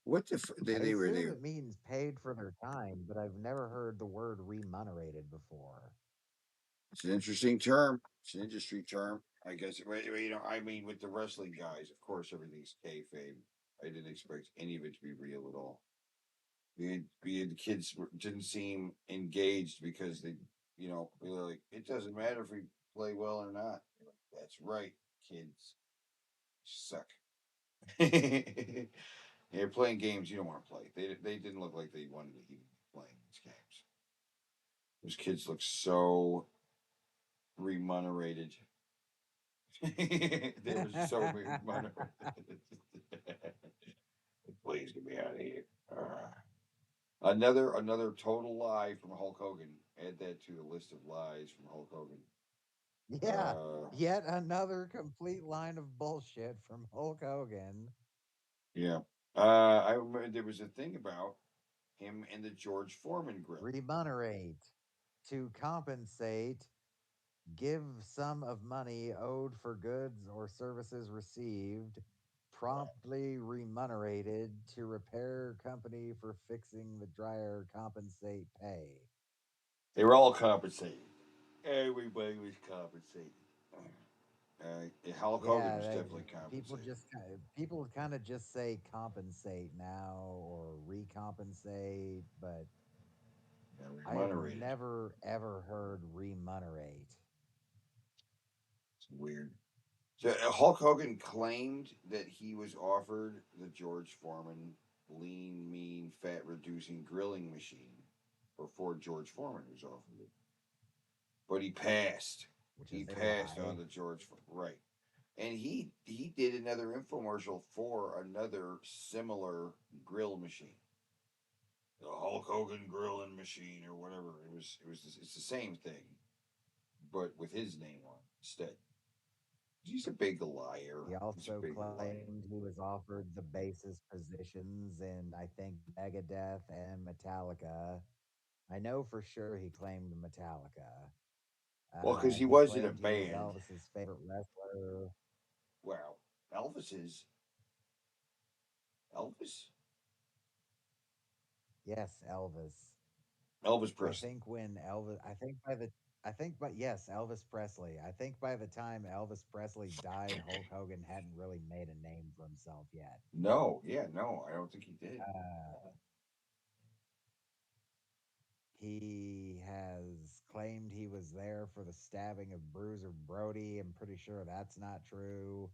What the? I They were assume there. it means paid for their time, but I've never heard the word remunerated before. It's an interesting term. It's an industry term. I guess I mean, with the wrestling guys, of course, everything's kayfabe. I didn't expect any of it to be real at all. The kids didn't seem engaged because they were like, it doesn't matter if we play well or not. Like, that's right, kids suck. They're playing games you don't want to play. They didn't look like they wanted to even be playing these games. Those kids look so remunerated. They were so remunerated. Please get me out of here. Another total lie from Hulk Hogan. Add that to the list of lies from Hulk Hogan. Yeah, Uh, yet another complete line of bullshit from Hulk Hogan. yeah. I remember there was a thing about him and the George Foreman grill. Remunerate. To compensate, give sum of money owed for goods or services received, promptly remunerated to repair company for fixing the dryer, compensate pay. They were all compensated. Everybody was compensated. Hulk Hogan Yeah, was they, definitely compensated. people kind of just say compensate now or recompensate, but Yeah, I have remunerated. never ever heard remunerate. It's weird. So Hulk Hogan claimed that he was offered the George Foreman lean, mean, fat reducing grilling machine before George Foreman was offered it. But he passed. Which He is a passed on lie. the right. And he did another infomercial for another similar grill machine. The Hulk Hogan grilling machine or whatever. It's the same thing, but with his name on it instead. He's a big liar. He He's a also big liar. claimed he was offered the bassist positions in, I think, Megadeth and Metallica. I know for sure he claimed Metallica. Well, because he He was in a claimed he was band. Elvis's favorite wrestler. Wow. Elvis is Elvis? Yes, Elvis. Elvis I Presley. think when Elvis, I think, but yes, Elvis Presley. I think by the time Elvis Presley died, Hulk Hogan hadn't really made a name for himself yet. No, yeah, no, I don't think he did. He has claimed he was there for the stabbing of Bruiser Brody. I'm pretty sure that's not true.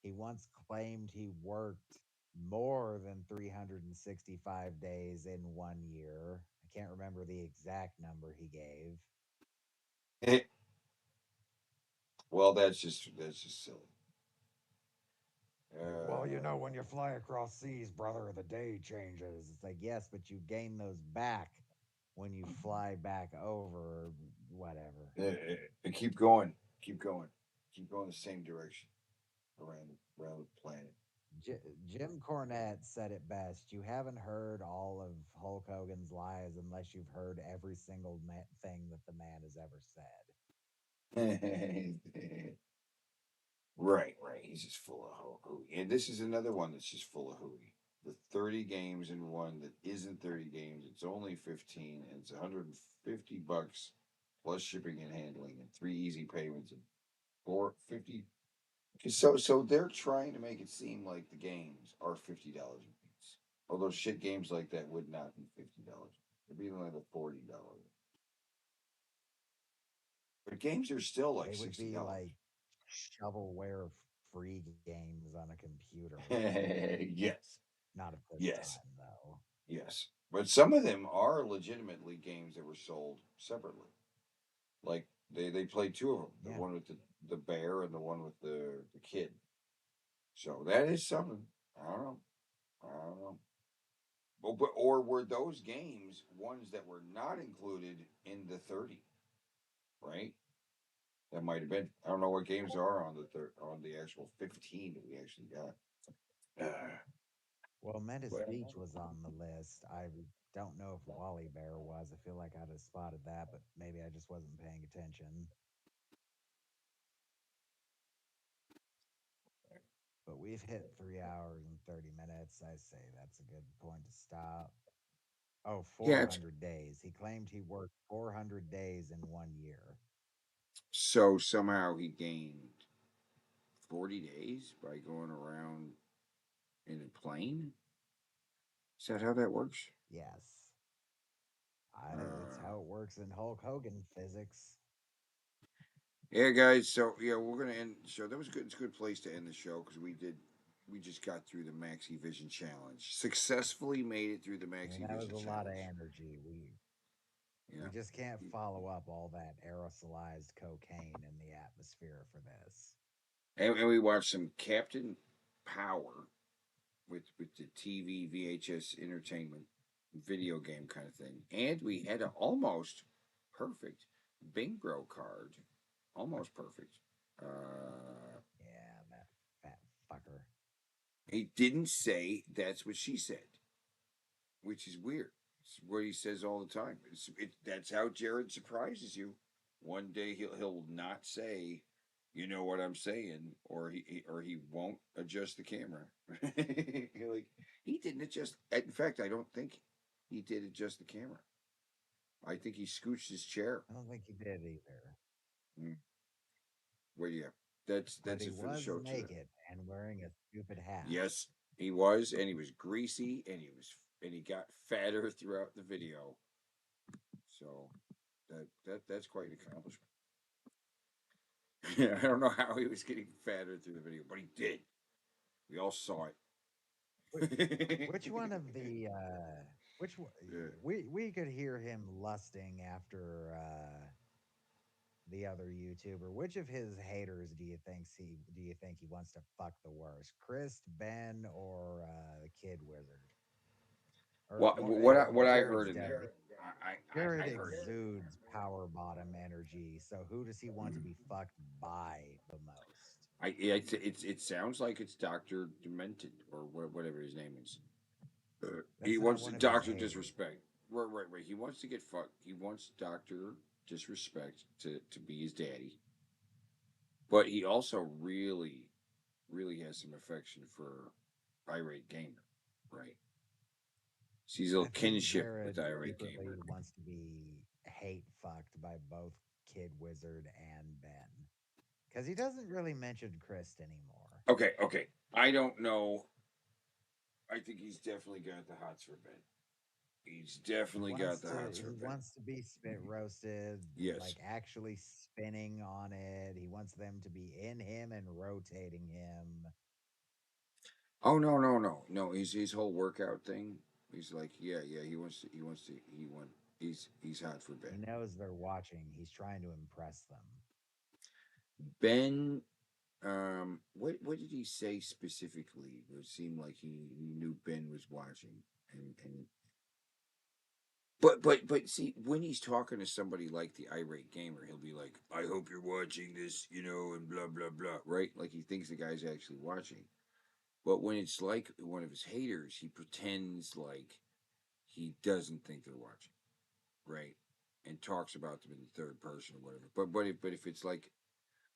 He once claimed he worked more than 365 days in 1 year. I can't remember the exact number he gave. Well, that's just silly. Well, when you fly across seas, brother, the day changes. It's like, yes, but you gain those back when you fly back over or whatever. Keep going, keep going, keep going the same direction around the planet. Jim Cornette said it best. You haven't heard all of Hulk Hogan's lies unless you've heard every single thing that the man has ever said. Right. He's just full of hooey. And this is another one that's just full of hooey. The 30 games in one that isn't 30 games. It's only 15 and it's $150 plus shipping and handling and 3 easy payments and 450. So they're trying to make it seem like the games are $50 a piece. Although shit games like that would not be $50. It'd be like a $40. But games are still like They would be $60. like shovelware free games on a computer. Yes. Not at this Yes. time, though. Yes. But some of them are legitimately games that were sold separately. Like they played two of them. The Yeah. one with the bear and the one with the kid. So that is something. I don't know. I don't know. Or were those games ones that were not included in the 30? Right? That might have been. I don't know what games are on on the actual 15 that we actually got. Well, Menace But Beach was on the list. I don't know if Wally Bear was. I feel like I'd have spotted that, but maybe I just wasn't paying attention. But we've hit 3 hours and 30 minutes. I say that's a good point to stop. Oh, yeah, 400 days. He claimed he worked 400 days in 1 year. so somehow he gained 40 days by going around in a plane. Is that how that works? Yes. It's Uh, how it works in Hulk Hogan physics. yeah, guys. So yeah, we're gonna end the show. That was good. It's a good place to end the show because we just got through the Maxi Vision Challenge. Successfully made it through the And Maxi that was Vision a lot of Challenge. energy. We Yeah. just can't follow up all that aerosolized cocaine in the atmosphere for this. And we watched some Captain Power with the TV VHS entertainment video game kind of thing, and we had an almost perfect BINGBRO card, almost perfect. Yeah, that fat fucker. He didn't say that's what she said, which is weird. It's what he says all the time. That's how Jared surprises you. One day he'll not say, "You know what I'm saying," or he won't adjust the camera. Like he didn't adjust. In fact, I don't think he did adjust the camera. I think he scooched his chair. I don't think he did either. Mm. Well, yeah, But that's he it for the was show today. naked and wearing a stupid hat. Yes, he was, and he was greasy, and he got fatter throughout the video. So that's quite an accomplishment. I don't know how he was getting fatter through the video, but he did. We all saw Which one it. of the which one, Yeah. we could hear him lusting after the other YouTuber. Which of his haters do you think he wants to fuck the worst? Chris, Ben, or the Kid Wizard? Or Well, what I heard Jared's in definitely there, Jared I heard it. exudes power bottom energy. So who does he want to be fucked by the most? It sounds like it's Doctor Demented or whatever his name is. He That's not wants one of his Doctor haters. Disrespect. Right. He wants to get fucked. He wants Doctor Disrespect to be his daddy, but he also really has some affection for Irate Gamer, right? Sees a I little think kinship with Jared Irate secretly Gamer. wants to be hate fucked by both Kid Wizard and Ben. Because he doesn't really mention Chris anymore. Okay. I don't know. I think he's definitely got the hots for Ben. He's definitely got the hots for He Ben. wants to be spit roasted, Yes. like actually spinning on it. He wants them to be in him and rotating him. Oh no. His whole workout thing. He's like, yeah. He's hot for He Ben. knows they're watching. He's trying to impress them. Ben, what did he say specifically? It seemed like he knew Ben was watching, and but see, when he's talking to somebody like the irate gamer, he'll be like, "I hope you're watching this," and blah blah blah, right? Like he thinks the guy's actually watching. But when it's like one of his haters, he pretends like he doesn't think they're watching, right? And talks about them in the third person or whatever. But if it's like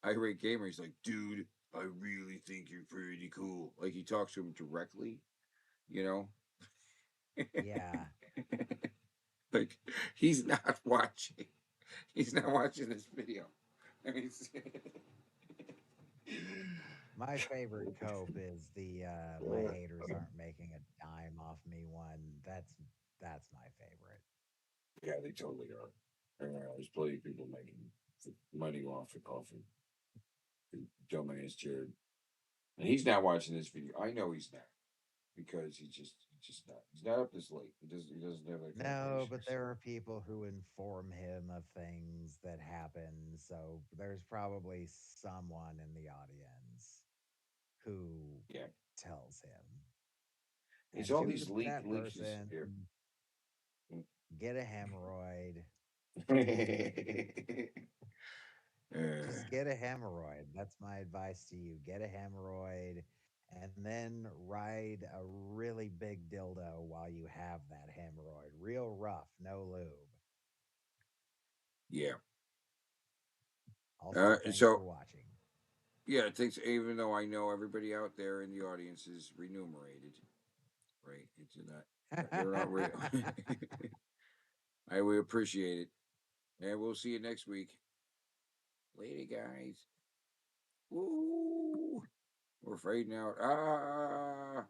irate gamer, he's like, "Dude, I really think you're pretty cool." Like he talks to him directly, you know. Yeah. Like he's not watching. He's not watching this video. I mean, My favorite cope is the my haters aren't making a dime off me one. That's my favorite. yeah, they totally are. There's plenty of people making money off of coffee. Dumbass Jared, and he's not watching this video. I know he's not because he's just not. He's not up this late. He doesn't have that kind of No, but patience. there are people who inform him of things that happen. So there's probably someone in the audience who Yeah, tells him. it's And all to these that leaks person, here. get a hemorrhoid. Just get a hemorrhoid. That's my advice to you. Get a hemorrhoid and then ride a really big dildo while you have that hemorrhoid. Real rough, no lube. Yeah. Also, thanks So for watching. yeah, it takes. Even though I know everybody out there in the audience is remunerated, right? It's not. They're not real. We appreciate it, and we'll see you next week. Later, guys. Woo! We're fading out. Ah!